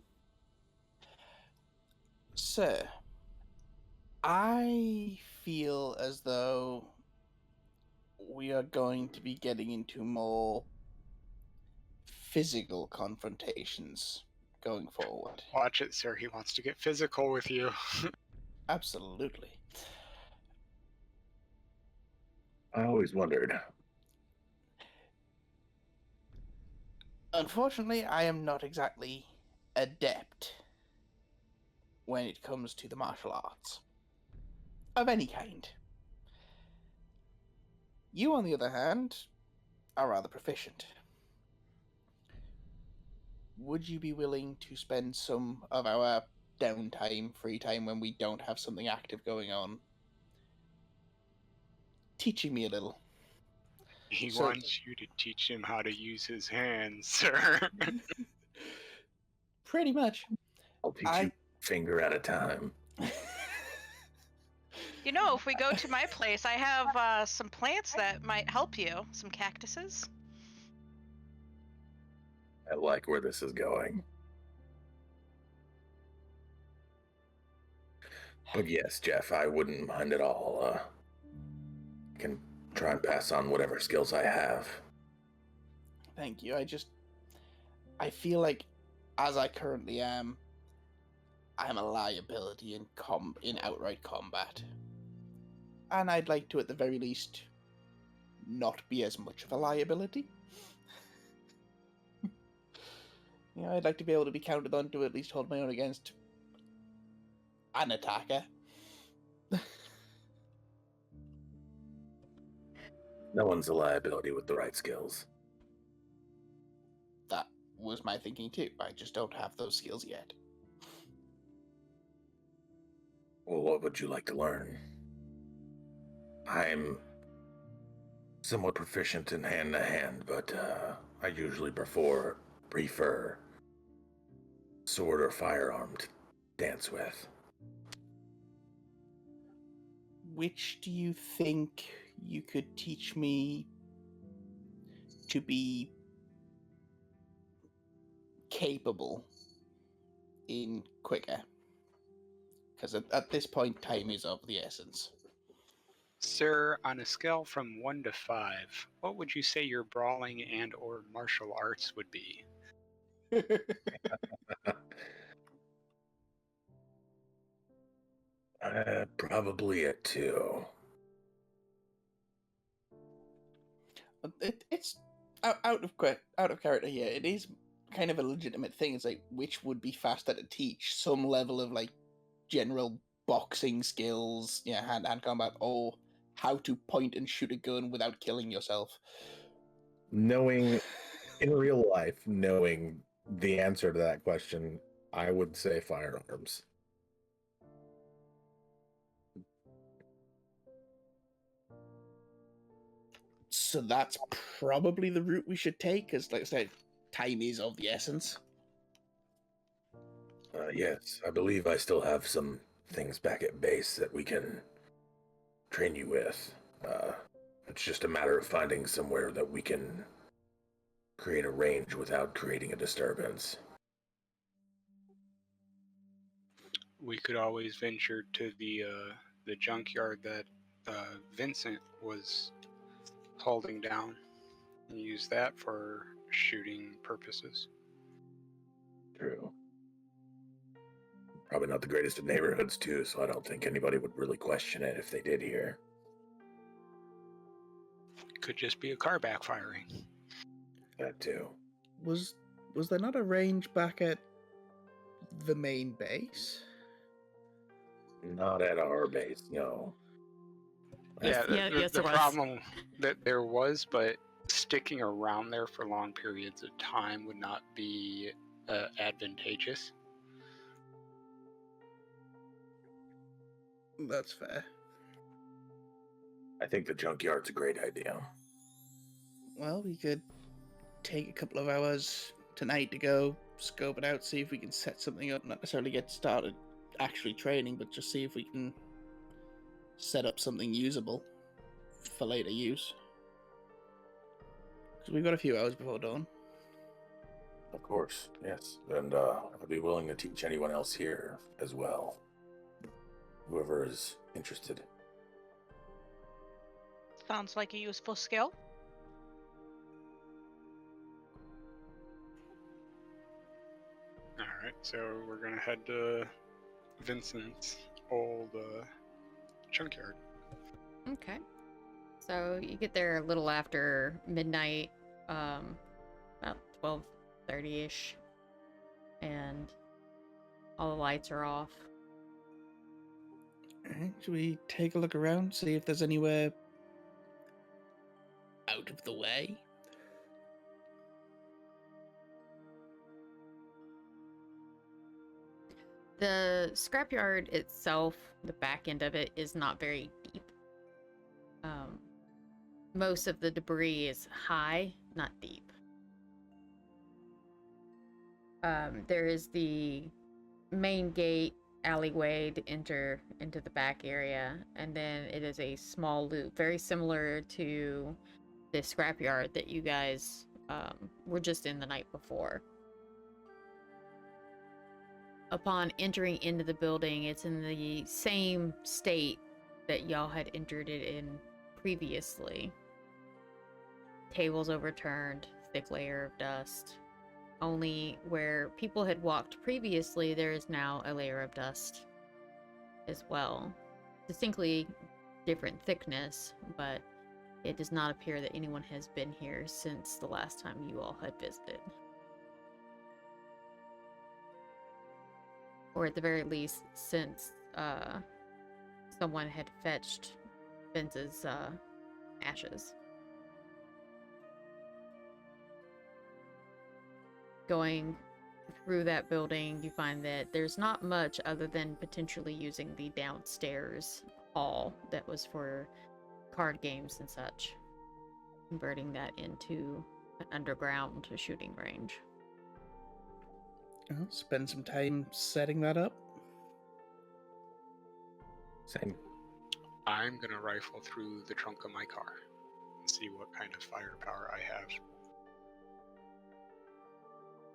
[SPEAKER 3] Sir, I feel as though we are going to be getting into more physical confrontations going forward.
[SPEAKER 4] Watch it, sir. He wants to get physical with you.
[SPEAKER 3] Absolutely.
[SPEAKER 7] I always wondered.
[SPEAKER 3] Unfortunately, I am not exactly adept when it comes to the martial arts of any kind. You, on the other hand, are rather proficient. Would you be willing to spend some of our downtime, free time, when we don't have something active going on, teaching me a little?
[SPEAKER 4] He
[SPEAKER 3] So-
[SPEAKER 4] wants you to teach him how to use his hands, sir.
[SPEAKER 3] Pretty much.
[SPEAKER 7] I'll teach you finger at a time.
[SPEAKER 6] You know, if we go to my place, I have some plants that might help you. Some cactuses.
[SPEAKER 7] I like where this is going. But yes, Jeff, I wouldn't mind at all. Can try and pass on whatever skills I have.
[SPEAKER 3] Thank you. I feel like, as I currently am, I'm a liability in outright combat. And I'd like to, at the very least, not be as much of a liability. I'd like to be able to be counted on to at least hold my own against an attacker.
[SPEAKER 7] No one's a liability with the right skills.
[SPEAKER 3] That was my thinking too. I just don't have those skills yet.
[SPEAKER 7] Well, what would you like to learn? I'm somewhat proficient in hand-to-hand, but I usually prefer sword or firearm to dance with.
[SPEAKER 3] Which do you think you could teach me to be capable in quicker? Because at this point, time is of the essence.
[SPEAKER 4] Sir, on a scale from 1 to 5, what would you say your brawling and or martial arts would be?
[SPEAKER 7] Probably a 2.
[SPEAKER 3] It's out of character here. It is kind of a legitimate thing. It's like, which would be faster to teach? Some level of general boxing skills, hand-to-hand combat, or how to point and shoot a gun without killing yourself.
[SPEAKER 7] Knowing in real life, knowing the answer to that question, I would say firearms.
[SPEAKER 3] So that's probably the route we should take, because, like I said, time is of the essence.
[SPEAKER 7] Yes, I believe I still have some things back at base that we can train you with. It's just a matter of finding somewhere that we can create a range without creating a disturbance.
[SPEAKER 4] We could always venture to the junkyard that Vincent was holding down and use that for shooting purposes.
[SPEAKER 7] True. Probably not the greatest of neighborhoods, too, so I don't think anybody would really question it if they did here.
[SPEAKER 4] Could just be a car backfiring.
[SPEAKER 7] That, too.
[SPEAKER 3] Was there not a range back at the main base?
[SPEAKER 7] Not at our base, no.
[SPEAKER 4] Yeah,
[SPEAKER 2] yes,
[SPEAKER 4] the
[SPEAKER 2] there was.
[SPEAKER 4] problem that there was, but sticking around there for long periods of time would not be advantageous.
[SPEAKER 3] That's fair.
[SPEAKER 7] I think the junkyard's a great idea.
[SPEAKER 3] Well, we could take a couple of hours tonight to go scope it out, see if we can set something up, not necessarily get started actually training, but just see if we can set up something usable for later use. Because we've got a few hours before dawn.
[SPEAKER 7] Of course, yes. And I'd be willing to teach anyone else here as well. Whoever is interested.
[SPEAKER 6] Sounds like a useful skill.
[SPEAKER 4] Alright, so we're gonna head to Vincent's old junkyard.
[SPEAKER 2] Okay. So you get there a little after midnight, about 12:30ish, and all the lights are off.
[SPEAKER 3] Alright, should we take a look around, see if there's anywhere out of the way?
[SPEAKER 2] The scrapyard itself, the back end of it, is not very deep. Most of the debris is high, not deep. There is the main gate alleyway to enter into the back area, and then it is a small loop, very similar to the scrapyard that you guys were just in the night before. Upon entering into the building, it's in the same state that y'all had entered it in previously. Tables overturned, thick layer of dust. Only where people had walked previously, there is now a layer of dust as well. Distinctly different thickness, but it does not appear that anyone has been here since the last time you all had visited. Or at the very least, since someone had fetched Vince's ashes. Going through that building, you find that there's not much other than potentially using the downstairs hall that was for card games and such. Converting that into an underground shooting range.
[SPEAKER 3] I'll spend some time setting that up.
[SPEAKER 7] Same.
[SPEAKER 4] I'm gonna rifle through the trunk of my car and see what kind of firepower I have.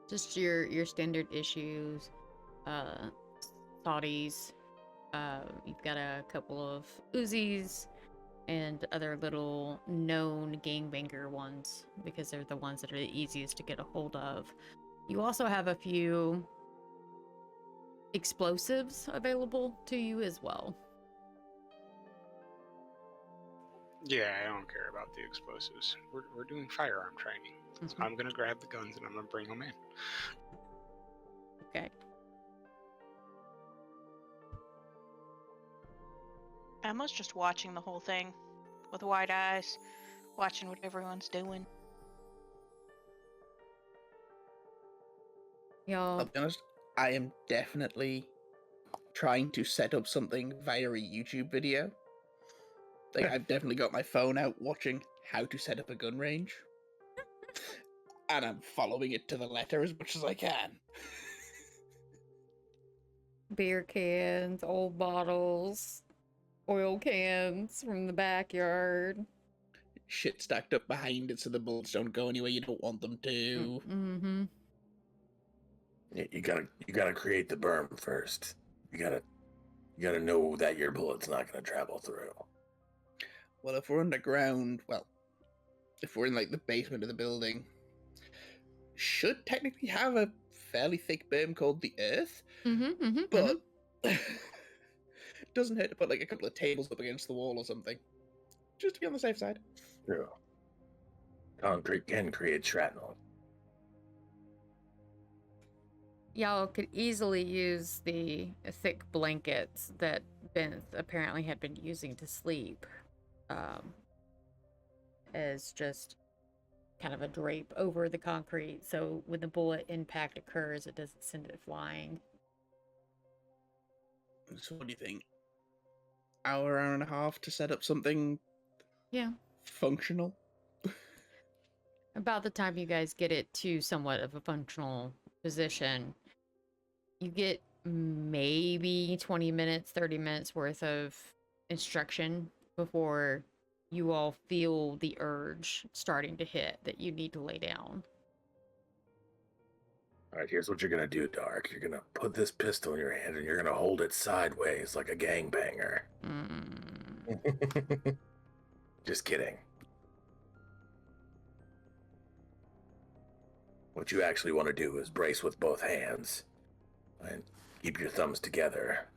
[SPEAKER 2] Just your standard issues, Saudis. You've got a couple of Uzis and other little known gangbanger ones because they're the ones that are the easiest to get a hold of. You also have a few explosives available to you as well.
[SPEAKER 4] Yeah, I don't care about the explosives. We're doing firearm training. So I'm gonna grab the guns and I'm gonna bring them in.
[SPEAKER 2] Okay.
[SPEAKER 6] Emma's just watching the whole thing with wide eyes, watching what everyone's doing.
[SPEAKER 2] Y'all,
[SPEAKER 3] I'll be honest, I am definitely trying to set up something via a YouTube video. Like, I've definitely got my phone out watching how to set up a gun range. And I'm following it to the letter as much as I can.
[SPEAKER 2] beer cans, old bottles, oil cans from the backyard.
[SPEAKER 3] Shit stacked up behind it so the bullets don't go anywhere you don't want them to.
[SPEAKER 2] Mm-hmm.
[SPEAKER 7] You gotta create the berm first. You gotta know that your bullet's not gonna travel through.
[SPEAKER 3] Well, if we're underground, if we're in like the basement of the building, should technically have a fairly thick berm called the earth, but doesn't hurt to put like a couple of tables up against the wall or something, just to be on the safe side.
[SPEAKER 7] True. Concrete can create shrapnel.
[SPEAKER 2] Y'all could easily use the thick blankets that Ben apparently had been using to sleep as just kind of a drape over the concrete, so when the bullet impact occurs, it doesn't send it flying.
[SPEAKER 3] So what do you think? Hour and a half to set up something
[SPEAKER 2] Yeah.
[SPEAKER 3] functional?
[SPEAKER 2] About the time you guys get it to somewhat of a functional position, you get maybe 20 minutes, 30 minutes worth of instruction before you all feel the urge starting to hit that you need to lay down.
[SPEAKER 7] All right, here's what you're gonna do, Dark. You're gonna put this pistol in your hand and you're gonna hold it sideways like a gangbanger. Just kidding. What you actually want to do is brace with both hands and keep your thumbs together.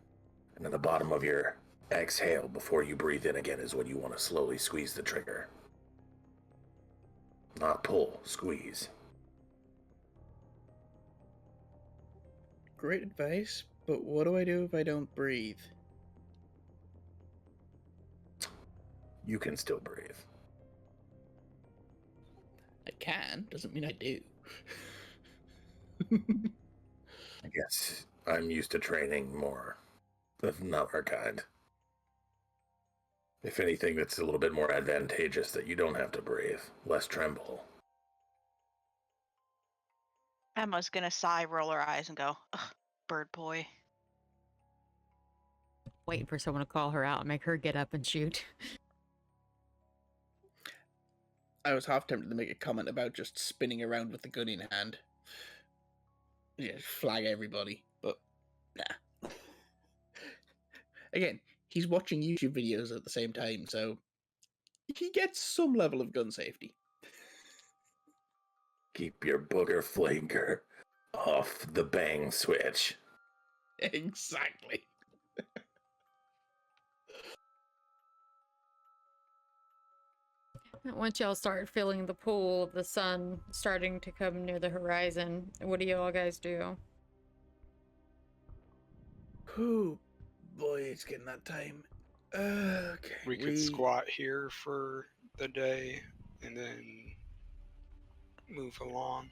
[SPEAKER 7] And then the bottom of your exhale before you breathe in again is when you want to slowly squeeze the trigger. Not pull, squeeze.
[SPEAKER 3] Great advice, but what do I do if I don't breathe?
[SPEAKER 7] You can still breathe.
[SPEAKER 3] I can, doesn't mean I do.
[SPEAKER 7] I guess I'm used to training more of another kind. If anything, that's a little bit more advantageous that you don't have to breathe. Less tremble.
[SPEAKER 6] Emma's gonna sigh, roll her eyes, and go, ugh, bird boy.
[SPEAKER 2] Waiting for someone to call her out and make her get up and shoot.
[SPEAKER 3] I was half tempted to make a comment about just spinning around with the gun in hand. Yeah, flag everybody, but nah. Again, he's watching YouTube videos at the same time, so he gets some level of gun safety.
[SPEAKER 7] Keep your booger flanker off the bang switch.
[SPEAKER 3] Exactly.
[SPEAKER 2] Once y'all start feeling the pull of the sun starting to come near the horizon, what do y'all guys do?
[SPEAKER 3] Oh boy, it's getting that time. Okay.
[SPEAKER 4] We could squat here for the day and then move along.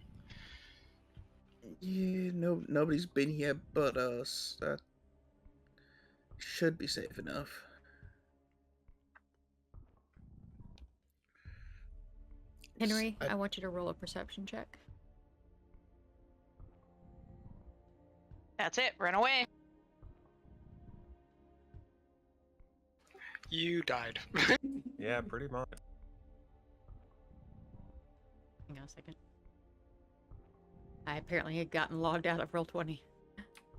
[SPEAKER 3] Yeah, nobody's been here but us. That should be safe enough.
[SPEAKER 2] Henry, I want you to roll a perception check.
[SPEAKER 6] That's it, run away.
[SPEAKER 4] You died.
[SPEAKER 5] Yeah, pretty much.
[SPEAKER 2] Hang on a second. I apparently had gotten logged out of Roll20.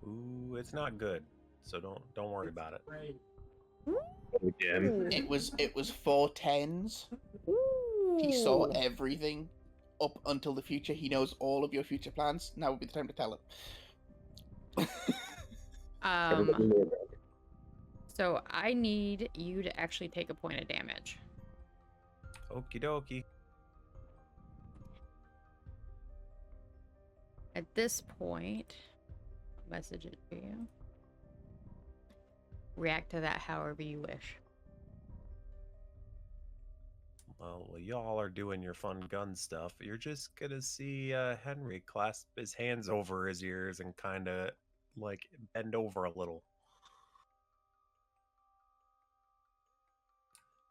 [SPEAKER 5] Ooh, it's not good. So don't worry about it.
[SPEAKER 7] Again.
[SPEAKER 3] It was 4 10s. He saw everything up until the future. He knows all of your future plans. Now would be the time to tell him.
[SPEAKER 2] So I need you to actually take a point of damage.
[SPEAKER 5] Okie dokie.
[SPEAKER 2] At this point, I'll message it to you. React to that however you wish.
[SPEAKER 5] Well, while y'all are doing your fun gun stuff, you're just gonna see Henry clasp his hands over his ears and kind of like bend over a little.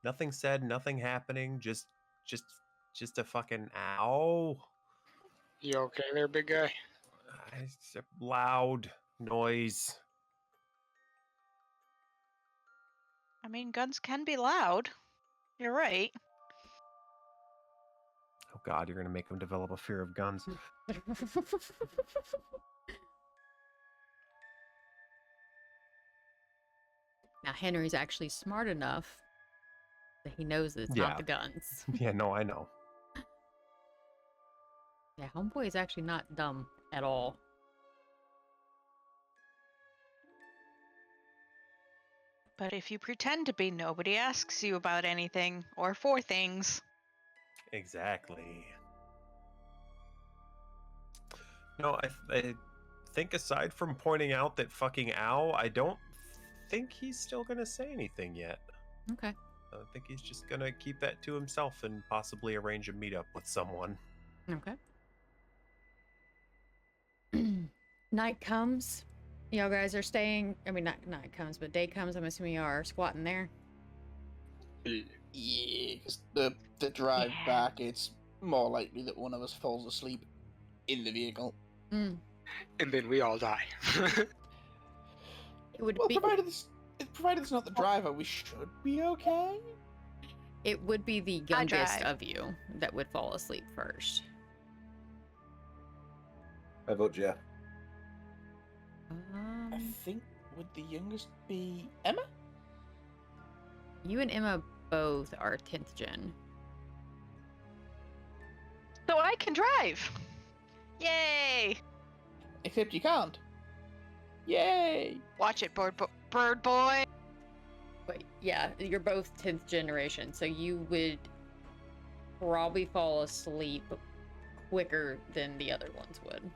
[SPEAKER 5] Nothing said, nothing happening. Just a fucking ow.
[SPEAKER 4] You okay there, big guy?
[SPEAKER 5] It's a loud noise.
[SPEAKER 6] I mean, guns can be loud. You're right.
[SPEAKER 5] Oh God, you're gonna make him develop a fear of guns.
[SPEAKER 2] Now Henry's actually smart enough that he knows that it's
[SPEAKER 5] Yeah.
[SPEAKER 2] not the guns.
[SPEAKER 5] Yeah, no, I know.
[SPEAKER 2] Yeah, homeboy is actually not dumb at all.
[SPEAKER 6] But if you pretend to be, nobody asks you about anything or for things.
[SPEAKER 5] Exactly. No, I think aside from pointing out that fucking ow, I don't think he's still gonna say anything yet.
[SPEAKER 2] Okay.
[SPEAKER 5] I think he's just gonna keep that to himself and possibly arrange a meetup with someone.
[SPEAKER 2] Okay. Night comes. Y'all guys are staying. I mean, not night comes, but day comes. I'm assuming you are squatting there.
[SPEAKER 3] Yeah, because the drive
[SPEAKER 6] Yeah.
[SPEAKER 3] back, it's more likely that one of us falls asleep in the vehicle.
[SPEAKER 2] Mm.
[SPEAKER 4] And then we all die.
[SPEAKER 2] It would
[SPEAKER 3] Well,
[SPEAKER 2] be.
[SPEAKER 3] provided it's not the driver, we should be okay.
[SPEAKER 2] It would be the
[SPEAKER 6] I
[SPEAKER 2] youngest
[SPEAKER 6] drive.
[SPEAKER 2] of you that would fall asleep first.
[SPEAKER 7] I vote Jeff.
[SPEAKER 3] I think, would the youngest be Emma?
[SPEAKER 2] You and Emma both are 10th gen.
[SPEAKER 6] So I can drive. Yay!
[SPEAKER 3] Except you can't. Yay!
[SPEAKER 6] Watch it, bird boy.
[SPEAKER 2] But yeah, you're both 10th generation, so you would probably fall asleep quicker than the other ones would.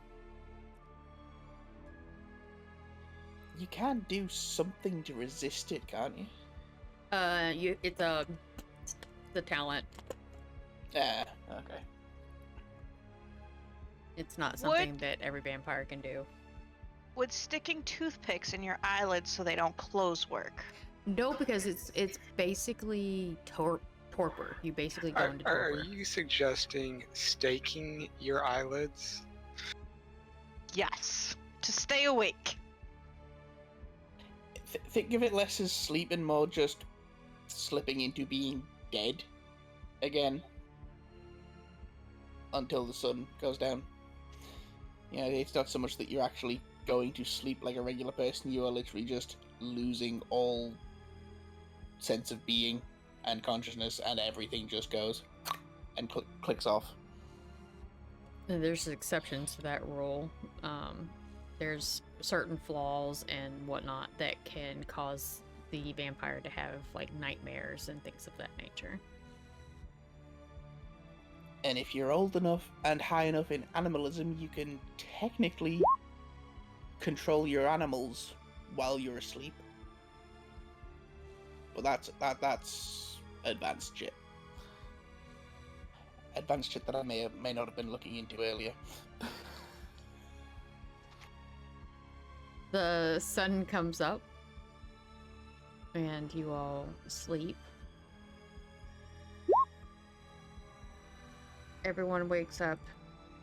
[SPEAKER 3] You can do something to resist it, can't you?
[SPEAKER 2] It's the talent.
[SPEAKER 3] Ah, okay.
[SPEAKER 2] It's not something that every vampire can do.
[SPEAKER 6] Would sticking toothpicks in your eyelids so they don't close work?
[SPEAKER 2] No, because it's basically torpor. You basically go into
[SPEAKER 4] Are
[SPEAKER 2] torpor.
[SPEAKER 4] you suggesting staking your eyelids?
[SPEAKER 6] Yes. To stay awake.
[SPEAKER 3] Think of it less as sleep and more just slipping into being dead again until the sun goes down. You know, it's not so much that you're actually going to sleep like a regular person, you are literally just losing all sense of being and consciousness, and everything just goes and clicks off.
[SPEAKER 2] And there's exceptions to that rule. There's certain flaws and whatnot that can cause the vampire to have like nightmares and things of that nature.
[SPEAKER 3] And if you're old enough and high enough in animalism, you can technically control your animals while you're asleep. But that's advanced shit. Advanced shit that I may not have been looking into earlier.
[SPEAKER 2] The sun comes up and you all sleep. Everyone wakes up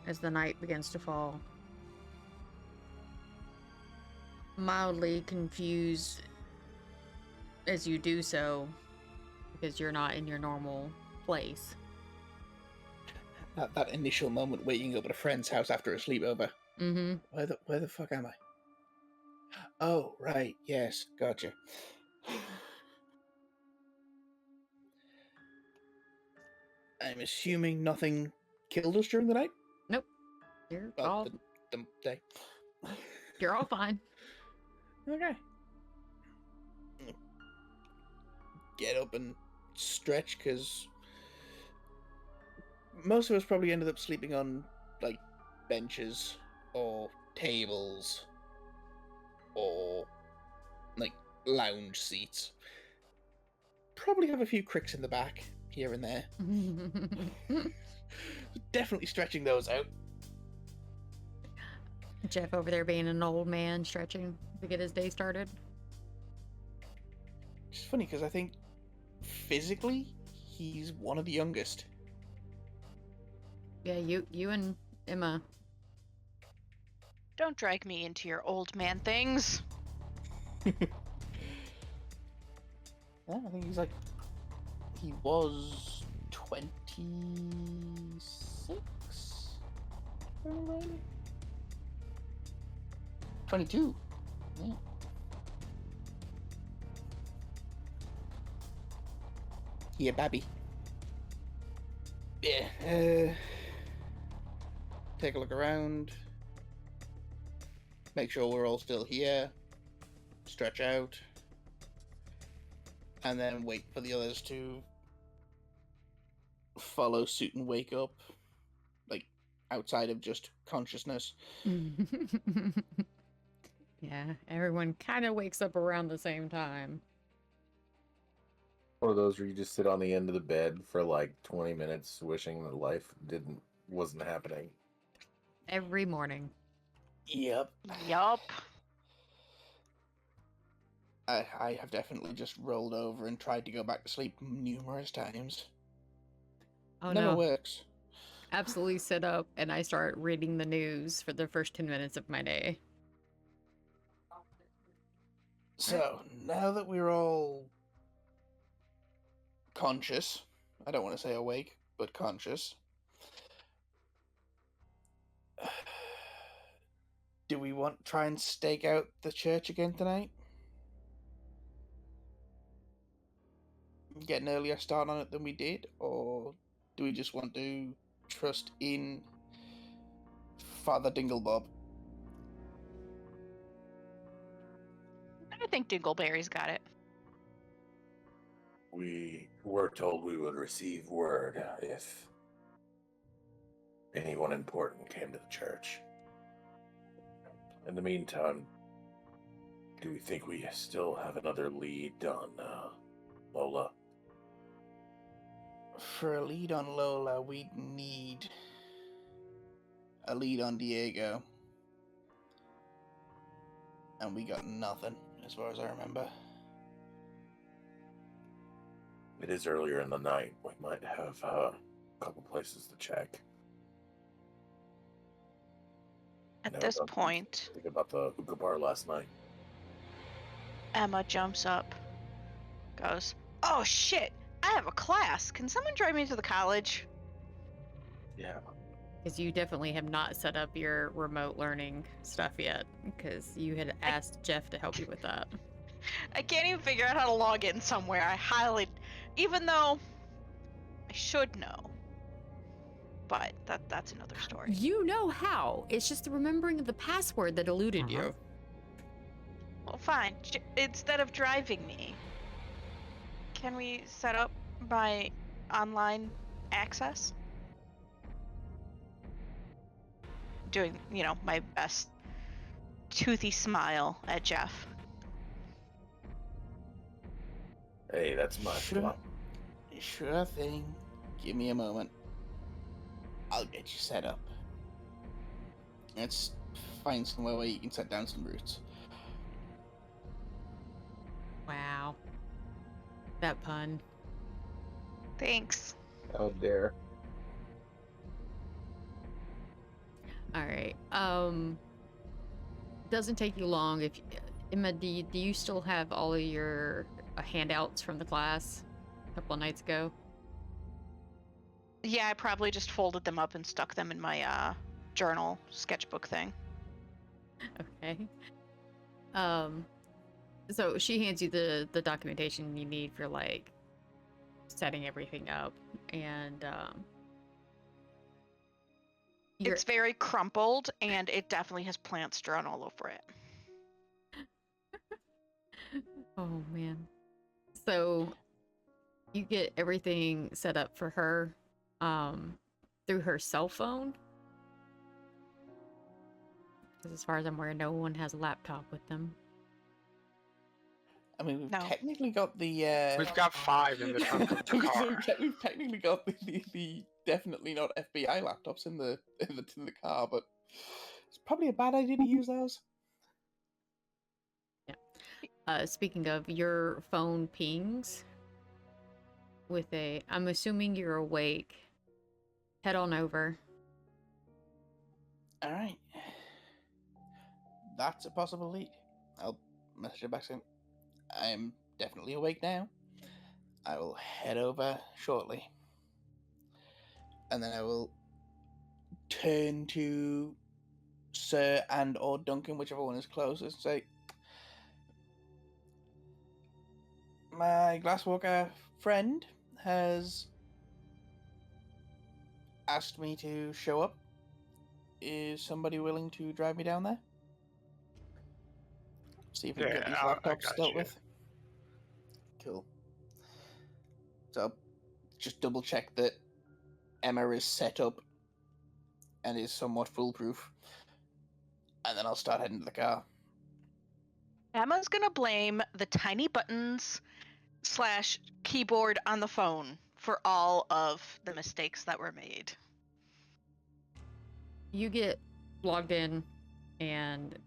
[SPEAKER 2] as the night begins to fall. Mildly confused as you do so because you're not in your normal place.
[SPEAKER 3] That initial moment waking up at a friend's house after a sleepover.
[SPEAKER 2] Mm-hmm.
[SPEAKER 3] Where the fuck am I? Oh, right, yes, gotcha. I'm assuming nothing killed us during the night?
[SPEAKER 2] Nope. You're
[SPEAKER 3] Well,
[SPEAKER 2] all
[SPEAKER 3] the day.
[SPEAKER 2] you're all fine.
[SPEAKER 3] Okay. Get up and stretch, because most of us probably ended up sleeping on, like, benches or tables or, like, lounge seats. Probably have a few cricks in the back, here and there. Definitely stretching those out.
[SPEAKER 2] Jeff over there being an old man stretching to get his day started.
[SPEAKER 3] It's funny because I think physically he's one of the youngest.
[SPEAKER 2] Yeah, you and Emma.
[SPEAKER 6] Don't drag me into your old man things.
[SPEAKER 3] Yeah, I think he's like, he was 26? 22. Yeah. Yeah, Babby. Yeah, take a look around. Make sure we're all still here. Stretch out. And then wait for the others to follow suit and wake up. Like, outside of just consciousness.
[SPEAKER 2] Yeah, everyone kind of wakes up around the same time.
[SPEAKER 7] One of those where you just sit on the end of the bed for like 20 minutes wishing that life wasn't happening.
[SPEAKER 2] Every morning.
[SPEAKER 3] Yep.
[SPEAKER 6] Yup.
[SPEAKER 3] I have definitely just rolled over and tried to go back to sleep numerous times.
[SPEAKER 2] Oh
[SPEAKER 3] Never
[SPEAKER 2] no.
[SPEAKER 3] works.
[SPEAKER 2] Absolutely sit up and I start reading the news for the first 10 minutes of my day.
[SPEAKER 3] So, now that we're all conscious, I don't want to say awake, but conscious, do we want to try and stake out the church again tonight? Get an earlier start on it than we did, or do we just want to trust in Father Dinglebob?
[SPEAKER 6] I think Dingleberry's got it.
[SPEAKER 7] We were told we would receive word if anyone important came to the church. In the meantime, do we think we still have another lead on Lola?
[SPEAKER 3] For a lead on Lola, we'd need a lead on Diego. And we got nothing, as far as I remember.
[SPEAKER 7] It is earlier in the night. We might have a couple places to check.
[SPEAKER 6] At this point,
[SPEAKER 7] Think about the hookah bar last night.
[SPEAKER 6] Emma jumps up, goes, "Oh shit! I have a class. Can someone drive me to the college?"
[SPEAKER 7] Yeah.
[SPEAKER 2] Because you definitely have not set up your remote learning stuff yet. Because you had asked Jeff to help you with that.
[SPEAKER 6] I can't even figure out how to log in somewhere. I highly, even though I should know, but that's another story.
[SPEAKER 2] You know how. It's just the remembering of the password that eluded you.
[SPEAKER 6] Well, fine. Instead of driving me, can we set up my online access? Doing, my best toothy smile at Jeff.
[SPEAKER 7] Hey, that's my
[SPEAKER 3] Sure. Sure thing. Give me a moment. I'll get you set up. Let's find somewhere where you can set down some roots.
[SPEAKER 2] Wow. That pun.
[SPEAKER 6] Thanks.
[SPEAKER 7] How dare.
[SPEAKER 2] All right. Doesn't take you long. If Emma, do you still have all of your handouts from the class a couple of nights ago?
[SPEAKER 6] Yeah, I probably just folded them up and stuck them in my journal sketchbook thing.
[SPEAKER 2] Okay. So she hands you the documentation you need for like setting everything up, and
[SPEAKER 6] it's very crumpled, and it definitely has plants drawn all over it.
[SPEAKER 2] Oh man. So you get everything set up for her through her cell phone. Because as far as I'm aware, no one has a laptop with them.
[SPEAKER 3] I mean, we've
[SPEAKER 6] No.
[SPEAKER 3] technically got the.
[SPEAKER 4] We've got 5 in the trunk of the car.
[SPEAKER 3] We've technically got the definitely not FBI laptops in the car, but it's probably a bad idea to use those.
[SPEAKER 2] Speaking of, your phone pings with a. I'm assuming you're awake. Head on over.
[SPEAKER 3] All right, that's a possible lead. I'll message her back saying, I am definitely awake now. I will head over shortly. And then I will turn to Sir and or Duncan, whichever one is closest, and say, my Glasswalker friend has asked me to show up. Is somebody willing to drive me down there? See if we can get these
[SPEAKER 4] I
[SPEAKER 3] laptops
[SPEAKER 4] got
[SPEAKER 3] dealt
[SPEAKER 4] you.
[SPEAKER 3] with. Cool. So, just double check that Emma is set up and is somewhat foolproof. And then I'll start heading to the car.
[SPEAKER 6] Emma's gonna blame the tiny buttons / keyboard on the phone for all of the mistakes that were made.
[SPEAKER 2] You get logged in, and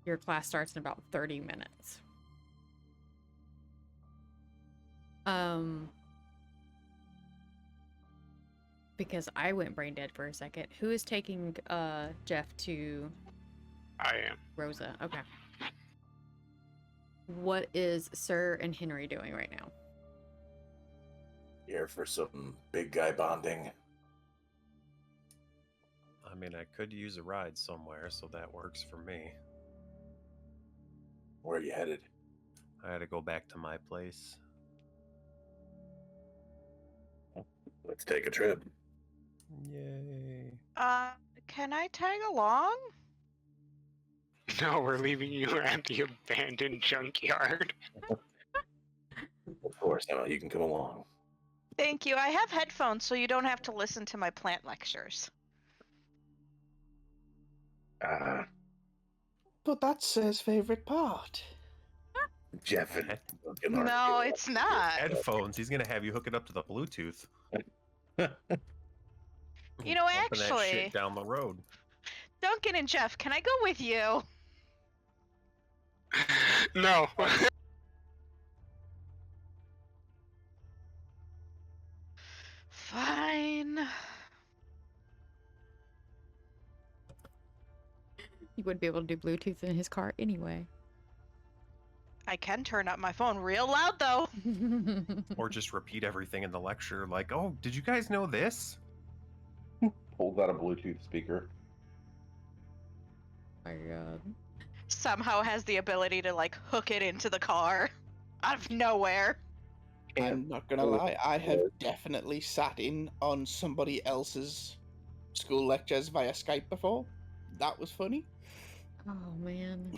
[SPEAKER 2] your class starts in about 30 minutes. Because I went brain dead for a second. Who is taking Jeff to
[SPEAKER 4] I am.
[SPEAKER 2] Rosa? Okay. What is Sir and Henry doing right now?
[SPEAKER 7] Here for some big guy bonding.
[SPEAKER 5] I mean, I could use a ride somewhere, so that works for me.
[SPEAKER 7] Where are you headed?
[SPEAKER 5] I had to go back to my place.
[SPEAKER 7] Let's take a trip.
[SPEAKER 5] Yay.
[SPEAKER 6] Can I tag along?
[SPEAKER 4] No, we're leaving you at the abandoned junkyard.
[SPEAKER 7] Of course, Emma, you can come along.
[SPEAKER 6] Thank you. I have headphones, so you don't have to listen to my plant lectures.
[SPEAKER 3] But that's Sir's favourite part.
[SPEAKER 7] Jeff and Duncan aren't
[SPEAKER 6] No,
[SPEAKER 7] here.
[SPEAKER 6] it's not.
[SPEAKER 5] Headphones. He's gonna have you hook it up to the Bluetooth.
[SPEAKER 6] You know,
[SPEAKER 5] Bumping that
[SPEAKER 6] actually,
[SPEAKER 5] shit down the road.
[SPEAKER 6] Duncan and Jeff, can I go with you?
[SPEAKER 4] No.
[SPEAKER 6] Fine.
[SPEAKER 2] You wouldn't be able to do Bluetooth in his car anyway.
[SPEAKER 6] I can turn up my phone real loud, though.
[SPEAKER 5] Or just repeat everything in the lecture, like, oh, did you guys know this?
[SPEAKER 7] Pulls out a Bluetooth speaker.
[SPEAKER 2] My God.
[SPEAKER 6] Somehow has the ability to, like, hook it into the car out of nowhere.
[SPEAKER 3] I'm not gonna lie, I have definitely sat in on somebody else's school lectures via Skype before. That was funny.
[SPEAKER 2] Oh, man.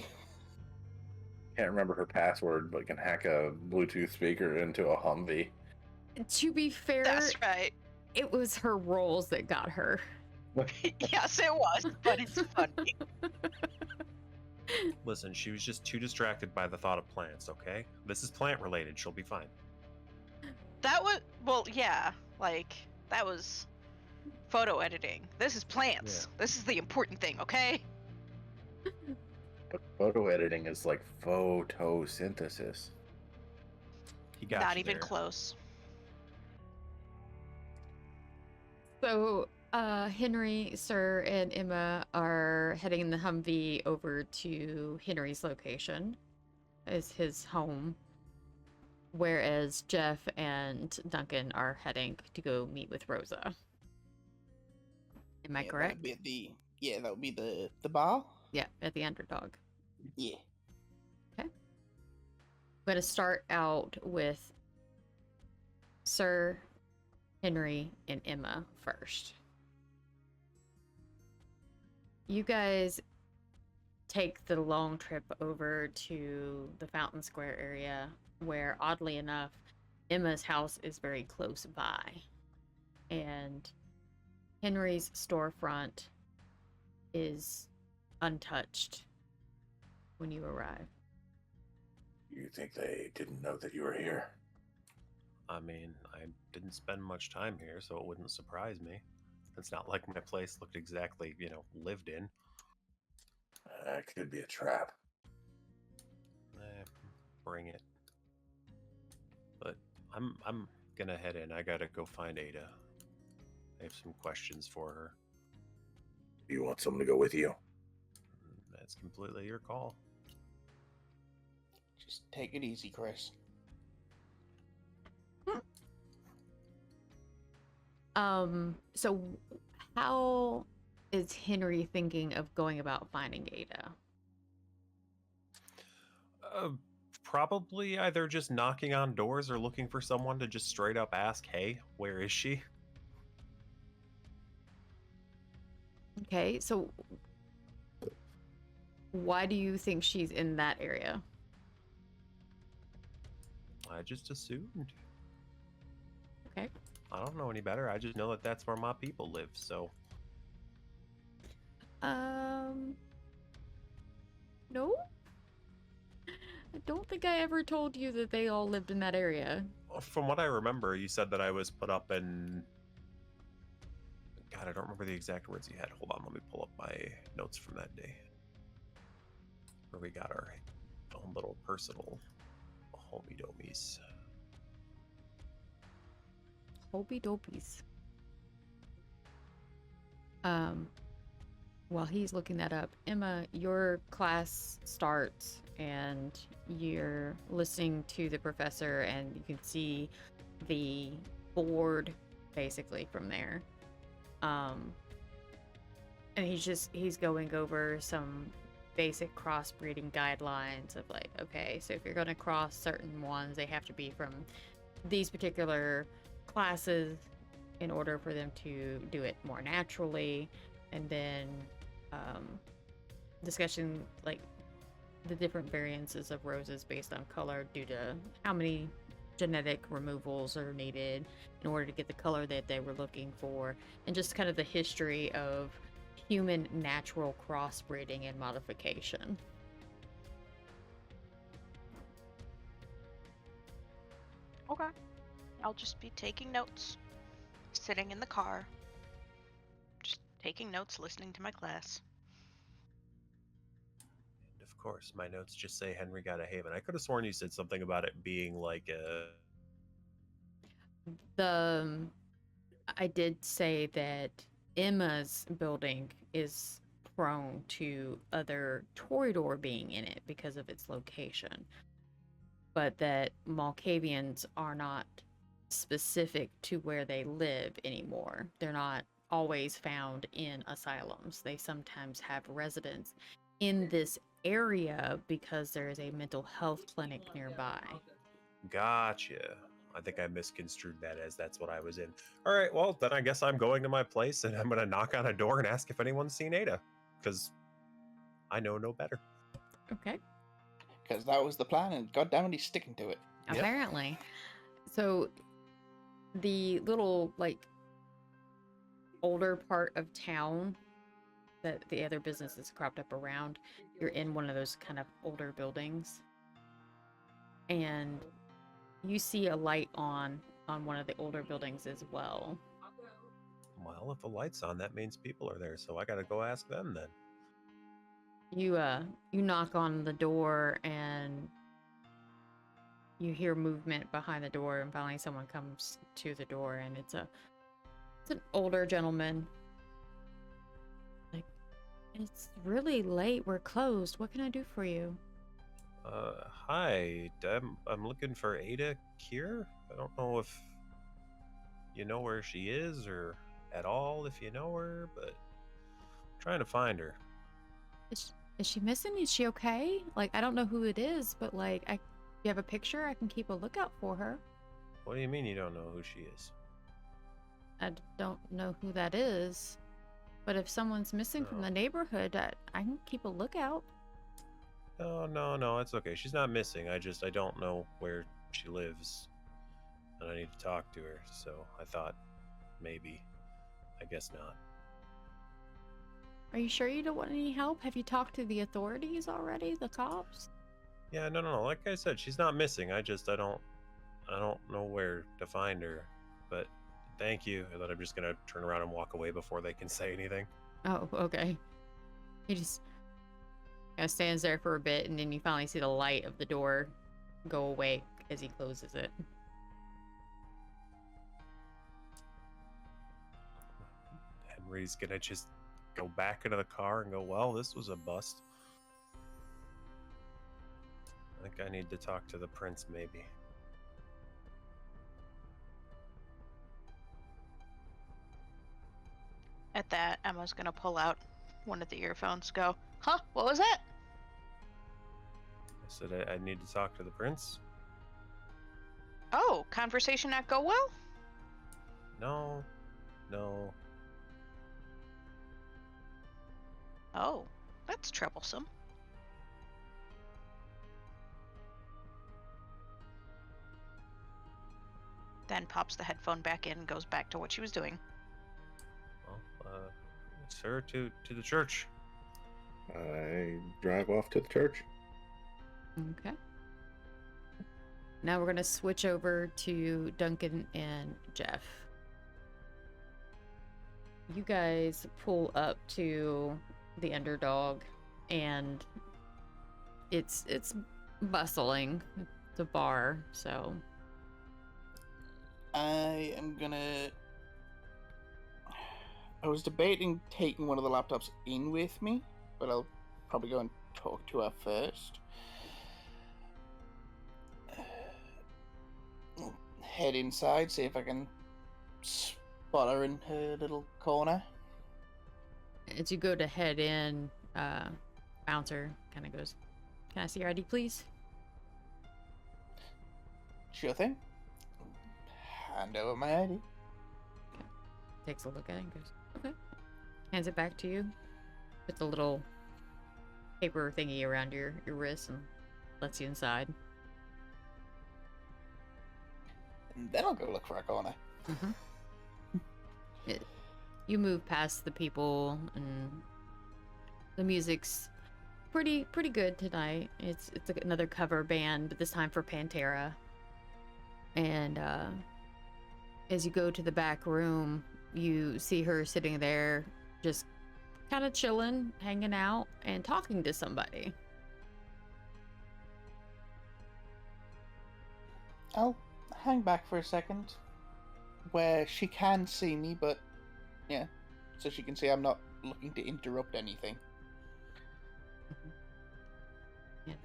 [SPEAKER 7] Can't remember her password, but can hack a Bluetooth speaker into a Humvee.
[SPEAKER 2] To be fair,
[SPEAKER 6] That's right.
[SPEAKER 2] it was her roles that got her.
[SPEAKER 6] Yes, it was, but it's funny.
[SPEAKER 5] Listen, she was just too distracted by the thought of plants, okay? This is plant related. She'll be fine.
[SPEAKER 6] That was, well, yeah, like, that was photo editing. This is plants.
[SPEAKER 5] Yeah.
[SPEAKER 6] This is the important thing, okay?
[SPEAKER 7] But photo editing is like photosynthesis.
[SPEAKER 5] He got
[SPEAKER 6] Not
[SPEAKER 5] you
[SPEAKER 6] even
[SPEAKER 5] there.
[SPEAKER 6] close.
[SPEAKER 2] So, Henry, Sir, and Emma are heading in the Humvee over to Henry's location as his home, whereas Jeff and Duncan are heading to go meet with Rosa. Am I correct?
[SPEAKER 3] That would be the bar.
[SPEAKER 2] Yeah, at the Underdog.
[SPEAKER 3] Yeah.
[SPEAKER 2] I'm going to start out with Sir, Henry, and Emma first. You guys take the long trip over to the Fountain Square area, where, oddly enough, Emma's house is very close by. And Henry's storefront is untouched when you arrive.
[SPEAKER 7] You think they didn't know that you were here?
[SPEAKER 5] I mean, I didn't spend much time here, so it wouldn't surprise me. It's not like my place looked exactly, lived in.
[SPEAKER 7] It could be a trap.
[SPEAKER 5] Bring it. But I'm gonna head in. I gotta go find Ada. I have some questions for her.
[SPEAKER 7] Do you want someone to go with you?
[SPEAKER 5] That's completely your call.
[SPEAKER 3] Just take it easy, Chris.
[SPEAKER 2] So how is Henry thinking of going about finding Ada?
[SPEAKER 5] Probably either just knocking on doors or looking for someone to just straight up ask, hey, where is she?
[SPEAKER 2] Okay, so why do you think she's in that area?
[SPEAKER 5] I just assumed.
[SPEAKER 2] Okay.
[SPEAKER 5] I don't know any better. I just know that that's where my people live, so.
[SPEAKER 2] No? I don't think I ever told you that they all lived in that area.
[SPEAKER 5] From what I remember, you said that I was put up in... God, I don't remember the exact words you had. Hold on, let me pull up my notes from that day. Where we got our own little personal homie-domies.
[SPEAKER 2] Hobie dopies. While he's looking that up, Emma, your class starts and you're listening to the professor and you can see the board basically from there. And he's going over some basic crossbreeding guidelines of like, okay, so if you're going to cross certain ones, they have to be from these particular classes in order for them to do it more naturally. And then discussing like the different variances of roses based on color due to how many genetic removals are needed in order to get the color that they were looking for, and just kind of the history of human natural crossbreeding and modification.
[SPEAKER 6] Okay. I'll just be taking notes. Sitting in the car. Just taking notes, listening to my class.
[SPEAKER 5] And of course, my notes just say Henry got a haven. I could have sworn you said something about it being like a...
[SPEAKER 2] I did say that Emma's building is prone to other Toreador being in it because of its location, but that Malkavians are not specific to where they live anymore. They're not always found in asylums. They sometimes have residents in this area because there is a mental health clinic nearby.
[SPEAKER 5] Gotcha. I think I misconstrued that as that's what I was in. All right, well, then I guess I'm going to my place and I'm going to knock on a door and ask if anyone's seen Ada, because I know no better.
[SPEAKER 2] Okay.
[SPEAKER 3] Because that was the plan, and goddammit, he's sticking to it.
[SPEAKER 5] Yep.
[SPEAKER 2] Apparently. So the little like older part of town that the other businesses cropped up around, you're in one of those kind of older buildings, and you see a light on one of the older buildings as well.
[SPEAKER 5] Well, if the light's on, that means people are there, so I gotta go ask them then.
[SPEAKER 2] You knock on the door and you hear movement behind the door, and finally someone comes to the door, and it's an older gentleman. Like, it's really late, we're closed, what can I do for you?
[SPEAKER 5] Hi, I'm looking for Ada Kier. I don't know if you know where she is, or at all if you know her, but I'm trying to find her.
[SPEAKER 2] Is she missing? Is she okay? Like, I don't know who it is, but like, you have a picture? I can keep a lookout for her.
[SPEAKER 5] What do you mean you don't know who she is?
[SPEAKER 2] I don't know who that is, but if someone's missing from the neighborhood, I can keep a lookout.
[SPEAKER 5] No, it's okay. She's not missing. I don't know where she lives, and I need to talk to her, so I thought maybe. I guess not.
[SPEAKER 2] Are you sure you don't want any help? Have you talked to the authorities already, the cops?
[SPEAKER 5] Yeah, no. Like I said, she's not missing. I don't know where to find her. But thank you. And then I'm just gonna turn around and walk away before they can say anything.
[SPEAKER 2] Oh, okay. He just kind of stands there for a bit, and then you finally see the light of the door go away as he closes it.
[SPEAKER 5] Henry's gonna just go back into the car and go, well, this was a bust. I think I need to talk to the prince, maybe.
[SPEAKER 6] At that, Emma's gonna pull out one of the earphones. Go, huh? What was that?
[SPEAKER 5] I said I need to talk to the prince.
[SPEAKER 6] Oh, conversation not go well?
[SPEAKER 5] No.
[SPEAKER 6] Oh, that's troublesome. Then pops the headphone back in and goes back to what she was doing.
[SPEAKER 5] Well, sir, to the church.
[SPEAKER 7] I drive off to the church.
[SPEAKER 2] Okay. Now we're going to switch over to Duncan and Jeff. You guys pull up to the Underdog, and it's bustling. It's a bar, so
[SPEAKER 3] I was debating taking one of the laptops in with me, but I'll probably go and talk to her first. Head inside, see if I can spot her in her little corner.
[SPEAKER 2] as you go to head in, bouncer kind of goes, "Can I see your ID, please?"
[SPEAKER 3] Sure thing. Hand over my ID.
[SPEAKER 2] Takes a look at it and goes, "Okay." Hands it back to you. Puts a little paper thingy around your wrist and lets you inside.
[SPEAKER 3] And then I'll go look for a corner.
[SPEAKER 2] Mm-hmm. You move past the people, and the music's pretty good tonight. It's another cover band, but this time for Pantera. And as you go to the back room, you see her sitting there, just kind of chilling, hanging out, and talking to somebody.
[SPEAKER 3] I'll hang back for a second, where she can see me, but yeah, so she can see I'm not looking to interrupt anything.
[SPEAKER 2] And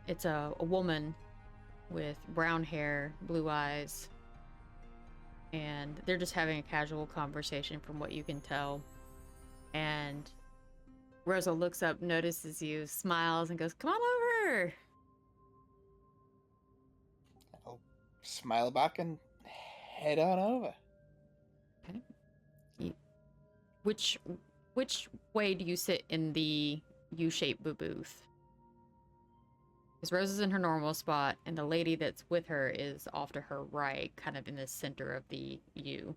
[SPEAKER 2] it's a woman with brown hair, blue eyes, and they're just having a casual conversation from what you can tell. And Rosa looks up, notices you, smiles, and goes, "Come on over."
[SPEAKER 3] I'll smile back and head on over.
[SPEAKER 2] Okay. Which way do you sit in the U-shaped booth? Because Rose is in her normal spot, and the lady that's with her is off to her right, kind of in the center of the U.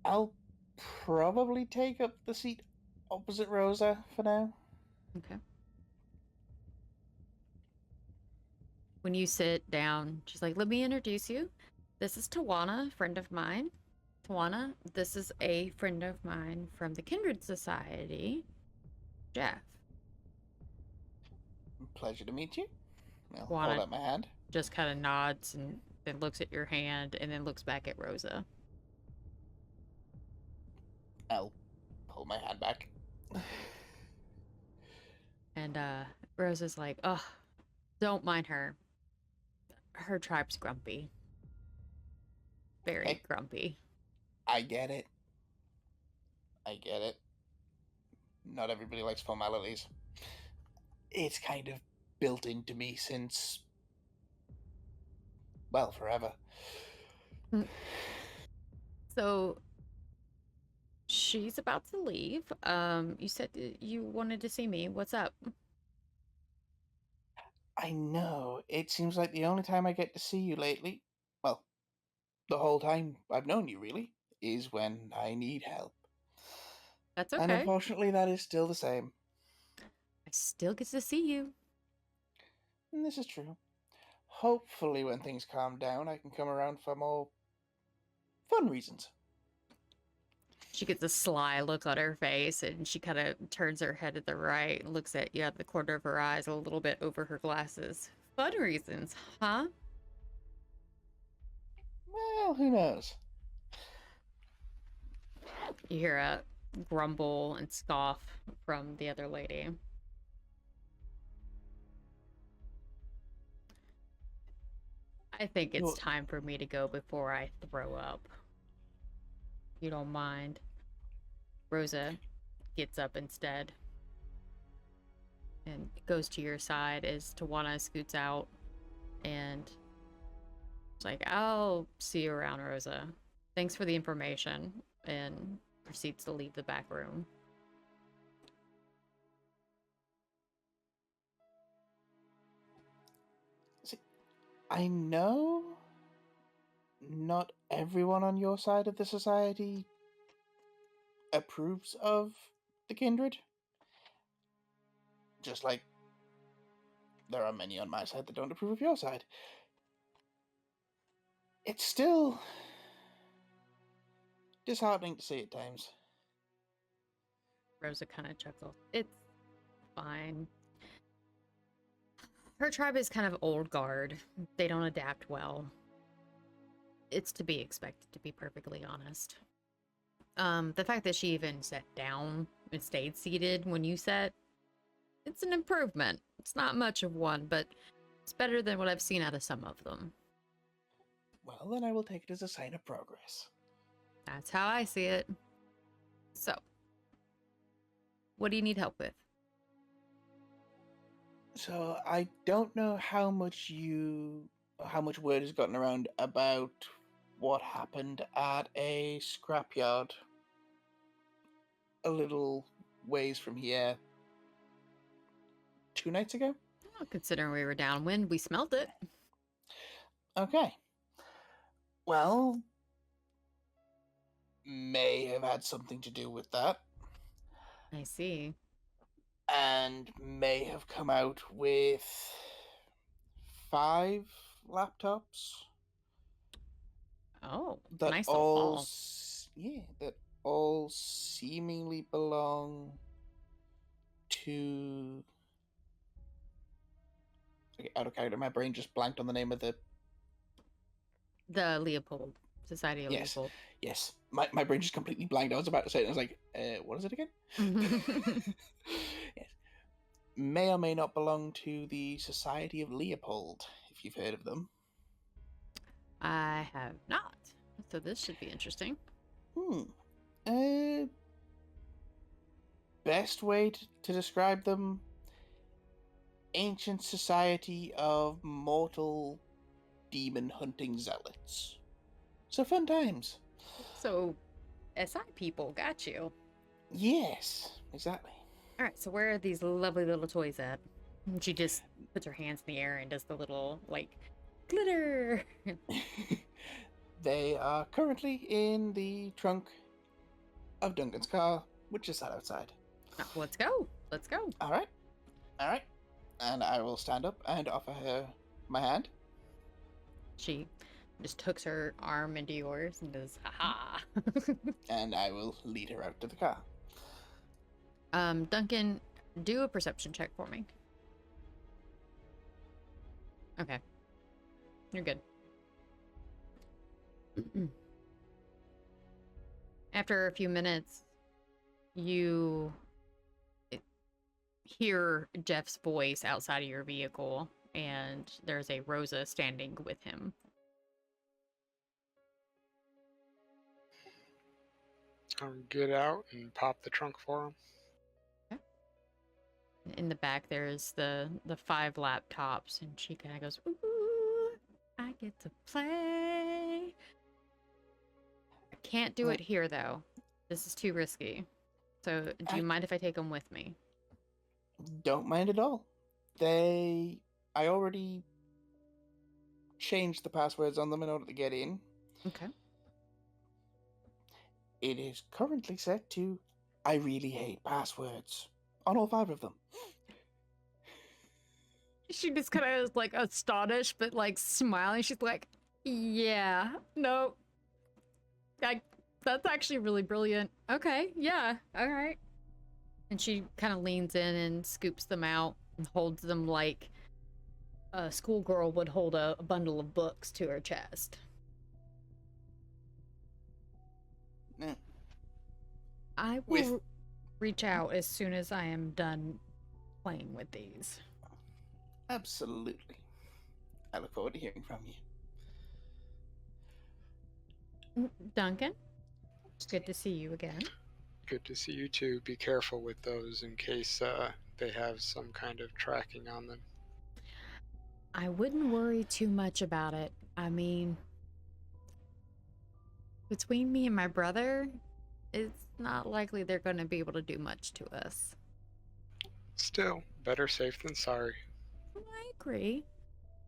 [SPEAKER 3] I'll probably take up the seat opposite Rosa for now.
[SPEAKER 2] Okay. When you sit down, she's like, "Let me introduce you. This is Tawana, friend of mine. Tawana, this is a friend of mine from the Kindred Society, Jeff."
[SPEAKER 3] Pleasure to meet you. I'll
[SPEAKER 2] Tawana
[SPEAKER 3] hold out my hand.
[SPEAKER 2] just kind of nods and then looks at your hand and then looks back at Rosa.
[SPEAKER 3] I'll pull my hand back.
[SPEAKER 2] And Rosa's like, "Oh, don't mind her. Her tribe's grumpy. Very
[SPEAKER 3] Hey.
[SPEAKER 2] grumpy."
[SPEAKER 3] I get it. Not everybody likes formalities. It's kind of built into me since, well, forever.
[SPEAKER 2] So she's about to leave. You said you wanted to see me. What's up?
[SPEAKER 3] I know. It seems like the only time I get to see you lately, well, the whole time I've known you, really, is when I need help.
[SPEAKER 2] That's
[SPEAKER 3] And
[SPEAKER 2] okay.
[SPEAKER 3] unfortunately, that is still the same.
[SPEAKER 2] I still get to see you.
[SPEAKER 3] And this is true. Hopefully, when things calm down, I can come around for more fun reasons.
[SPEAKER 2] She gets a sly look on her face, and she kind of turns her head to the right and looks at you out the corner of her eyes a little bit over her glasses. Fun reasons, huh?
[SPEAKER 3] Well, who knows?
[SPEAKER 2] You hear a grumble and scoff from the other lady. I think it's
[SPEAKER 3] Well-
[SPEAKER 2] time for me to go before I throw up. You don't mind. Rosa gets up instead and goes to your side as Tawana scoots out, and it's like, I'll see you around, Rosa. Thanks for the information, and proceeds to leave the back room.
[SPEAKER 3] See, I know not everyone on your side of the society approves of the kindred. Just like there are many on my side that don't approve of your side. It's still disheartening to see at times.
[SPEAKER 2] Rosa kind of chuckles. It's fine. Her tribe is kind of old guard. They don't adapt well. It's to be expected, to be perfectly honest. The fact that she even sat down and stayed seated when you sat, it's an improvement. It's not much of one, but it's better than what I've seen out of some of them.
[SPEAKER 3] Well, then I will take it as a sign of progress.
[SPEAKER 2] That's how I see it. So, what do you need help with?
[SPEAKER 3] So I don't know how much word has gotten around about what happened at a scrapyard a little ways from here 2 nights ago.
[SPEAKER 2] Well, considering we were downwind, we smelled it.
[SPEAKER 3] Okay. Well, may have had something to do with that,
[SPEAKER 2] I see.
[SPEAKER 3] and may have come out with 5 laptops
[SPEAKER 2] Oh,
[SPEAKER 3] that
[SPEAKER 2] nice
[SPEAKER 3] all
[SPEAKER 2] little haul.
[SPEAKER 3] that all seemingly belong to. Okay, out of character, my brain just blanked on the name of the.
[SPEAKER 2] The Leopold. Society of
[SPEAKER 3] Yes.
[SPEAKER 2] Leopold.
[SPEAKER 3] Yes, my brain just completely blanked. I was about to say it, and I was like, what is it again? Yes. May or may not belong to the Society of Leopold, if you've heard of them.
[SPEAKER 2] I have not. So this should be interesting.
[SPEAKER 3] Best way to describe them: ancient society of mortal demon hunting zealots. So fun times.
[SPEAKER 2] So, SI people, got you.
[SPEAKER 3] Yes, exactly.
[SPEAKER 2] All right, so where are these lovely little toys at? And she just puts her hands in the air and does the little, like, glitter.
[SPEAKER 3] They are currently in the trunk of Duncan's car, which is sat outside.
[SPEAKER 2] Let's go. Let's go.
[SPEAKER 3] All right. And I will stand up and offer her my hand.
[SPEAKER 2] She just hooks her arm into yours and does, haha.
[SPEAKER 3] And I will lead her out to the car.
[SPEAKER 2] Duncan, do a perception check for me. Okay. You're good. After a few minutes, you hear Jeff's voice outside of your vehicle, and there's a Rosa standing with him.
[SPEAKER 4] I'll get out and pop the trunk for him.
[SPEAKER 2] In the back, there's the 5 laptops, and she kind of goes, "Ooh, I get to play." I can't do it here, though. This is too risky. So, do you mind if I take them with me?
[SPEAKER 3] Don't mind at all. I already changed the passwords on them in order to get in.
[SPEAKER 2] Okay.
[SPEAKER 3] It is currently set to I really hate passwords on all 5 of them.
[SPEAKER 2] She just kind of is like astonished, but like smiling. She's like, yeah, no, that's actually really brilliant. Okay, yeah, all right. And she kind of leans in and scoops them out and holds them like a schoolgirl would hold a bundle of books to her chest.
[SPEAKER 3] Eh.
[SPEAKER 2] I will
[SPEAKER 3] With-
[SPEAKER 2] reach out as soon as I am done playing with these.
[SPEAKER 3] Absolutely. I look forward to hearing from you.
[SPEAKER 2] Duncan, it's good to see you again.
[SPEAKER 4] Good to see you too. Be careful with those in case they have some kind of tracking on them.
[SPEAKER 2] I wouldn't worry too much about it. I mean, between me and my brother, it's not likely they're going to be able to do much to us.
[SPEAKER 4] Still, better safe than sorry.
[SPEAKER 2] I agree.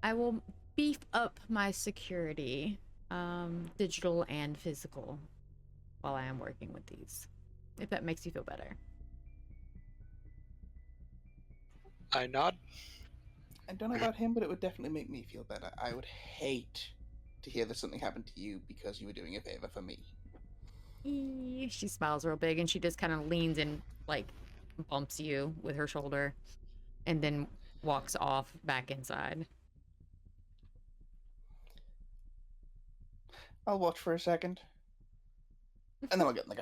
[SPEAKER 2] I will beef up my security, digital and physical, while I am working with these, if that makes you feel better.
[SPEAKER 4] I nod.
[SPEAKER 3] I don't know about him, but it would definitely make me feel better. I would hate to hear that something happened to you because you were doing a favor for me.
[SPEAKER 2] She smiles real big and she just kind of leans and like bumps you with her shoulder and then walks off back inside.
[SPEAKER 3] I'll watch for a second, and then I'll get in the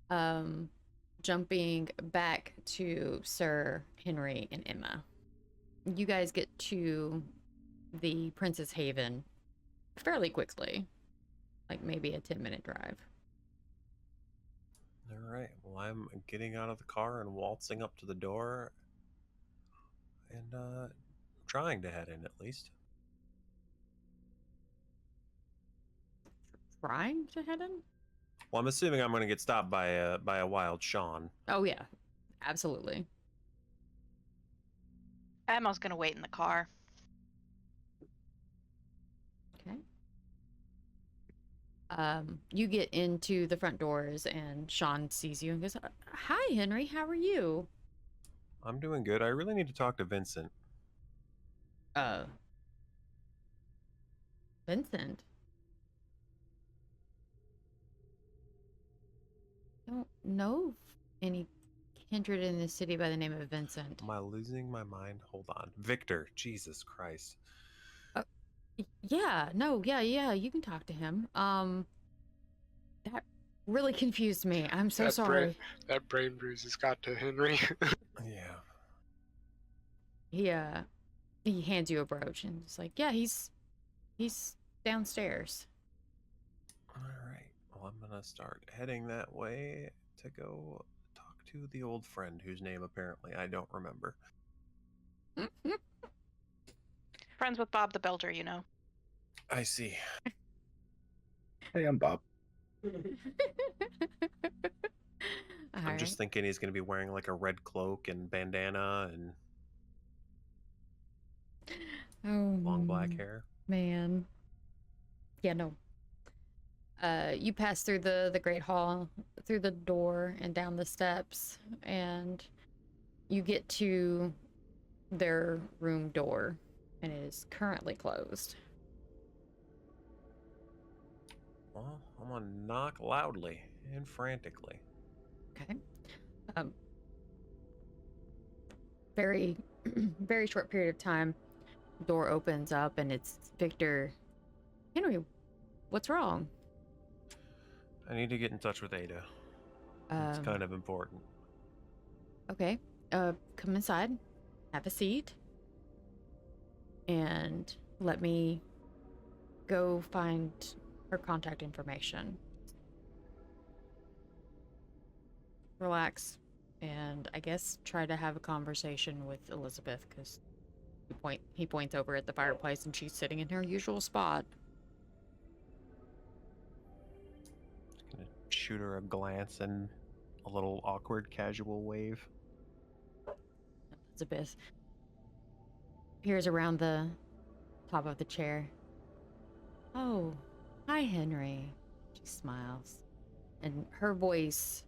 [SPEAKER 3] car.
[SPEAKER 2] Jumping back to Sir Henry and Emma. You guys get to the Princess Haven fairly quickly, like maybe a 10-minute drive.
[SPEAKER 5] All right. Well, I'm getting out of the car and waltzing up to the door and trying to head in at least.
[SPEAKER 2] Trying to head in?
[SPEAKER 5] Well, I'm assuming I'm going to get stopped by a wild Sean.
[SPEAKER 2] Oh yeah, absolutely.
[SPEAKER 6] Emma's gonna wait in the car.
[SPEAKER 2] Okay. You get into the front doors and Sean sees you and goes, "Hi, Henry. How are you?"
[SPEAKER 5] I'm doing good. I really need to talk to Vincent.
[SPEAKER 2] Vincent. I don't know any kindred in the city by the name of Vincent.
[SPEAKER 5] Am I losing my mind? Hold on. Victor. Jesus Christ.
[SPEAKER 2] Yeah, no, yeah, you can talk to him. That really confused me. I'm so sorry.
[SPEAKER 4] That brain bruise has got to Henry.
[SPEAKER 5] Yeah.
[SPEAKER 2] He hands you a brooch and it's like, yeah, he's downstairs.
[SPEAKER 5] All right. Well, I'm going to start heading that way to go talk to the old friend whose name apparently I don't remember.
[SPEAKER 6] Friends with Bob the Builder, you know.
[SPEAKER 5] I see.
[SPEAKER 7] Hey, I'm Bob.
[SPEAKER 5] I'm just thinking he's going to be wearing like a red cloak and bandana and long black hair.
[SPEAKER 2] Man. Yeah, no. You pass through the Great Hall, through the door and down the steps, and you get to their room door, and it is currently closed.
[SPEAKER 5] Well, I'm going to knock loudly and frantically.
[SPEAKER 2] Okay. Very, very short period of time, door opens up and it's Victor. Henry, what's wrong?
[SPEAKER 5] I need to get in touch with Ada. It's kind of important.
[SPEAKER 2] Okay. Come inside, have a seat, and let me go find her contact information. Relax, and I guess try to have a conversation with Elizabeth, because he points over at the fireplace and she's sitting in her usual spot.
[SPEAKER 5] Just gonna shoot her a glance and a little awkward casual wave.
[SPEAKER 2] Elizabeth peers around the top of the chair. Oh, hi, Henry. She smiles. And her voice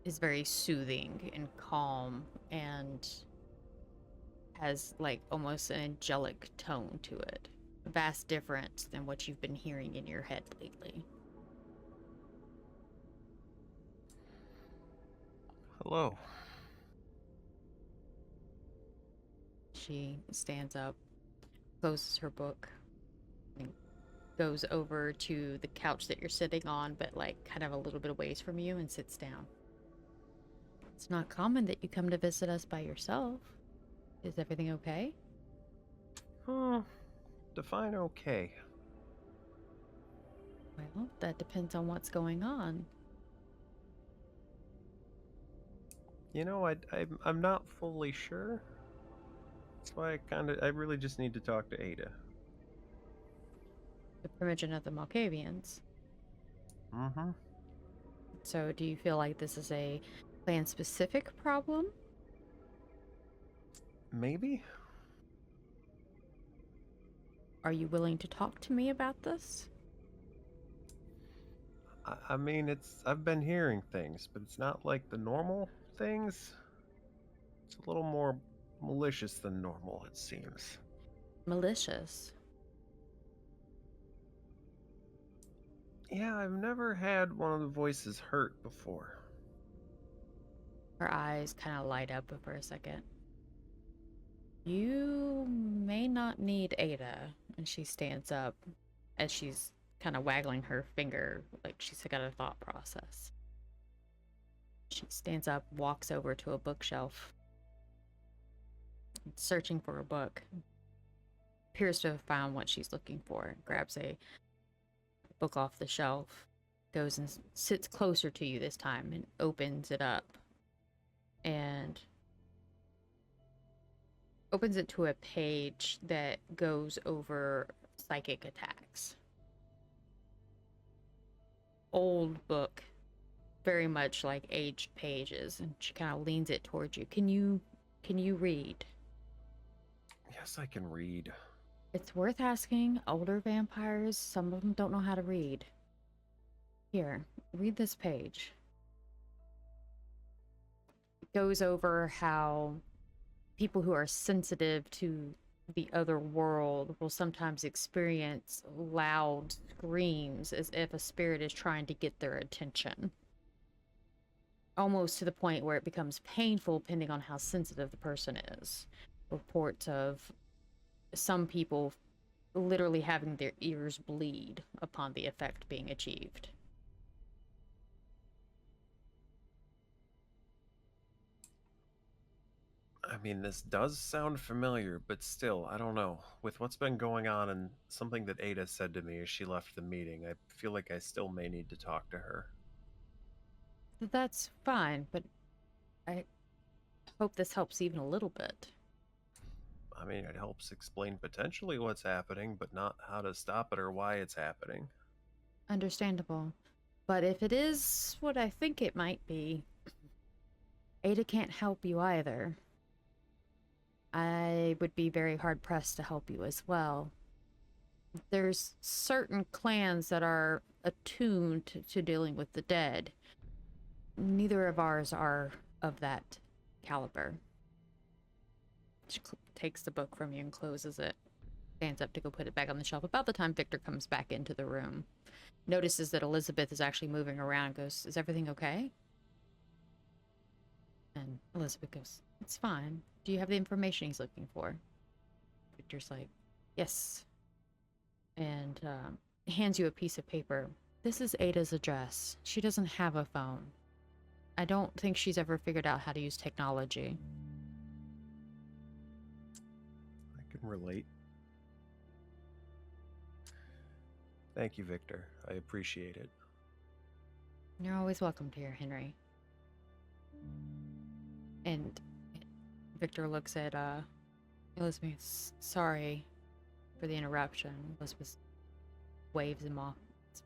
[SPEAKER 2] is very soothing and calm and has like almost an angelic tone to it. A vast difference than what you've been hearing in your head lately.
[SPEAKER 5] Hello.
[SPEAKER 2] She stands up, closes her book, and goes over to the couch that you're sitting on, but like kind of a little bit away from you, and sits down. It's not common that you come to visit us by yourself. Is everything okay?
[SPEAKER 5] Define okay.
[SPEAKER 2] Well, that depends on what's going on.
[SPEAKER 5] You know, I'm not fully sure. That's why I really just need to talk to Ada.
[SPEAKER 2] The Primogen of the Malkavians.
[SPEAKER 5] Mm-hmm.
[SPEAKER 2] So do you feel like this is a clan-specific problem?
[SPEAKER 5] Maybe?
[SPEAKER 2] Are you willing to talk to me about this?
[SPEAKER 5] I mean, I've been hearing things, but it's not like the normal things. It's a little more malicious than normal, it seems.
[SPEAKER 2] Malicious.
[SPEAKER 5] Yeah, I've never had one of the voices hurt before.
[SPEAKER 2] Her eyes kind of light up for a second. You may not need Ada. And she stands up as she's kind of waggling her finger like she's got a thought process. She stands up, walks over to a bookshelf, searching for a book. Appears to have found what she's looking for. Grabs a book off the shelf, goes and sits closer to you this time and opens it up. And opens it to a page that goes over psychic attacks. Old book, very much like aged pages, and she kind of leans it towards you. Can you read?
[SPEAKER 5] Yes, I can read.
[SPEAKER 2] It's worth asking. Older vampires, some of them don't know how to read. Here, read this page. It goes over how people who are sensitive to the other world will sometimes experience loud screams as if a spirit is trying to get their attention. Almost to the point where it becomes painful depending on how sensitive the person is. Reports of some people literally having their ears bleed upon the effect being achieved.
[SPEAKER 5] I mean, this does sound familiar, but still, I don't know. With what's been going on and something that Ada said to me as she left the meeting, I feel like I still may need to talk to her.
[SPEAKER 2] That's fine, but I hope this helps even a little bit.
[SPEAKER 5] I mean, it helps explain potentially what's happening, but not how to stop it or why it's happening.
[SPEAKER 2] Understandable. But if it is what I think it might be, Ada can't help you either. I would be very hard-pressed to help you as well. There's certain clans that are attuned to dealing with the dead. Neither of ours are of that caliber. She takes the book from you and closes it. Stands up to go put it back on the shelf. About the time Victor comes back into the room, notices that Elizabeth is actually moving around and goes, "Is everything okay?" And Elizabeth goes, "It's fine. Do you have the information he's looking for?" Victor's like, "Yes." And hands you a piece of paper. "This is Ada's address. She doesn't have a phone. I don't think she's ever figured out how to use technology."
[SPEAKER 5] I can relate. Thank you, Victor. I appreciate it.
[SPEAKER 2] You're always welcome, dear Henry. And Victor looks at Elizabeth. "Sorry for the interruption." Elizabeth waves him off. It's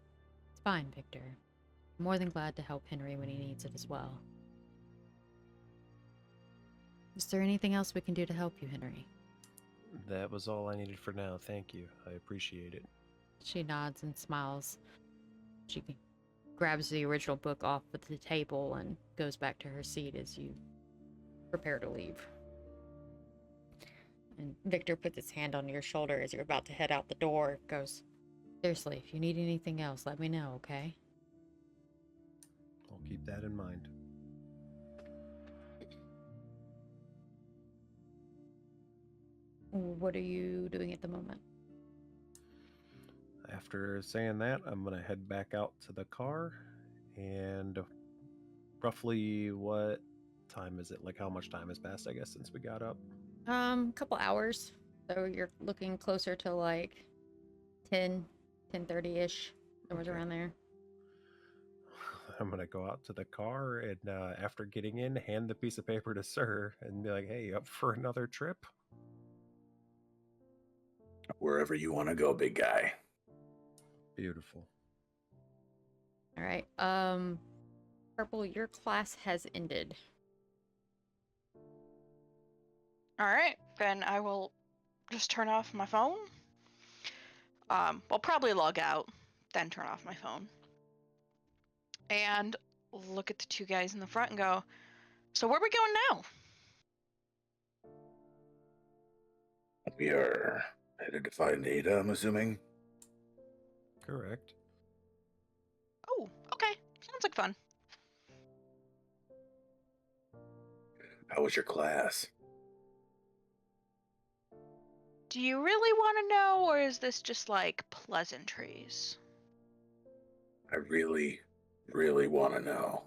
[SPEAKER 2] fine, Victor. I'm more than glad to help Henry when he needs it as well. Is there anything else we can do to help you, Henry?
[SPEAKER 5] That was all I needed for now. Thank you. I appreciate it.
[SPEAKER 2] She nods and smiles. She grabs the original book off of the table and goes back to her seat as you prepare to leave. And Victor puts his hand on your shoulder as you're about to head out the door. Goes, seriously, if you need anything else, let me know, okay?
[SPEAKER 5] I'll keep that in mind.
[SPEAKER 2] What are you doing at the moment?
[SPEAKER 5] After saying that, I'm going to head back out to the car. And roughly what time is it? Like, how much time has passed, I guess, since we got up?
[SPEAKER 2] Couple hours. So you're looking closer to like 10:30-ish, somewhere around there.
[SPEAKER 5] I'm going to go out to the car and after getting in, hand the piece of paper to Sir and be like, hey, up for another trip?
[SPEAKER 7] Wherever you want to go, big guy.
[SPEAKER 5] Beautiful.
[SPEAKER 2] All right. Purple, your class has ended.
[SPEAKER 6] All right, then I will just turn off my phone. I'll probably log out, then turn off my phone. And look at the two guys in the front and go, so where are we going now?
[SPEAKER 7] We are headed to find Ada, I'm assuming.
[SPEAKER 5] Correct.
[SPEAKER 6] Oh, okay. Sounds like fun.
[SPEAKER 7] How was your class?
[SPEAKER 6] Do you really want to know, or is this just like pleasantries?
[SPEAKER 7] I really, really want to know.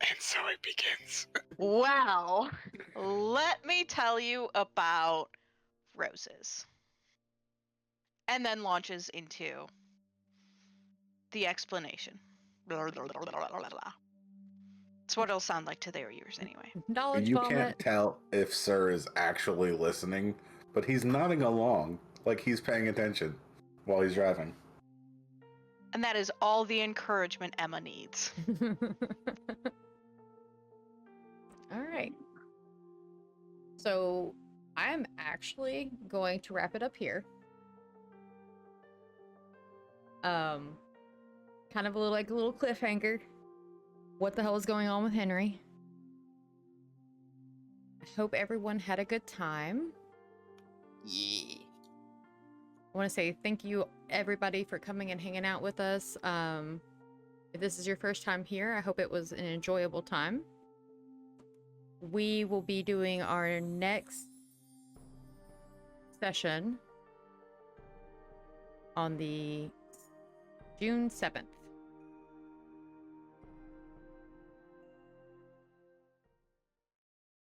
[SPEAKER 4] And so it begins.
[SPEAKER 6] Well, let me tell you about roses. And then launches into the explanation. It's what it'll sound like to their ears anyway.
[SPEAKER 2] Knowledge
[SPEAKER 7] You
[SPEAKER 2] vomit.
[SPEAKER 7] can't tell if Sir is actually listening, but he's nodding along like he's paying attention while he's driving.
[SPEAKER 6] And that is all the encouragement Emma needs.
[SPEAKER 2] All right. So I'm actually going to wrap it up here. Kind of a little cliffhanger. What the hell is going on with Henry? I hope everyone had a good time.
[SPEAKER 6] Yeah.
[SPEAKER 2] I want to say thank you everybody for coming and hanging out with us. If this is your first time here, I hope it was an enjoyable time. We will be doing our next session on the June 7th.